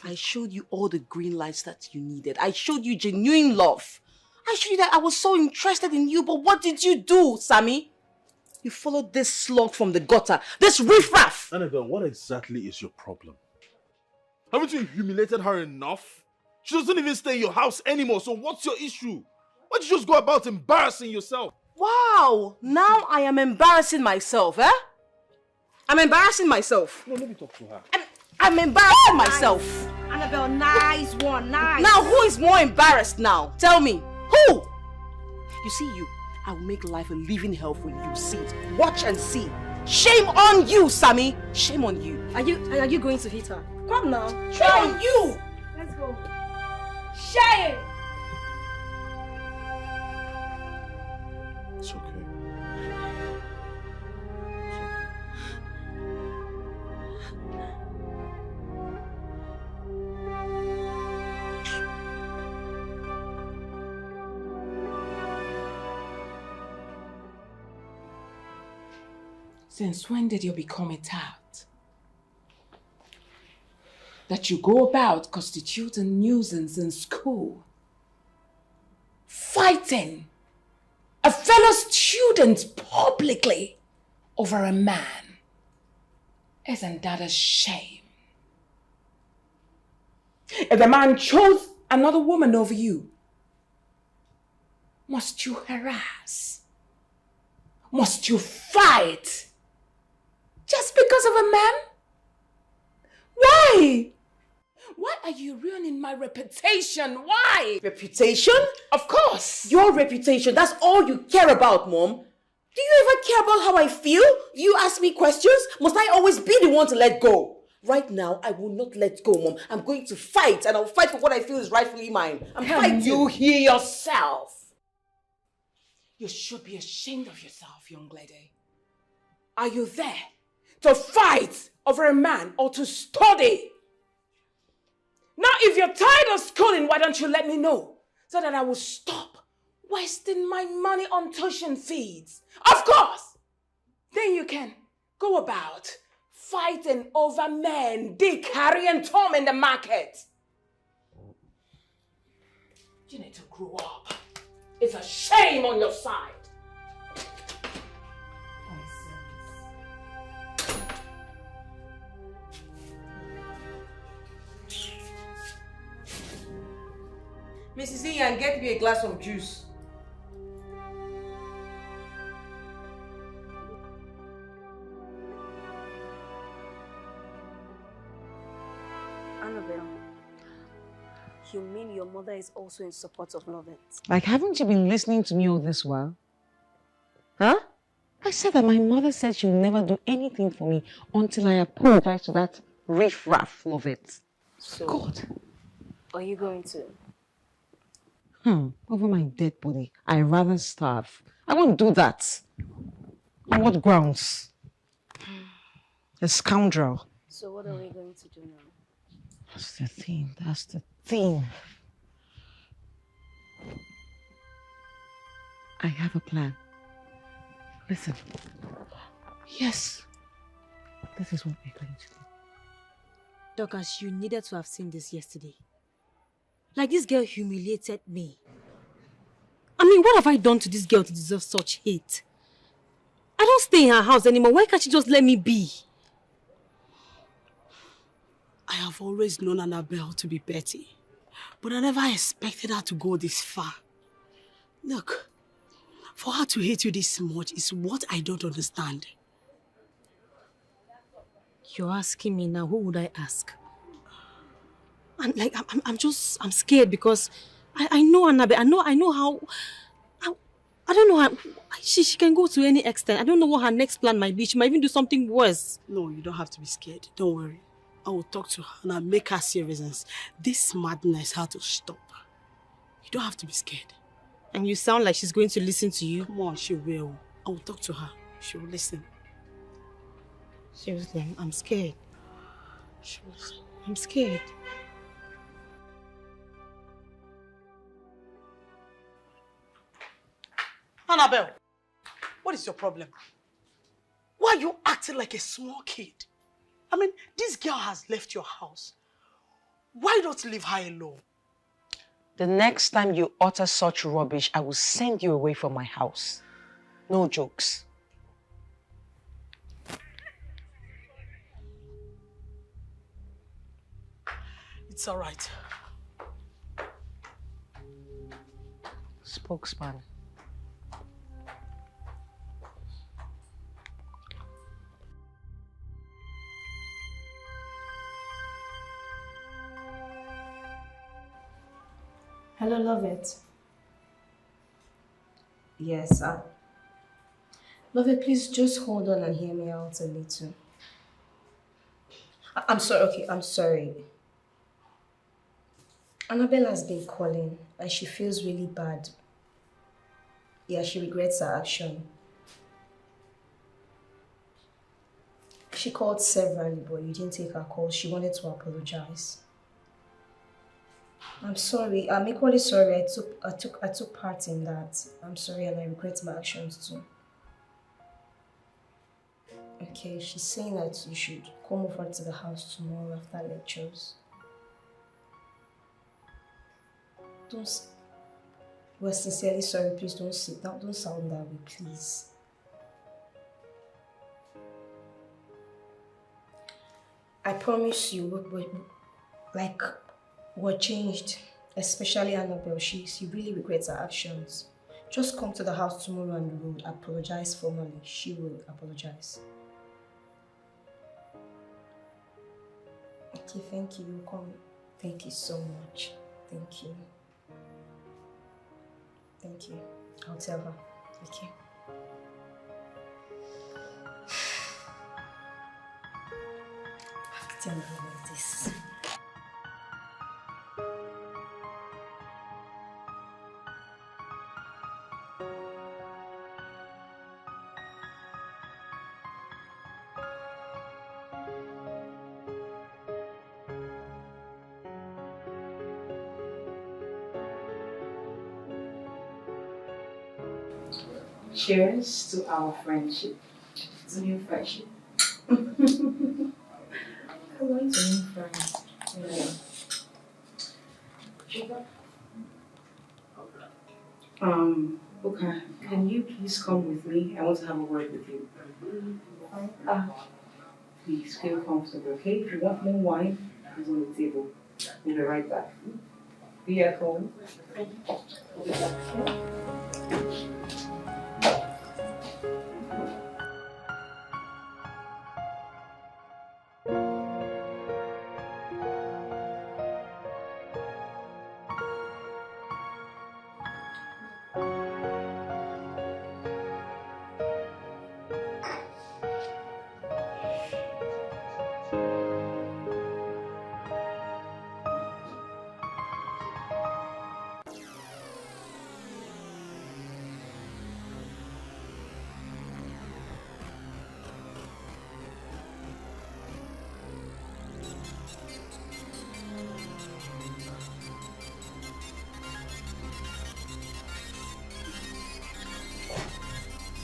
I showed you all the green lights that you needed. I showed you genuine love. I showed you that I was so interested in you, but what did you do, Sammy? You followed this slug from the gutter, this riffraff. Annabelle, what exactly is your problem? Haven't you humiliated her enough? She doesn't even stay in your house anymore, so what's your issue? Why don't you just go about embarrassing yourself? Wow, now I am embarrassing myself, eh? I'm embarrassing myself. No, let me talk to her. I'm embarrassing myself. Annabelle, nice one, nice. Now, who is more embarrassed now? Tell me. Who? You see you. I will make life a living hell for you. See it. Watch and see. Shame on you, Sammy. Shame on you. Are you going to hit her? Come now. Shame on you. Let's go. Shame! It's okay. Since when did you become a tout? That you go about constitute a nuisance in school, fighting a fellow student publicly over a man. Isn't that a shame? If the man chose another woman over you, must you harass? Must you fight? Just because of a man? Why? Why are you ruining my reputation? Why? Reputation? Of course. Your reputation, that's all you care about, Mom. Do you ever care about how I feel? Do you ask me questions? Must I always be the one to let go? Right now, I will not let go, Mom. I'm going to fight, and I'll fight for what I feel is rightfully mine. I'm fighting. You hear yourself? You should be ashamed of yourself, young lady. Are you there to fight over a man or to study? Now, if you're tired of schooling, why don't you let me know so that I will stop wasting my money on tuition fees? Of course! Then you can go about fighting over men, Dick, Harry, and Tom in the market. You need to grow up. It's a shame on your side. Mrs. Ian, get me a glass of juice. Annabelle, you mean your mother is also in support of Lovett? Like, haven't you been listening to me all this while? Huh? I said that my mother said she'll never do anything for me until I apologize to that riff-raff Lovett. So, God. Are you going to? Over my dead body, I'd rather starve. I won't do that. On what grounds? A scoundrel. So what are we going to do now? That's the thing, that's the thing. I have a plan. Listen. Yes. This is what we're going to do. Dorcas, you needed to have seen this yesterday. Like, this girl humiliated me. I mean, what have I done to this girl to deserve such hate? I don't stay in her house anymore. Why can't she just let me be? I have always known Annabelle to be petty, but I never expected her to go this far. Look, for her to hate you this much is what I don't understand. You're asking me now, who would I ask? And like, I'm scared because I know Annabelle. I know how, I don't know how, she can go to any extent. I don't know what her next plan might be. She might even do something worse. No, you don't have to be scared. Don't worry. I will talk to her and I'll make her see reasons. This madness has to stop. You don't have to be scared. And you sound like she's going to listen to you. Come on, she will. I will talk to her. She will listen. Seriously, I'm scared. She will listen. I'm scared. Annabelle, what is your problem? Why are you acting like a small kid? I mean, this girl has left your house. Why not leave her alone? The next time you utter such rubbish, I will send you away from my house. No jokes. It's all right. Spokesman. Hello, love it. Yes, love it, please just hold on and hear me out a little. I'm sorry, okay, I'm sorry. Annabelle has been calling and she feels really bad. Yeah, she regrets her action. She called severally, but you didn't take her call. She wanted to apologize. I'm sorry. I'm equally sorry. I took part in that. I'm sorry and I regret my actions too. Okay, she's saying that you should come over to the house tomorrow after lectures. We're sincerely sorry. Please don't sit down. Don't sound that way, please. I promise you, we're changed. Especially Annabelle. She really regrets her actions. Just come to the house tomorrow and we will apologize formally. She will apologize. Okay, thank you. Come. Thank you so much. Thank you. Thank you. I'll tell her. Okay. Tell her about this. Cheers to our friendship. To new friendship. I want to new friends. Yeah. Okay. Can you please come with me? I want to have a word with you. Please feel comfortable, okay? If you want more wine, it's on the table. We'll be right back. Be at home. We'll be back.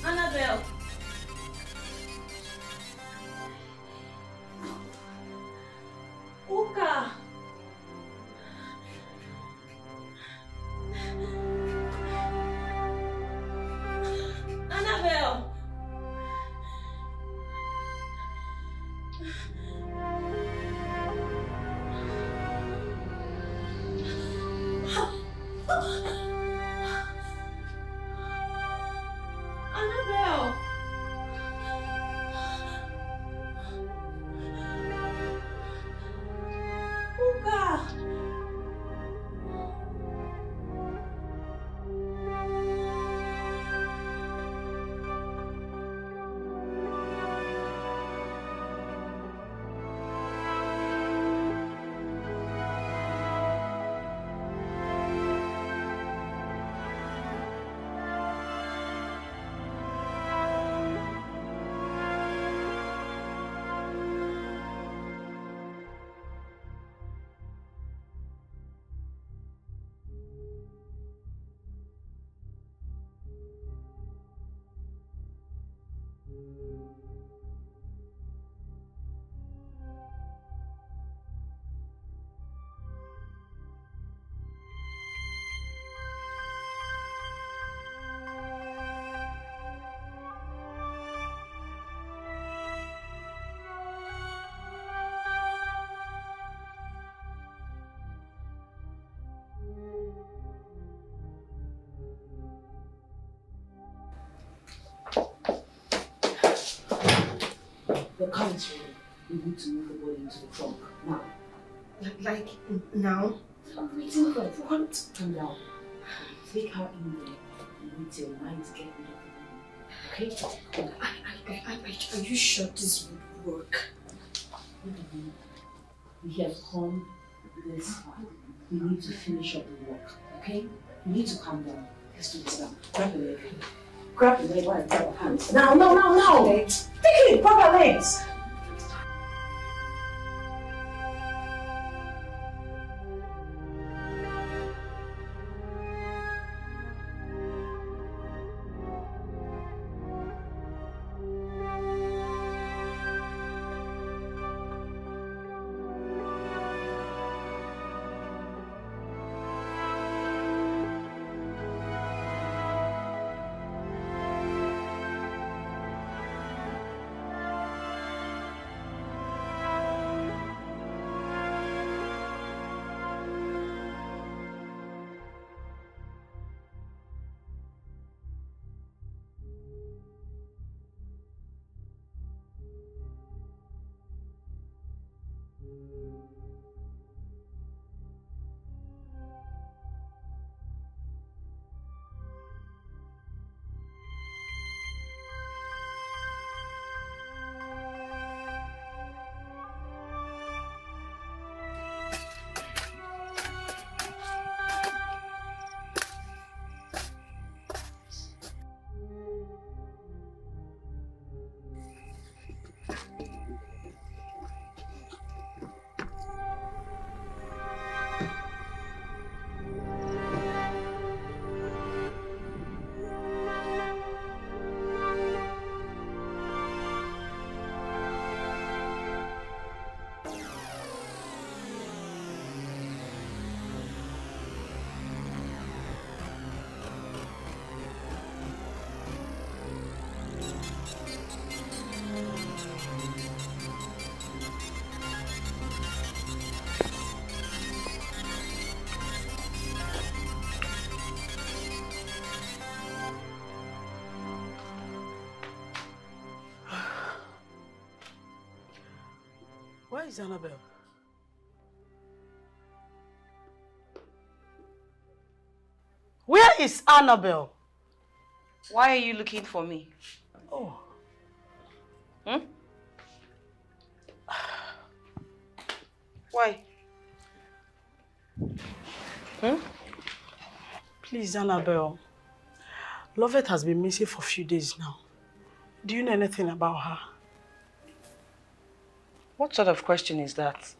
Annabelle. Uka. Annabelle. Annabelle. Uka. The car is ready. We need to move the body into the trunk. Now. Like now? I'm waiting for what? Calm down. Take her in there and wait till 9 to get rid of the body. Okay? Are you sure this would work? We have come this far. We need to finish up the work. Okay? You need to calm down. Let's do this now. Grab the leg. Grab the leg while I grab the hands. Now! Take it! Grab her legs! Where is Annabelle? Where is Annabelle? Why are you looking for me? Oh. Why? Please, Annabelle. Lovett has been missing for a few days now. Do you know anything about her? What sort of question is that?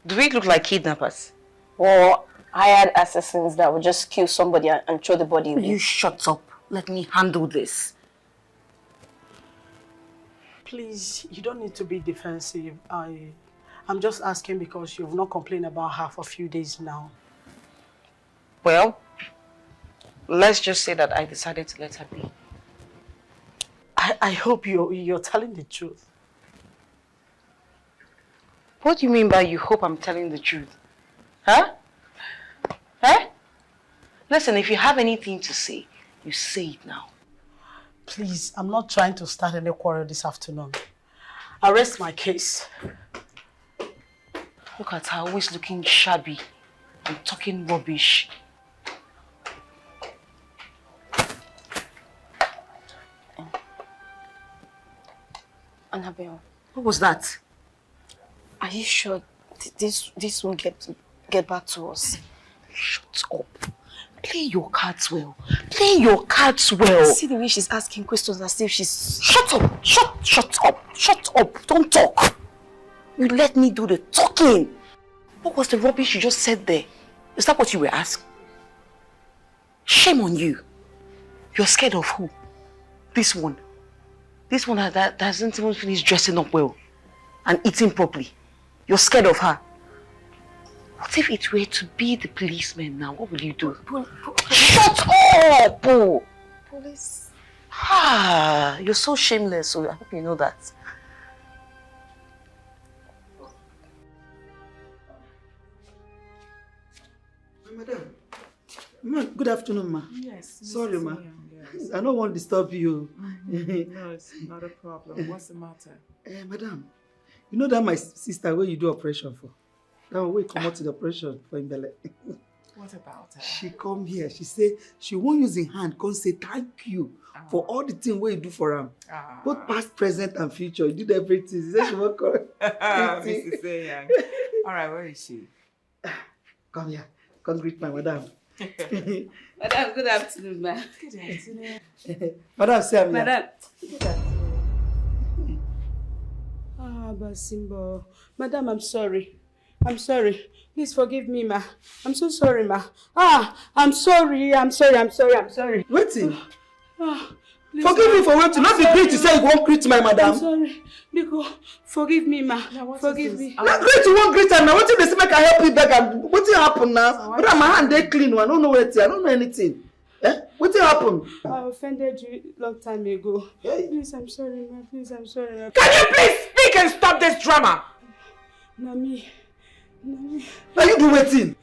Do we look like kidnappers? Or hired assassins that would just kill somebody and throw the body away? You shut up. Let me handle this. Please, you don't need to be defensive. I'm just asking because you've not complained about her for a few days now. Well, let's just say that I decided to let her be. I hope you're telling the truth. What do you mean by you hope I'm telling the truth? Huh? Huh? Listen, if you have anything to say, you say it now. Please, I'm not trying to start any quarrel this afternoon. I'll rest my case. Look at her, always looking shabby and talking rubbish. Annabelle. What was that? Are you sure this won't get back to us? Shut up. Play your cards well. Play your cards well. See the way she's asking questions as if she's... Shut up! Shut up! Shut up! Don't talk! You let me do the talking. What was the rubbish you just said there? Is that what you were asking? Shame on you. You're scared of who? This one. This one that hasn't even finished dressing up well and eating properly. You're scared of her. What if it were to be the policeman now? What would you do? Shut up! Police. You're so shameless, so I hope you know that. Madam, good afternoon, ma. Yes. Sorry, ma. I don't want to disturb you. No, it's not a problem. What's the matter? Madam, you know that my sister where you do operation for? That one we come out to the operation for Imbele. What about her? She come here. She say she won't use in hand. Come say thank you for all the things where you do for him. Both past, present, and future. You did everything. She said she won't come. Mrs. Sayang. All right, where is she? Come here. Come greet my madam. Madam, good afternoon, ma'am. Good afternoon. Madam, say I'm Madam. Good afternoon. Ah, Basimbo. Madam, I'm sorry. I'm sorry. Please forgive me, ma. I'm so sorry, ma. I'm sorry. Waiting. Forgive me for waiting. Not be great to say you won't greet my madam. I'm sorry. Nico, forgive me, ma. Forgive me. Not great you won't greet her now. What if they say make I help you beg? What will happen now? But my hand they clean. I don't know what I don't know anything. What will happen? I offended you long time ago. Please, I'm sorry, ma. Please, I'm sorry. Ma. Can you please speak and stop this drama? Nami. Are you doing waiting?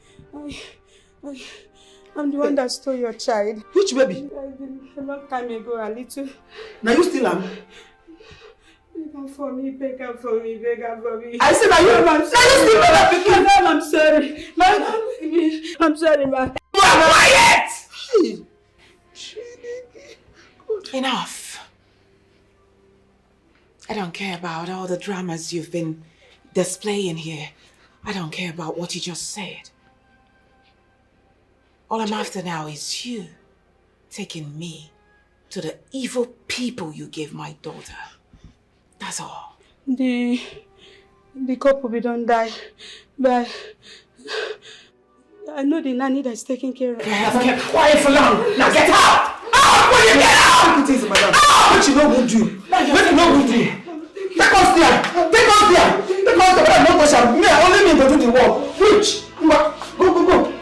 I'm the one that stole your child. Which baby? A long time ago, a little. Now you still am? Beg her for me, beg her for me, beg her for me. I said, are you? I'm sorry. Madam, I'm sorry. Madam, I'm sorry, ma. You are quiet! Enough. I don't care about all the dramas you've been displaying here. I don't care about what you just said. All I'm after now is you taking me to the evil people you gave my daughter. That's all. The couple we don't die, but I know the nanny that's taking care of. I have kept quiet for long. Now get out! Out! Will you get out? It is, madam. What you know who do? What you know who do? Take us there. Take us there. Take us there. No question. Me, only me go do the work. Which?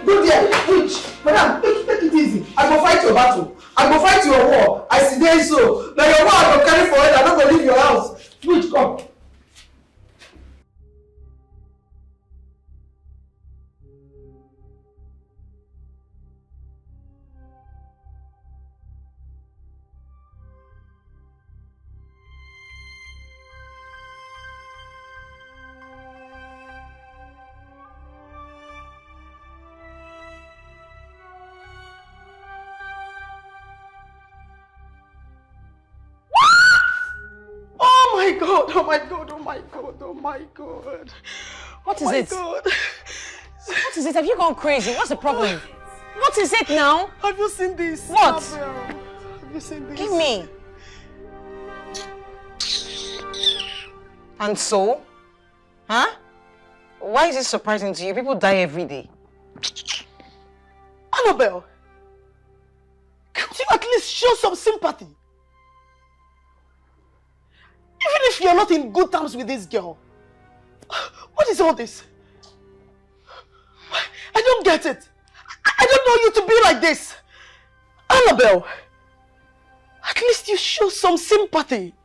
Go there. Which? Madam, take it easy. I go fight your battle. I go fight your war. I see there so. Now your war I go carry for it. I don't go leave your house. Which come? Oh my God, oh my God, oh my God. What is it? God. What is it? Have you gone crazy? What's the problem? What is it now? Have you seen this? What? Have you seen this? Give me. And so? Huh? Why is it surprising to you? People die every day. Annabelle, can't you at least show some sympathy? Even if you're not in good terms with this girl. What is all this? I don't get it. I don't know you to be like this. Annabelle, at least you show some sympathy.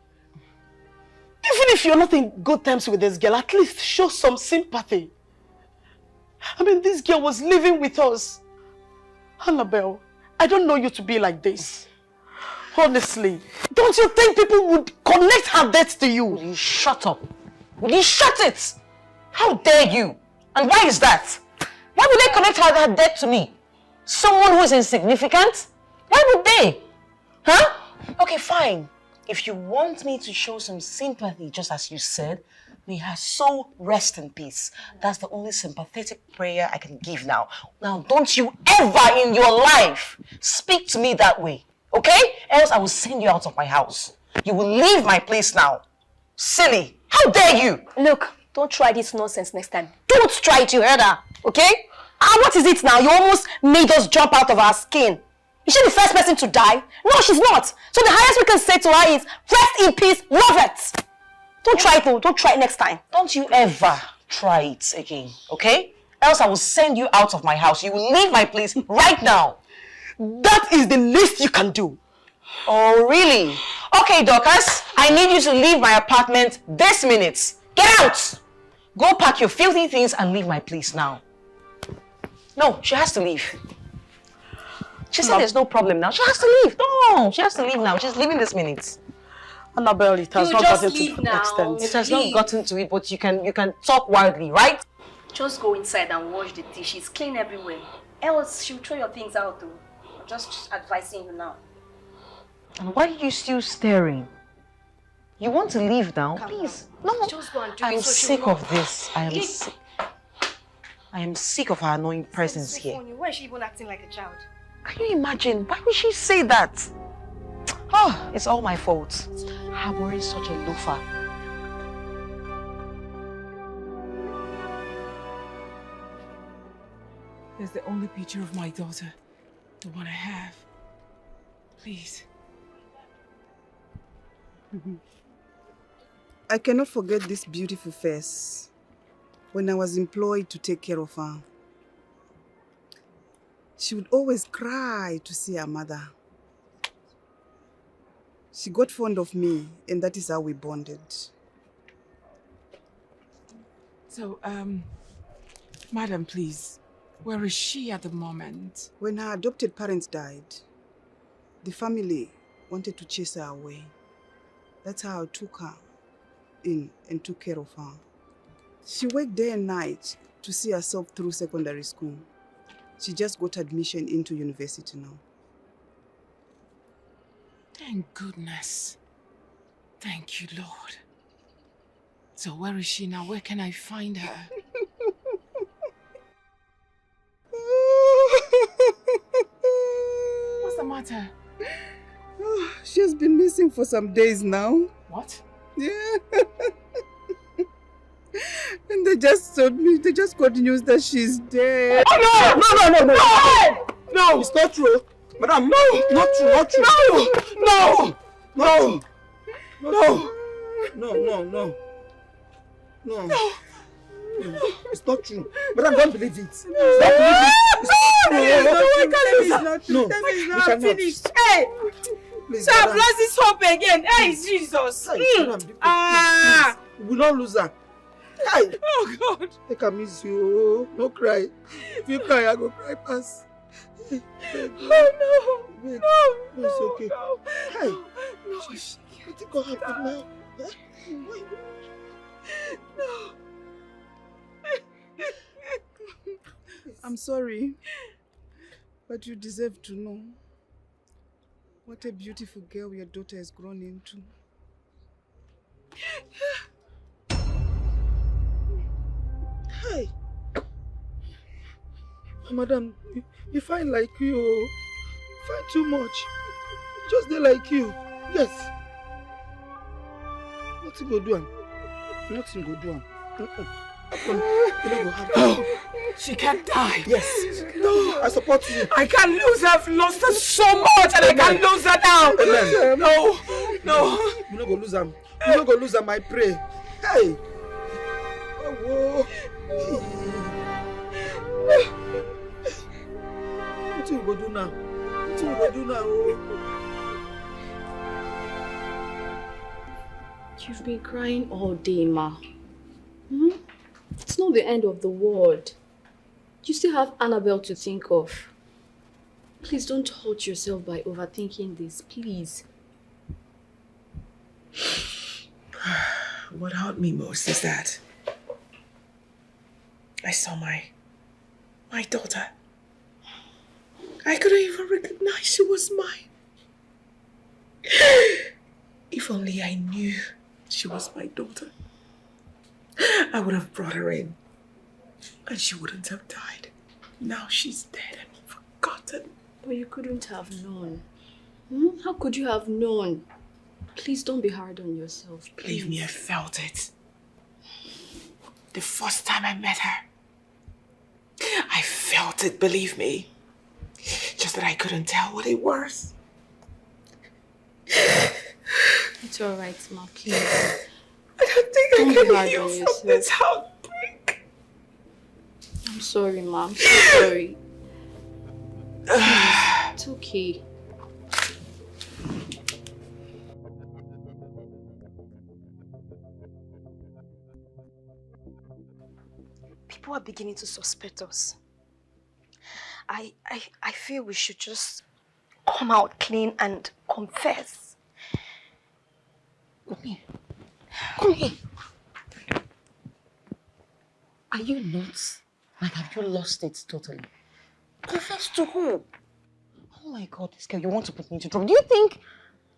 Even if you're not in good terms with this girl, at least show some sympathy. I mean, this girl was living with us. Annabelle, I don't know you to be like this. Honestly, don't you think people would connect her death to you? Will you shut up? Will you shut it? How dare you? And why is that? Why would they connect her death to me? Someone who is insignificant? Why would they? Huh? Okay, fine. If you want me to show some sympathy, just as you said, may her soul rest in peace. That's the only sympathetic prayer I can give now. Now, don't you ever in your life speak to me that way. Okay? Else I will send you out of my house. You will leave my place now. Silly. How dare you? Look, don't try this nonsense next time. Don't try it, you heard her. Okay? What is it now? You almost made us jump out of our skin. Is she the first person to die? No, she's not. So the highest we can say to her is, rest in peace, love it. Don't try it though. Don't try it next time. Don't you ever try it again. Okay? Else I will send you out of my house. You will leave my place right now. That is the least you can do. Oh, really? Okay, Dorcas, I need you to leave my apartment this minute. Get out! Go pack your filthy things and leave my place now. No, she has to leave. She said there's no problem now. She has to leave. No, she has to leave now. She's leaving this minute. Annabelle, it has not gotten to the extent. It has not gotten to it, but you can talk wildly, right? Just go inside and wash the dishes. Clean everywhere. Else she'll throw your things out though. I'm just advising you now. And why are you still staring? You want to leave now? Please. No. Just go and do I'm it so she sick will of this. I am sick. I am sick of her annoying presence here. Why is she even acting like a child? Can you imagine? Why would she say that? Oh, it's all my fault. Harboring such a loafer. There's the only picture of my daughter. The one I have. Please. I cannot forget this beautiful face when I was employed to take care of her. She would always cry to see her mother. She got fond of me, and that is how we bonded. So, madam, please, where is she at the moment? When her adopted parents died, the family wanted to chase her away. That's how I took her in and took care of her. She worked day and night to see herself through secondary school. She just got admission into university now. Thank goodness. Thank you, Lord. So where is she now? Where can I find her? What's the matter? She has been missing for some days now. What? Yeah. And they just told me, they just got news that she's dead. Oh, no! No! It's not true. Madam, no! Not true, not true. No! No! No! No! No! No! It's not true. Madam, don't believe it. Don't believe it. It's not true. It's not finished. Hey! Please, So I've madam. lost this hope again. Hey, Jesus. Madam, please. We will not lose her. Hey! Oh, God. Take a miss you. No cry. If you cry, I go cry pass. Oh, no. Wait. No, It's okay. no. Hey! No. What think will happen now? Huh? No. I'm sorry, but you deserve to know what a beautiful girl your daughter has grown into. Hey! Madam, you find like you. Find too much. Just they like you. Yes. Nothing go do am. Nothing go do am. No, she can't die. Yes. No, I support you. I can't lose her. I've lost her so much and I can't lose her now. Amen. No. You no go lose am. You no go lose am, I pray. Hey. Oh, whoa. What you go do now? What you go do now? Oh. You've been crying all day, Ma. It's not the end of the world. You still have Annabelle to think of. Please don't hurt yourself by overthinking this, please. What hurt me most is that I saw my daughter. I couldn't even recognize she was mine. If only I knew she was my daughter, I would have brought her in and she wouldn't have died. Now she's dead and forgotten. But you couldn't have known. How could you have known? Please don't be hard on yourself. Please. Believe me, I felt it. The first time I met her, I felt it, believe me. Just that I couldn't tell what it was. It's alright, Ma, please. I don't think Don't I be can hard heal on from yourself. this heartbreak. I'm sorry, Ma. I'm so sorry. Please, it's okay. People are beginning to suspect us. I feel we should just come out clean and confess. Come here. Come here. Are you nuts? Like, have you lost it totally? Confess to who? Oh my God, this girl, you want to put me into trouble. Do you think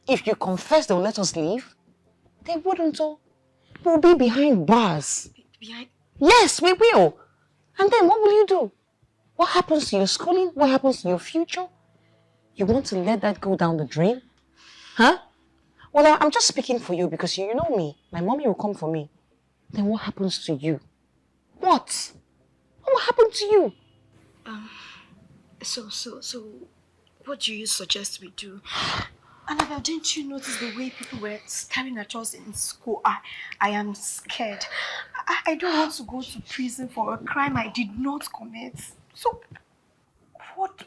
if you confess, they'll let us leave? They wouldn't, oh. We'll be behind bars. Behind? Yes, we will. And then what will you do? What happens to your schooling? What happens to your future? You want to let that go down the drain? Huh? Well, I'm just speaking for you because you know me. My mommy will come for me. Then what happens to you? What? What happened to you? So, what do you suggest we do? Annabelle, didn't you notice the way people were staring at us in school? I am scared. I don't want to go to prison for a crime I did not commit. So, what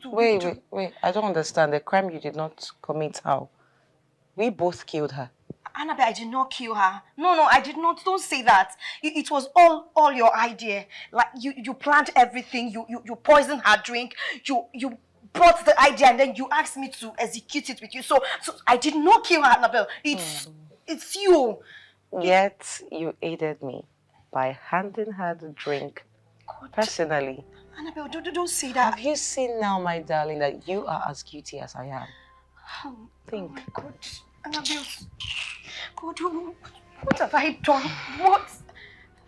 do we do? Wait. I don't understand. The crime you did not commit, how? We both killed her. Annabelle, I did not kill her. No, I did not. Don't say that. It was all your idea. Like, you planned everything. You poisoned her drink. You brought the idea and then you asked me to execute it with you. So I did not kill her, Annabelle. It's you. Yet you aided me by handing her the drink personally. Annabelle, don't say that. Have you seen now, my darling, that you are as guilty as I am? Think. Oh my God. Annabelle, God, what have I done? What have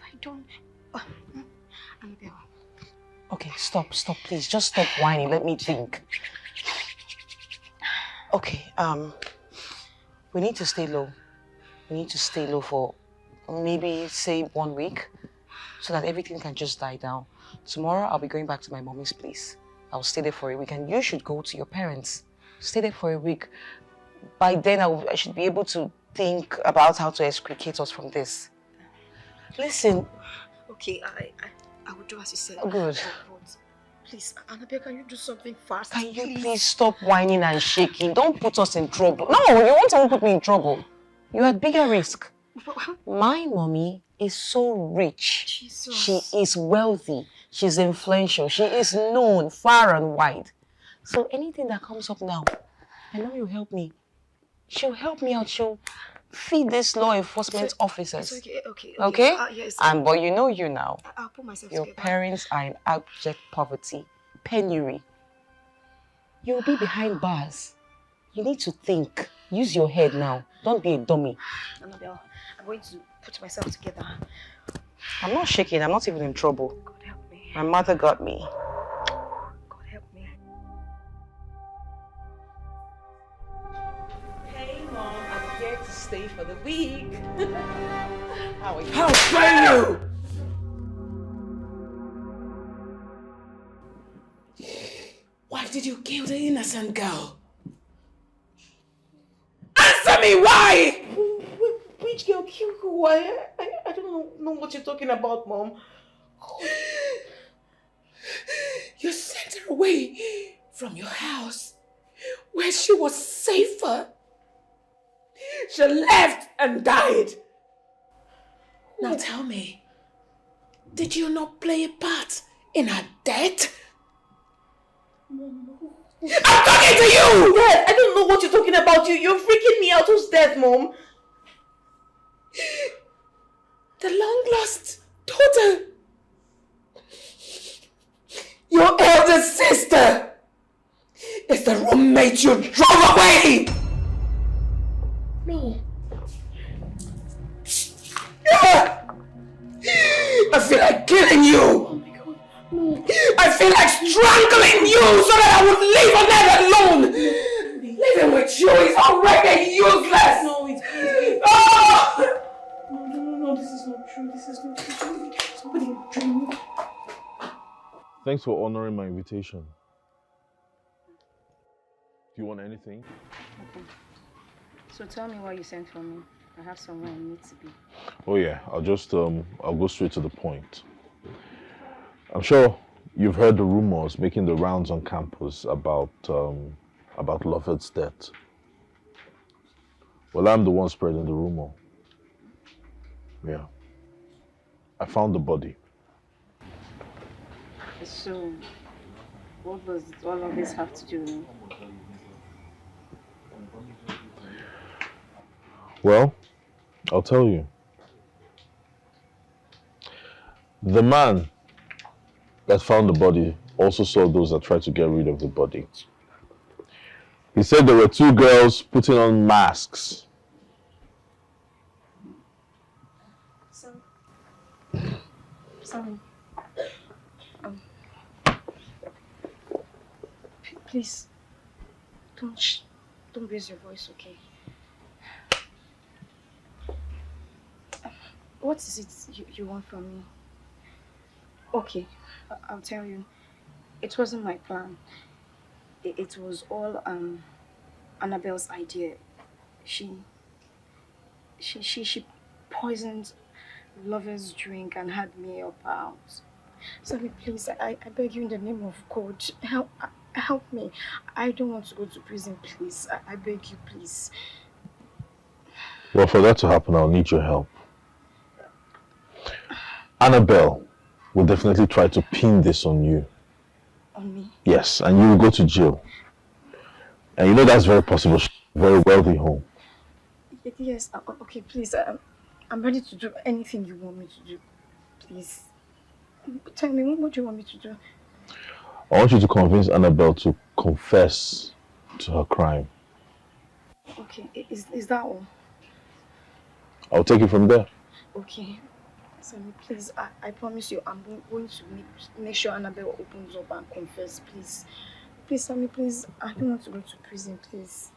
I done? Annabelle. Okay, stop, please. Just stop whining. Let me think. Okay, we need to stay low. We need to stay low for maybe, say, 1 week so that everything can just die down. Tomorrow, I'll be going back to my mommy's place. I'll stay there for a week and you should go to your parents. Stay there for a week. By then, I should be able to think about how to extricate us from this. Listen. Okay, I will do as you said. Good. But please, Annabelle, can you do something fast? Can you please stop whining and shaking? Don't put us in trouble. No, you won't even put me in trouble. You're at bigger risk. My mommy is so rich. Jesus. She is wealthy. She's influential. She is known far and wide. So anything that comes up now, I know you'll help me. She'll help me out. She'll feed these law enforcement officers. It's okay. Okay? Yes. But you know you now. I'll put myself Your together. parents are in abject poverty, penury. You'll be behind bars. You need to think. Use your head now. Don't be a dummy. Annabelle, I'm going to put myself together. I'm not shaking. I'm not even in trouble. God help me. My mother got me. God help me. Hey, Mom, I'm here to stay for the week. How are you? How dare you! Why did you kill the innocent girl? Answer me, why? Which girl killed who? I don't know what you're talking about, Mom. You sent her away from your house where she was safer. She left and died. Now tell me, did you not play a part in her death? I'm talking to you! Dad, I don't know what you're talking about. You're freaking me out. Who's dead, Mom? The long-lost daughter. Your elder sister is the roommate you drove away! No. I feel like killing you! Oh my God, no. I feel like strangling you so that I would leave Annette alone! Living with you is already useless! No, it's Oh! No, this is not true. This is not true. Somebody dreamed. Thanks for honoring my invitation. Do you want anything? Okay. So tell me why you sent for me. I have somewhere I need to be. Oh yeah, I'll go straight to the point. I'm sure you've heard the rumors making the rounds on campus about Loveth's death. Well, I'm the one spreading the rumor. Yeah. I found the body. So, What does all of this have to do with me? Well, I'll tell you. The man that found the body also saw those that tried to get rid of the body. He said there were two girls putting on masks. Sorry. Please, don't raise your voice, okay? What is it you want from me? Okay, I'll tell you. It wasn't my plan. It was all Annabelle's idea. She poisoned Lover's drink and had me up her house. Sorry, please, I beg you in the name of God, help me. I don't want to go to prison, please. I beg you, please. Well, for that to happen, I'll need your help. Annabelle will definitely try to pin this on you. On me? Yes, and you will go to jail. And you know that's very possible. Very wealthy home. Yes, okay, please. I'm ready to do anything you want me to do. Please. Tell me, what do you want me to do? I want you to convince Annabelle to confess to her crime. Okay, is that all? I'll take it from there. Okay. Sammy, please, I promise you, I'm going to make sure Annabelle opens up and confess, please. Please, Sammy, please, I don't want to go to prison, please.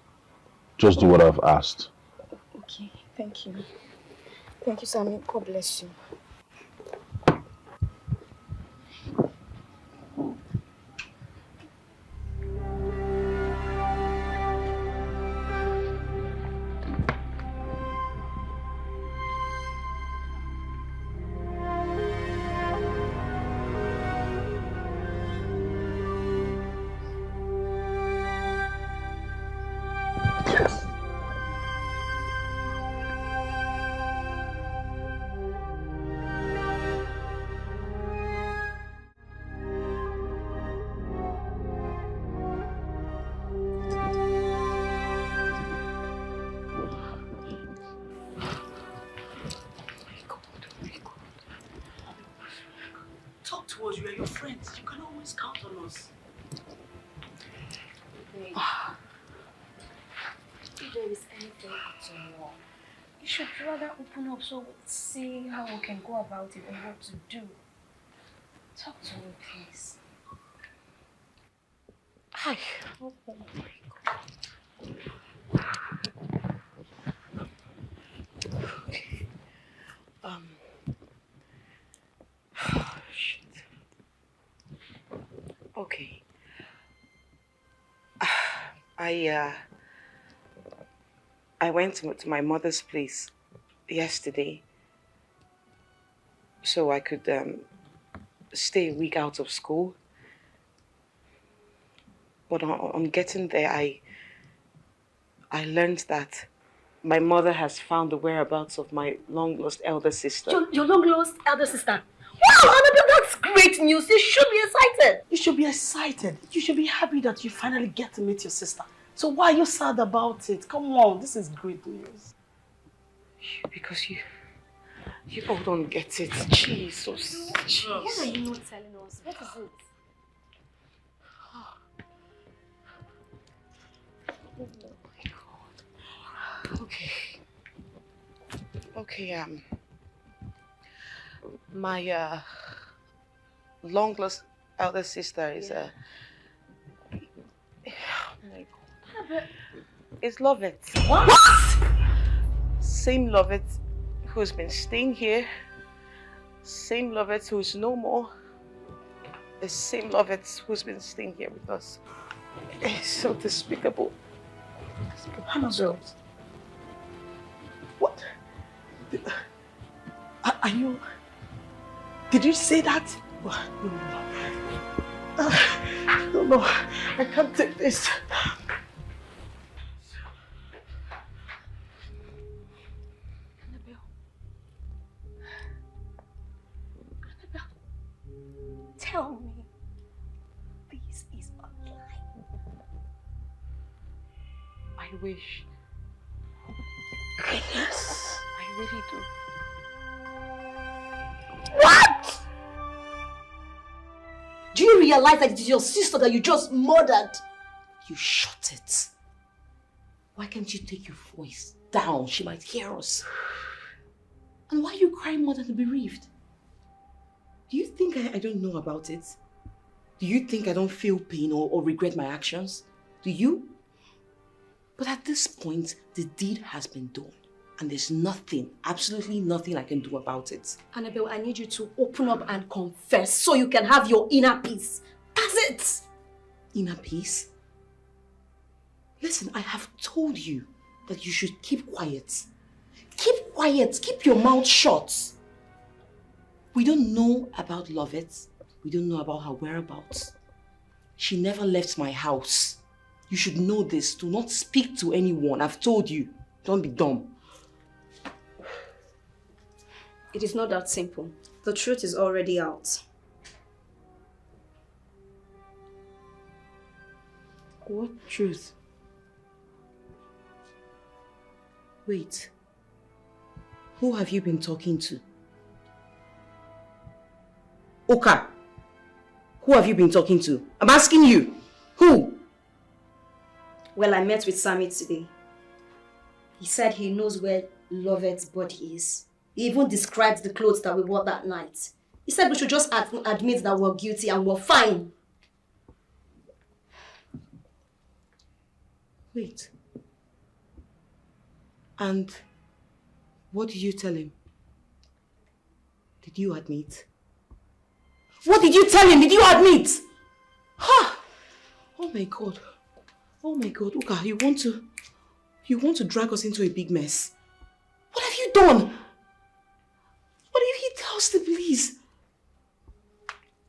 Just do what I've asked. Okay, thank you. Thank you, Sammy. God bless you. Talk to us, we are your friends. You can always count on us. If there is anything at all, you should rather open up so we see how we can go about it and what to do. Talk to me, please. Hi. Oh my God. Okay. Shit. Okay. I went to my mother's place yesterday so I could stay a week out of school. But on getting there, I learned that my mother has found the whereabouts of my long-lost elder sister. Your long-lost elder sister? Wow, Annabelle, that's great news. You should be excited. You should be excited. You should be happy that you finally get to meet your sister. So why are you sad about it? Come on, this is great news. Because you all don't get it. Jesus. Jeez. What are you not telling us? What is it? Oh my God. Okay, my long-lost elder sister is oh my God. It's Lovett. What? Same Lovett who's been staying here. Same Lovett who's no more. The same Lovett who's been staying here with us. It's so despicable. Annabelle. What? Are you... Did you say that? No, I can't take this. Tell me, this is I wish. Goodness. I really do. What? Do you realize that it is your sister that you just murdered? You shut it. Why can't you take your voice down? She might hear us. And why are you crying more than the bereaved? Do you think I don't know about it? Do you think I don't feel pain or regret my actions? Do you? But at this point, the deed has been done. And there's nothing, absolutely nothing I can do about it. Annabelle, I need you to open up and confess so you can have your inner peace. That's it! Inner peace? Listen, I have told you that you should keep quiet. Keep quiet, keep your mouth shut. We don't know about Lovett. We don't know about her whereabouts. She never left my house. You should know this. Do not speak to anyone. I've told you. Don't be dumb. It is not that simple. The truth is already out. What truth? Wait. Who have you been talking to? Oka. Who have you been talking to? I'm asking you. Who? Well, I met with Sammy today. He said he knows where Lovett's body is. He even described the clothes that we wore that night. He said we should just admit that we're guilty and we're fine. Wait. And what did you tell him? Did you admit? What did you tell him? Did you admit? Ha! Oh my God. Oh my God. Uka, you want to drag us into a big mess. What have you done? What if he tells the police?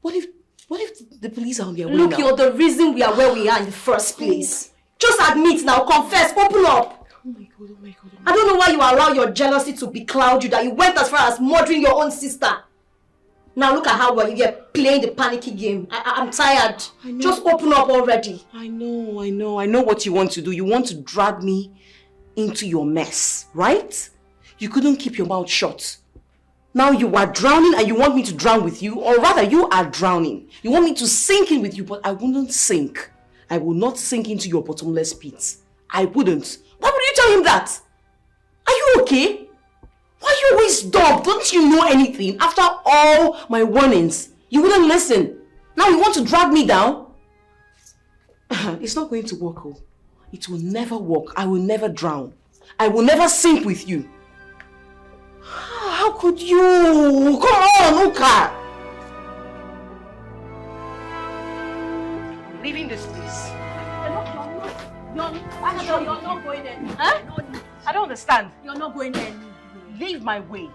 What if the police are on their way now? Look, you're the reason we are where we are in the first place. Just admit now, confess, open up. Oh my God, oh my God. I don't know why you allow your jealousy to becloud you, that you went as far as murdering your own sister. Now look at how well you get playing the panicky game. I'm tired. Just open up already. I know what you want to do. You want to drag me into your mess, right? You couldn't keep your mouth shut. Now you are drowning and you want me to drown with you, or rather you are drowning. You want me to sink in with you, but I wouldn't sink. I will not sink into your bottomless pit. I wouldn't. Why would you tell him that? Are you okay? Why are you always dumb? Don't you know anything? After all my warnings, you wouldn't listen. Now you want to drag me down? It's not going to work, oh. It will never work. I will never drown. I will never sink with you. How could you? Come on, Uka! I'm leaving this place. You're not going anywhere. Huh? I don't understand. You're not going anywhere. Leave my way.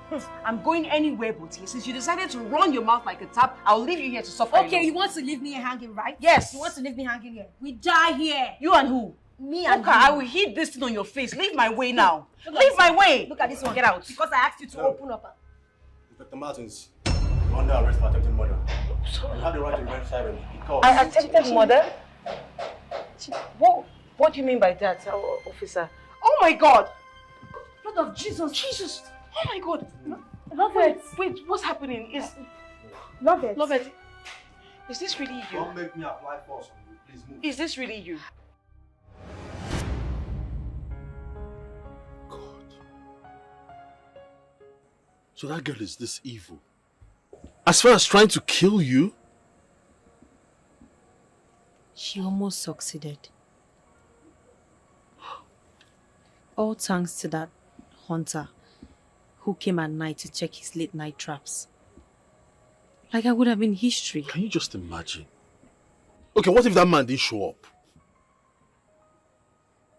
I'm going anywhere but here. Since you decided to run your mouth like a tap, I'll leave you here to suffer. Okay, alone. you want to leave me hanging, right? Yes. You want to leave me hanging here. We die here. You and who? Me and okay, you. I will hit this thing on your face. Leave my way now. Leave my way. Look at this one. Get out. Because I asked you to open up. Inspector Martins, you're under arrest for attempted murder. You have the right to remain silent because... I attempted murder? What do you mean by that, officer? Oh my God! Blood of Jesus. Jesus! Oh my God! Lovett. Wait, what's happening? Lovett. Lovett, is this really you? Don't make me apply force on you. Please move. Is this really you? So that girl is this evil. As far as trying to kill you? She almost succeeded. All thanks to that hunter who came at night to check his late night traps. Like I would have been history. Can you just imagine? Okay, what if that man didn't show up?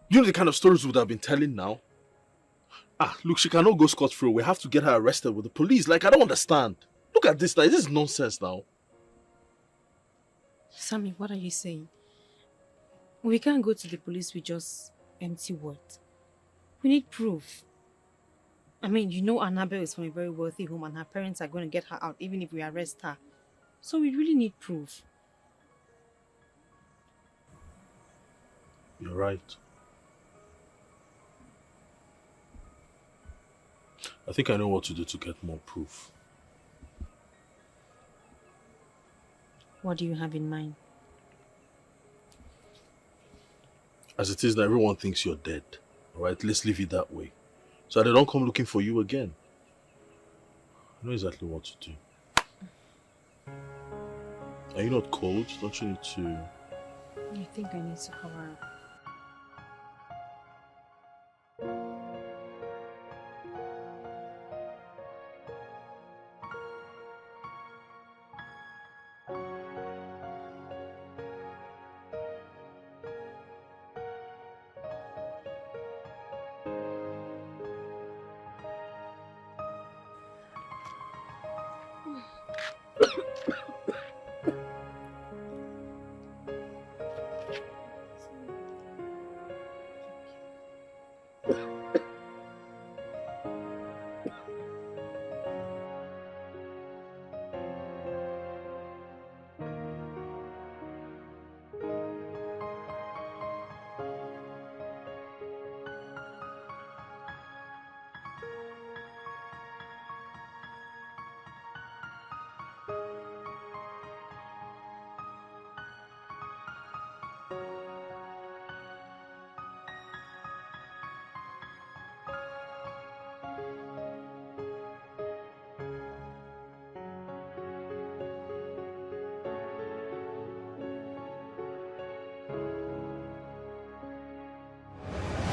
You know the kind of stories we would have been telling now? Look, she cannot go scot-free. We have to get her arrested with the police. Like, I don't understand. Look at this now. This is nonsense now. Sammy, what are you saying? We can't go to the police with just empty words. We need proof. I mean, you know Annabelle is from a very wealthy home and her parents are going to get her out even if we arrest her. So we really need proof. You're right. I think I know what to do to get more proof. What do you have in mind? As it is now, everyone thinks you're dead. Alright, let's leave it that way. So they don't come looking for you again. I know exactly what to do. Are you not cold? Don't you need to... I think I need to cover up.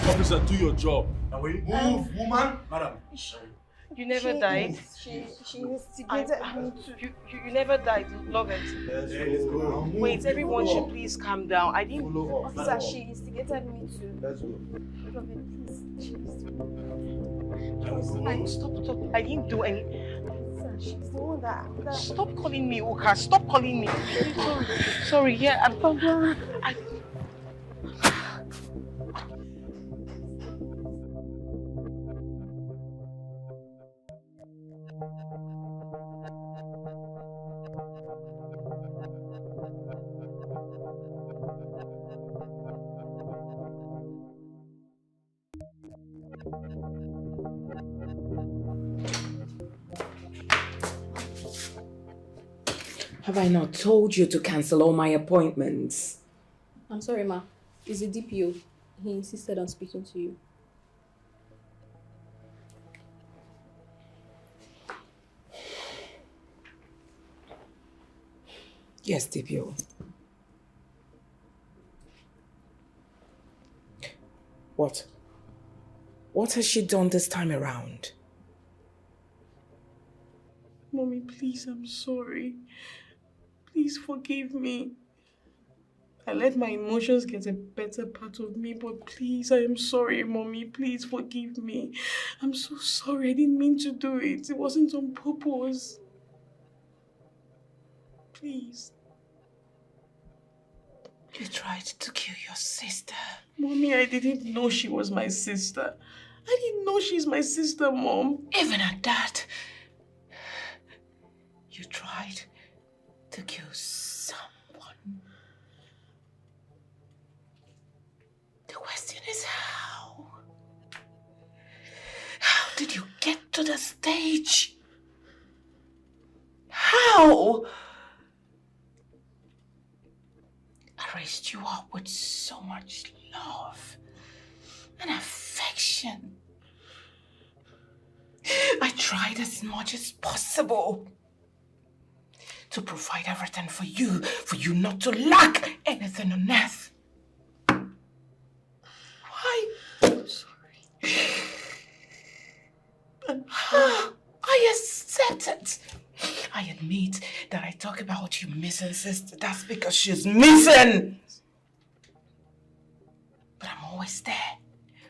Officer, do your job. Move, woman. Madam. You never died. She instigated me to. You never died, love it. Let's go. Wait, everyone should please calm down. I didn't. Officer, she instigated me to. Let's go. Love it, please. Stop. I didn't do any. She's the one that. Stop calling me Uka. Stop calling me. Sorry, yeah, I'm. Have I not told you to cancel all my appointments? I'm sorry, ma. It's the DPO. He insisted on speaking to you. Yes, DPO. What? What has she done this time around? Mommy, please, I'm sorry. Please forgive me. I let my emotions get a better part of me, but please, I am sorry, Mommy. Please forgive me. I'm so sorry. I didn't mean to do it. It wasn't on purpose. Please. You tried to kill your sister. Mommy, I didn't know she was my sister. I didn't know she's my sister, Mom. Even at that, you tried to kill someone. The question is how? How did you get to the stage? How? I raised you up with so much love and affection. I tried as much as possible to provide everything for you not to lack anything on earth. Why? I'm sorry. I accept it. I admit that I talk about you missing sister. That's because she's missing. But I'm always there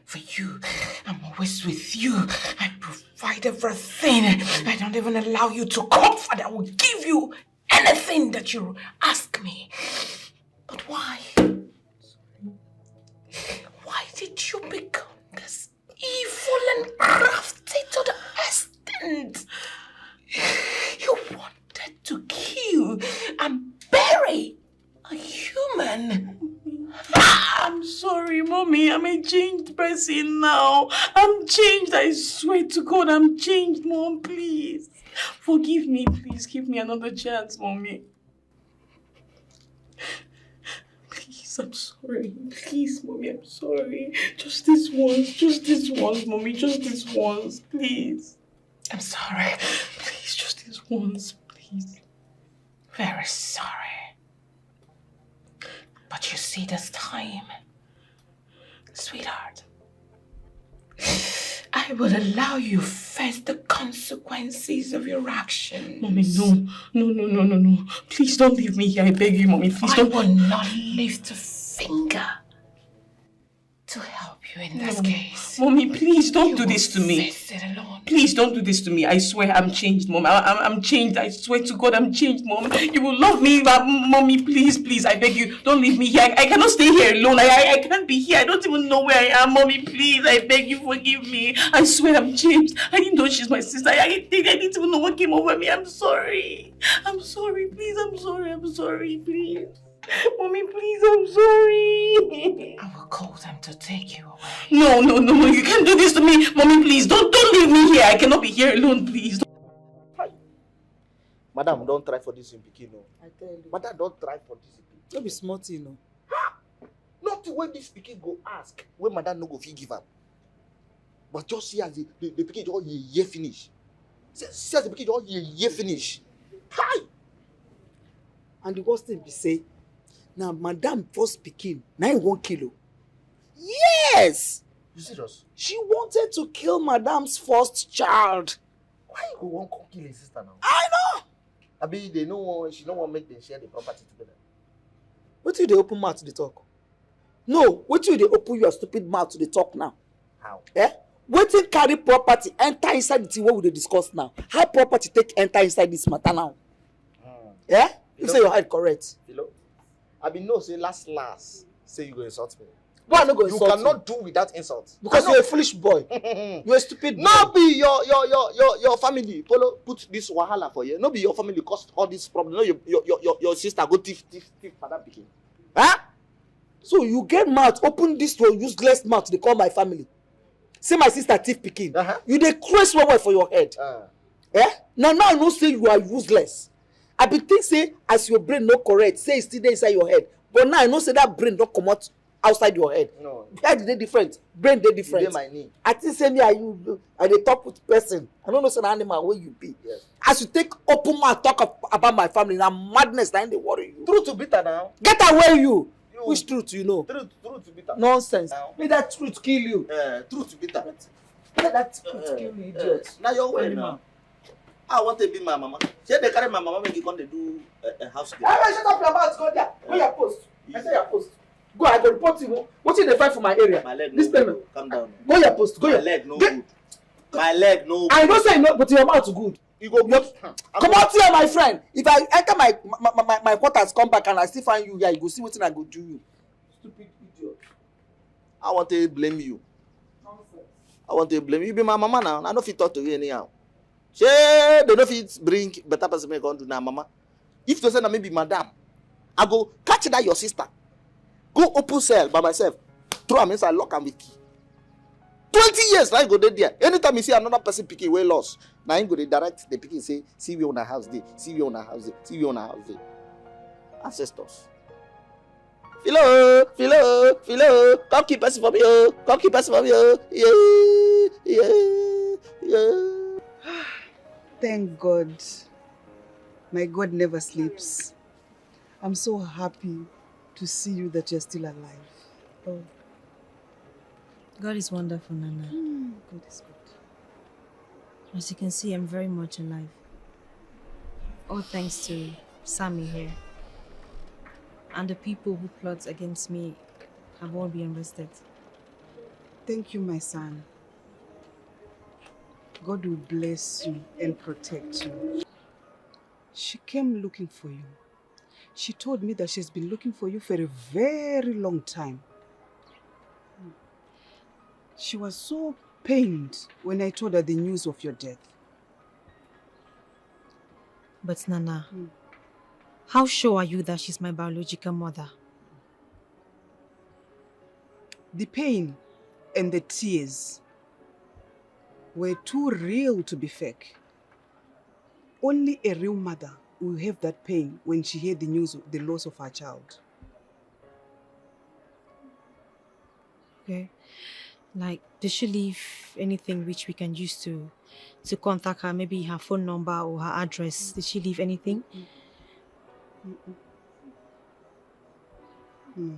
for you. I'm always with you. I provide everything. I don't even allow you to comfort. I will give you anything that you ask me. But why? Why did you become this evil and crafty to the extent? You wanted to kill and bury a human. I'm sorry, Mom. Mommy, I'm a changed person now. I'm changed. I swear to God, I'm changed, Mom. Please. Forgive me. Please give me another chance, Mommy. Please, I'm sorry. Please, Mommy, I'm sorry. Just this once, Mommy. Just this once, please. I'm sorry. Please, just this once, please. Very sorry. But you see, this time, sweetheart, I will allow you face the consequences of your actions. Mommy, no. Please don't leave me here. I beg you, Mommy. Please don't. I will not lift a finger to help you in this case. Mommy, please don't do this to me. Face it alone. Please don't do this to me. I swear I'm changed, Mom. I'm changed. I swear to God I'm changed, Mom. You will love me, but Mommy, please, I beg you, don't leave me here. I cannot stay here alone. I can't be here. I don't even know where I am, Mommy. Please, I beg you, forgive me. I swear I'm changed. I didn't know she's my sister. I didn't even know what came over me. I'm sorry. I'm sorry, please. I'm sorry, please. Mommy, please, I'm sorry. I will call them to take you away. No, you can't do this to me. Mommy, please, don't leave me here. I cannot be here alone, please. Madam, don't try for this in Pikin, no. I tell you. Madam, don't try for this in Pikin. Don't be smart, you know. Not when this Pikin go ask, when Madam no go fit give up. But just see as the Pikin just ye finish. See as the Pikin just ye finish. Hi! And the worst thing be say, now Madam first Pikin, now you 1 kilo. Yes! You serious? She wanted to kill Madam's first child. Why you go want to kill his sister now? I know! Abi, they know she don't want to make them share the property together. What do they open mouth to the talk? No, what do they open your stupid mouth to the talk now? How? Waiting carry property, enter inside the thing what we discuss now. How property take enter inside this matter now? You say your head correct. Philo, I been know say last say you go insult me. Why not go insult you? You cannot do without insult. Because you're a foolish boy. You're a stupid boy. No be your family. Polo put this wahala for you. No be your family caused all this problem. No, your sister go thief Madam Pikin. Huh? So you get mouth, open this to a useless mouth, they call my family. Say my sister thief Pikin. You dey crazy one for your head. Now I know say you are useless. I be think say as your brain no correct, say it's still there inside your head. But now I know say that brain don't come out outside your head. No. Head they different, brain they different. My knee. I think say me are you I dey talk with person. I don't know say an animal where you be. Yes. As you take open mouth talk about my family, now madness now they worry you. Truth to bitter now. Get away you. Which truth you know? Truth to bitter. Nonsense. May that truth kill you. Truth to bitter. Let that truth kill you, idiot. Now your way now. I want to be my mama. Say they carry my mama make you come to do a house girl. Hey, shut up your mouth, go there. Go your post. I say your post. Go, I go report you. What's in the fight for my area? My leg this no payment. Good. Come down. Go your post. Go my your leg no good. My leg no good. I don't say no, but your mouth good. You go good. Come out here, my friend. If I enter my quarters, come back and I still find you here, you go see what I go do you. Stupid idiot. I want to blame you. Nonsense. I want to blame you. You be my mama now. I don't fit talk to you anyhow. They don't fit bring better person make on to now, mama. If you say na maybe madam, I go catch that your sister. Go open cell by myself. Throw am inside, lock am with key. 20 years now I go there. Anytime you see another person picking way lost, now I go dey direct the picking say, see we on a house day, see we on a house day, see we on a house day. Ancestors. Philo, come keep person for me, oh. Come keep person for me, oh. Yeah. Thank God. My God never sleeps. I'm so happy to see you that you're still alive. Oh. God is wonderful, Nana. God is good. As you can see, I'm very much alive. All thanks to Sammy here. And the people who plot against me have all been arrested. Thank you, my son. God will bless you and protect you. She came looking for you. She told me that she's been looking for you for a very long time. She was so pained when I told her the news of your death. But Nana, how sure are you that she's my biological mother? The pain and the tears were too real to be fake. Only a real mother will have that pain when she heard the news of the loss of her child. Okay. Like, did she leave anything which we can use to contact her? Maybe her phone number or her address. Did she leave anything? No.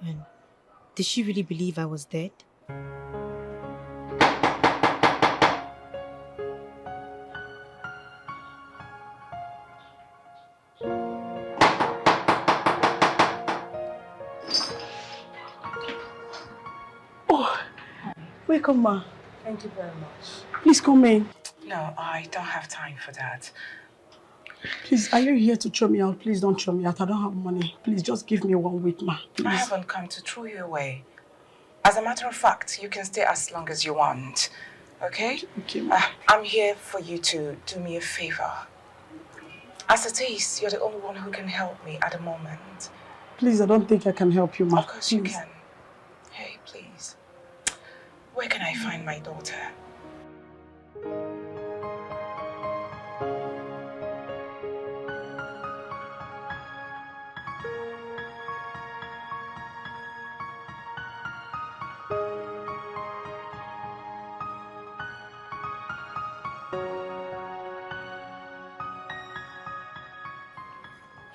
And did she really believe I was dead? Welcome, ma. Thank you very much. Please come in. No, I don't have time for that. Please, are you here to throw me out? Please don't throw me out. I don't have money. Please, just give me 1 week, ma. Please. I haven't come to throw you away. As a matter of fact, you can stay as long as you want. Okay? Okay, ma. I'm here for you to do me a favor. As it is, you're the only one who can help me at the moment. Please, I don't think I can help you, ma. Of course you can. Hey, please. Where can I find my daughter?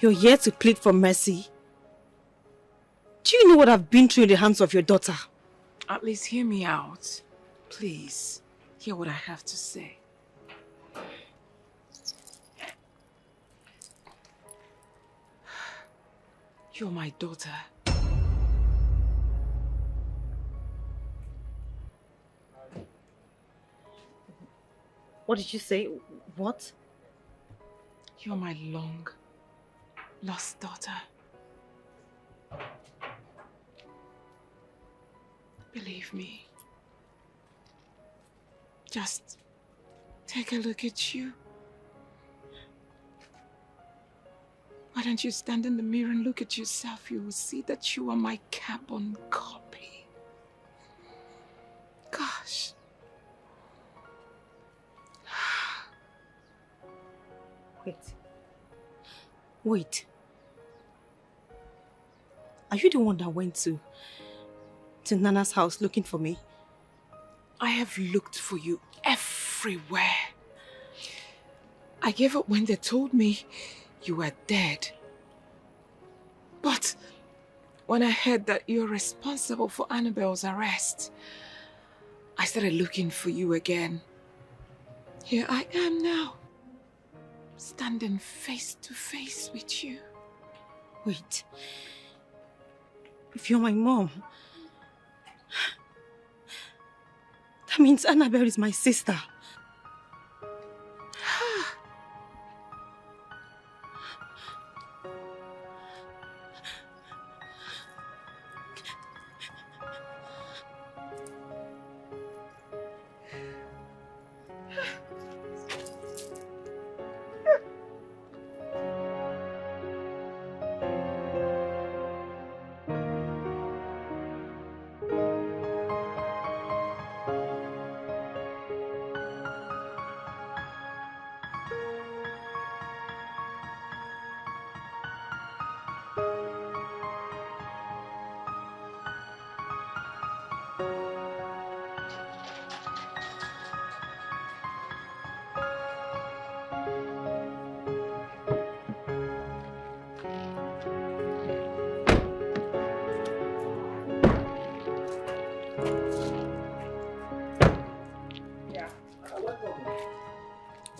You're here to plead for mercy? Do you know what I've been through in the hands of your daughter? At least hear me out. Please, hear what I have to say. You're my daughter. What did you say? What? You're my long lost daughter. Believe me. Just take a look at you. Why don't you stand in the mirror and look at yourself? You will see that you are my carbon copy. Gosh. Wait. Are you the one that went to Nana's house looking for me? I have looked for you everywhere. I gave up when they told me you were dead. But when I heard that you're responsible for Annabelle's arrest, I started looking for you again. Here I am now, standing face to face with you. Wait. If you're my mom, that means Annabelle is my sister.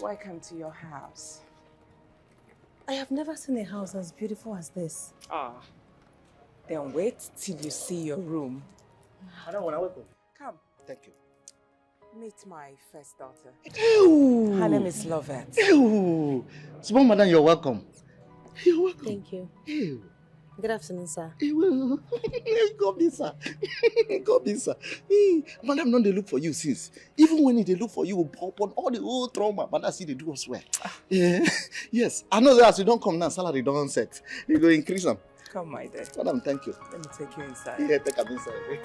Welcome to your house. I have never seen a house as beautiful as this. Ah. Then wait till you see your room. I don't want to welcome. Come. Thank you. Meet my first daughter. Ew. Her name is Lovett. Ew. Small madam, you're welcome. You're welcome. Thank you. Ew. Good afternoon, sir. Ew. Come in, sir. Come in, sir. Madam, no, they look for you since. Even when they look for you, upon all the old trauma, madam, see they do us well. Yeah. Yes. I know that as you don't come now, salary don't set. You go increase them. Come, my dear. Madam, thank you. Let me take you inside. Yeah, take them inside.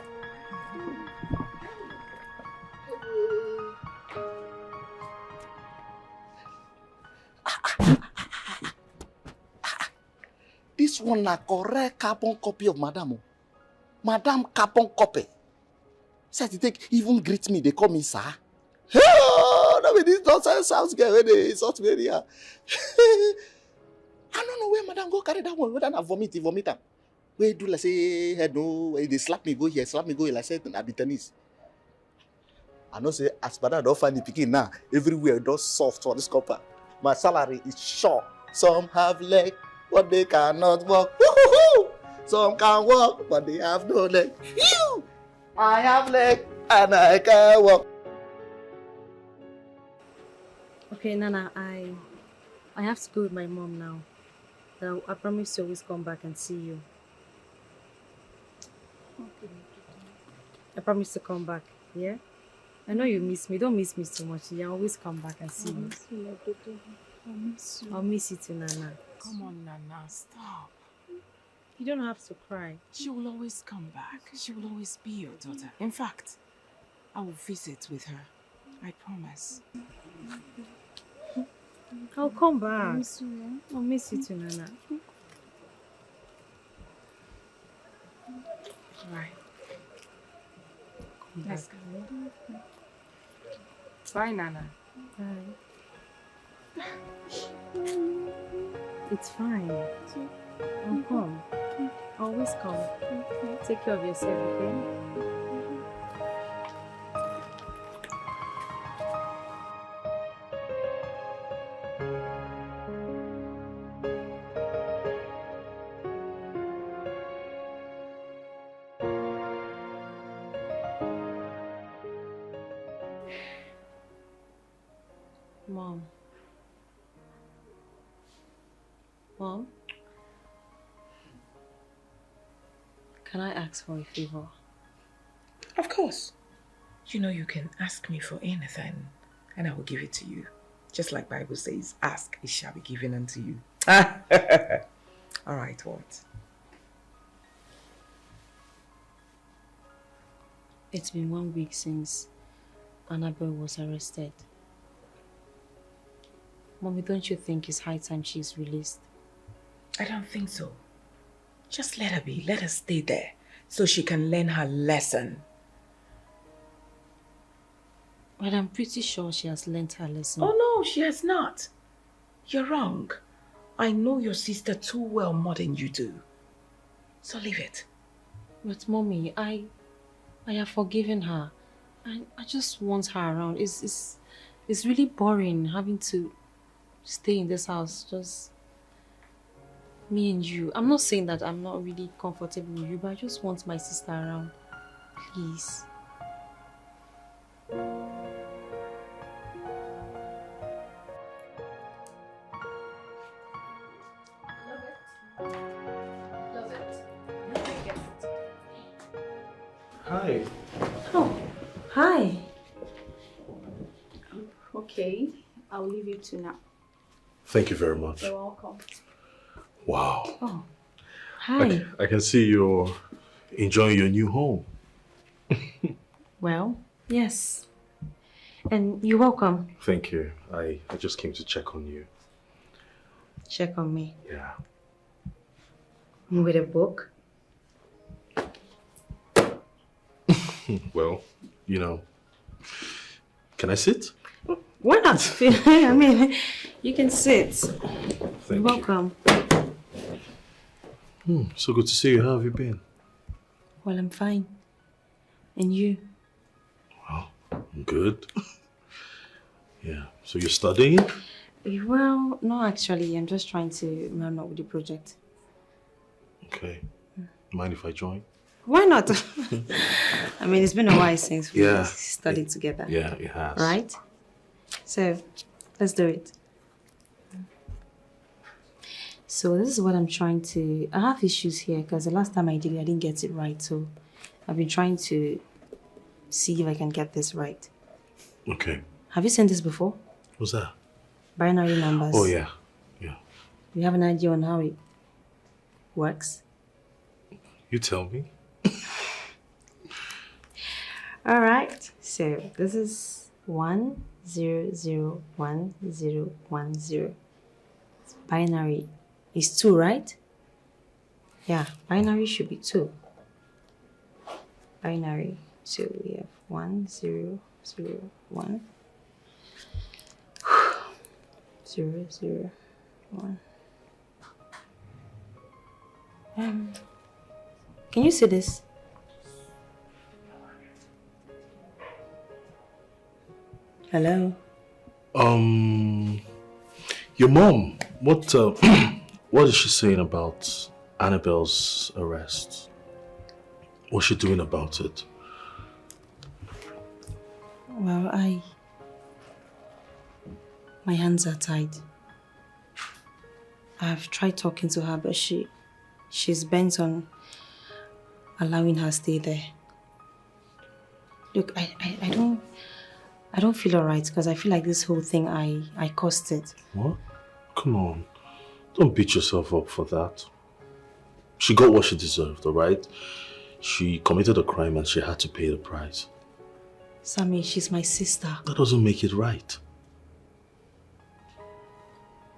This one a correct carbon copy of Madam. Madam carbon copy. Said to take even greet me, they call me sir. Oh, no, this nonsense sounds good when they insult me here. I don't know where Madam go carry that one. Whether I vomit am. Where do like say head no, where they slap me go here, like say I be tennis. I know say as Madam don't find the picking now. Everywhere does soft for this copper. My salary is short. Some have leg, but they cannot walk. Woo-hoo-hoo! Some can walk, but they have no leg. Phew! I have leg and I can walk. Okay, Nana, I have to go with my mom now. I promise to always come back and see you. Okay. I promise to come back, yeah? I know you miss me. Don't miss me so much. Yeah, always come back and see you. I'll miss you. I'll miss you too, Nana. Come on, Nana, stop. You don't have to cry. She will always come back. She will always be your daughter. In fact, I will visit with her. I promise. I'll come back. I'll miss you. I'll miss you too, Nana. Right. Let's go. Bye, Nana. Bye. It's fine. I'll come. I'll always come. Take care of yourself, okay? Mom, can I ask for a favor? Of course. You know you can ask me for anything and I will give it to you. Just like Bible says, ask, it shall be given unto you. All right, what? It's been 1 week since Annabelle was arrested. Mommy, don't you think it's high time she's released? I don't think so. Just let her be. Let her stay there so she can learn her lesson. But I'm pretty sure she has learned her lesson. Oh no, she has not. You're wrong. I know your sister too well more than you do. So leave it. But Mommy, I have forgiven her. I just want her around. It's really boring having to stay in this house, just me and you. I'm not saying that I'm not really comfortable with you, but I just want my sister around. Please. Hi. Oh, hi. Okay, I'll leave you to now. Thank you very much. You're welcome. Wow. Oh, hi. I can see you're enjoying your new home. Well, yes. And you're welcome. Thank you. I just came to check on you. Check on me. Yeah. With a book? Well, you know, can I sit? Why not? I mean, you can sit. You're welcome. So good to see you. How have you been? Well, I'm fine. And you? Well, I'm good. Yeah. So you're studying? Well, no, actually. I'm just trying to run up with the project. Okay. Mind if I join? Why not? I mean, it's been a while since we studied together. Yeah, it has. Right? So, let's do it. So this is what I'm trying to... I have issues here because the last time I did it, I didn't get it right. So I've been trying to see if I can get this right. Okay. Have you seen this before? What's that? Binary numbers. Oh, yeah. Yeah. Do you have an idea on how it works? You tell me. All right. So this is 1001010. Binary is 2, right? Yeah, binary should be 2. Binary. So we have 1001 001. Can you see this? Hello. Your mom. What what is she saying about Annabelle's arrest? What's she doing about it? Well, my hands are tied. I've tried talking to her, but she's bent on allowing her stay there. Look, I don't feel alright because I feel like this whole thing I caused it. What? Come on. Don't beat yourself up for that. She got what she deserved, alright? She committed a crime and she had to pay the price. Sammy, she's my sister. That doesn't make it right.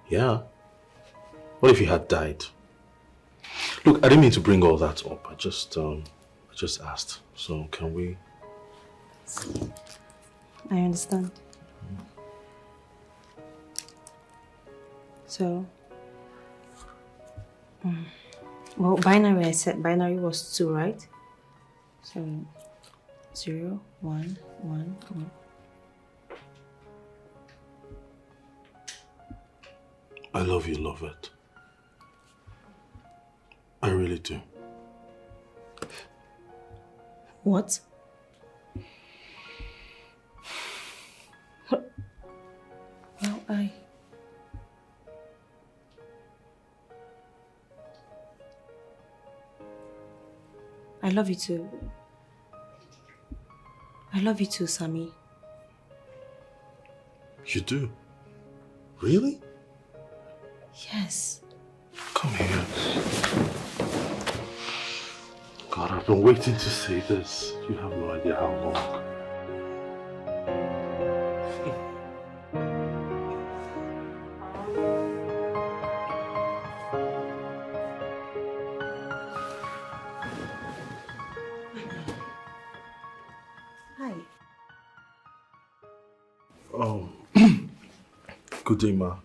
Yeah. What if he had died? Look, I didn't mean to bring all that up. I just asked. So can we? I understand. So, well, binary, I said binary was 2, right? So, 0, 1, 1, 1. I love you, love it. I really do. What? Well, I love you too. I love you too, Sammy. You do? Really? Yes. Come here. God, I've been waiting to say this. You have no idea how long. Hi. Oh, good day, Ma.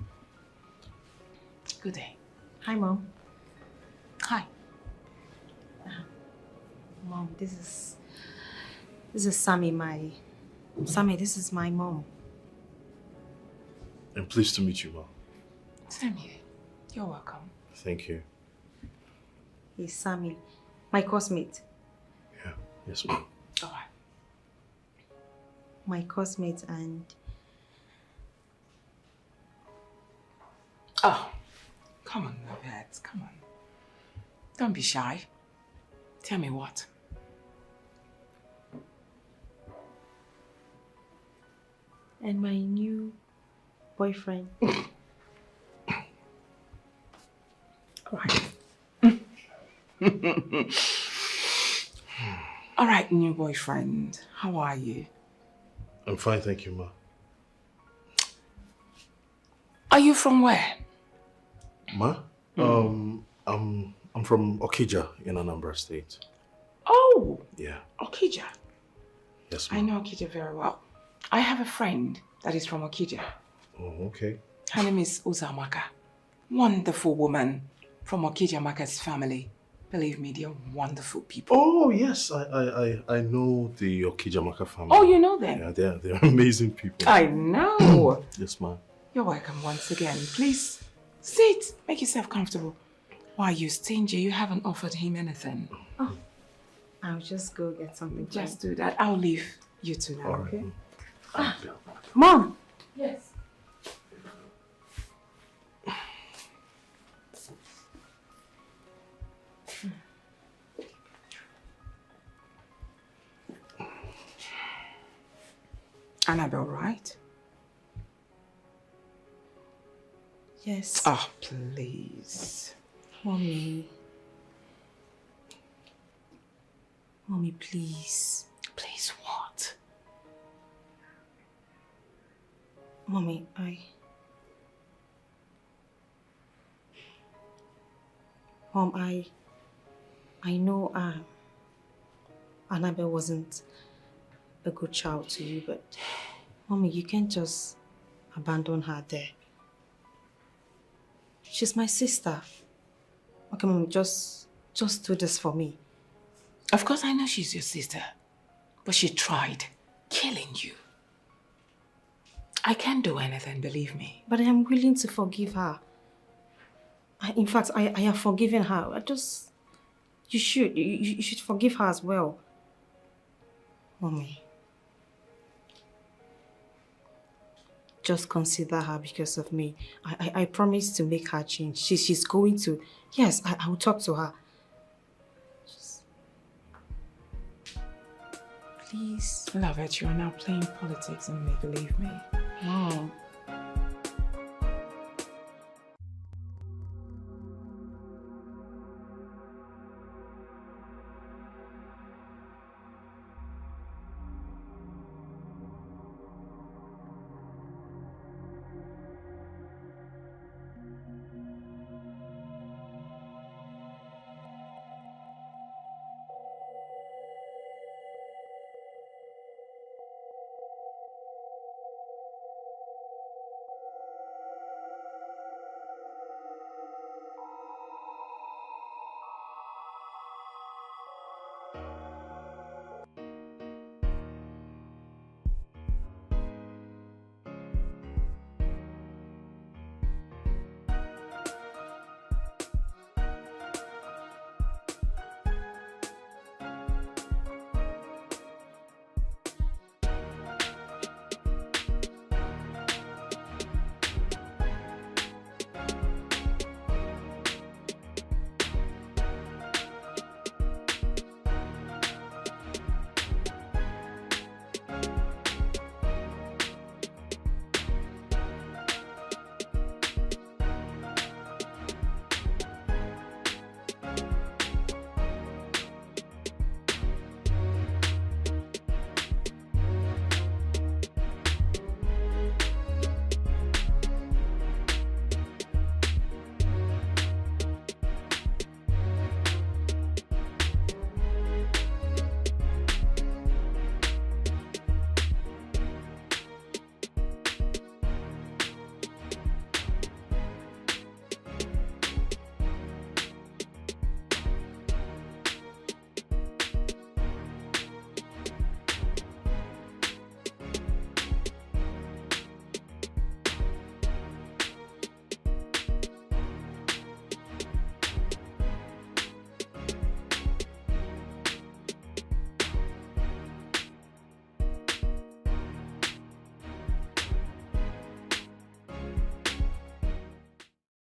Good day. Hi, Mom. Hi. Mom, this is Sammy, this is my mom. I'm pleased to meet you, Ma. Same here. You're welcome. Thank you. He's Sammy, my cosmate. Yeah, yes, ma'am. All right. My cosmate and... Oh, come on, Lovette, come on. Don't be shy. Tell me what. And my new boyfriend. All right. All right, new boyfriend. How are you? I'm fine, thank you, Ma. Are you from where? Ma? I'm from Okija in Anambra State. Oh! Yeah. Okija. Yes, Ma. I know Okija very well. I have a friend that is from Okija. Oh, okay. Her name is Uzamaka. Wonderful woman from Okija Maka's family. Believe me, they are wonderful people. Oh, yes. I know the Okijamaka family. Oh, you know them? Yeah, they're amazing people. I know. Yes, ma'am. You're welcome once again. Please, sit. Make yourself comfortable. Why are you stingy? You haven't offered him anything. Oh, I'll just go get something. Just do that. I'll leave you two now, All right. okay? Mom! Yes. Annabelle, right? Yes. Oh, please. Mommy. Mommy, please. Please what? Mommy, Mom, I know Annabelle wasn't a good child to you, but Mommy, you can't just abandon her there. She's my sister. Okay, Mommy, just do this for me. Of course I know she's your sister, but she tried killing you. I can't do anything, believe me. But I am willing to forgive her. In fact, I have forgiven her. You should forgive her as well. Mommy. Just consider her because of me. I promise to make her change. She's going to. Yes, I will talk to her. Please. Love it, you are now playing politics and make-believe me. Mom.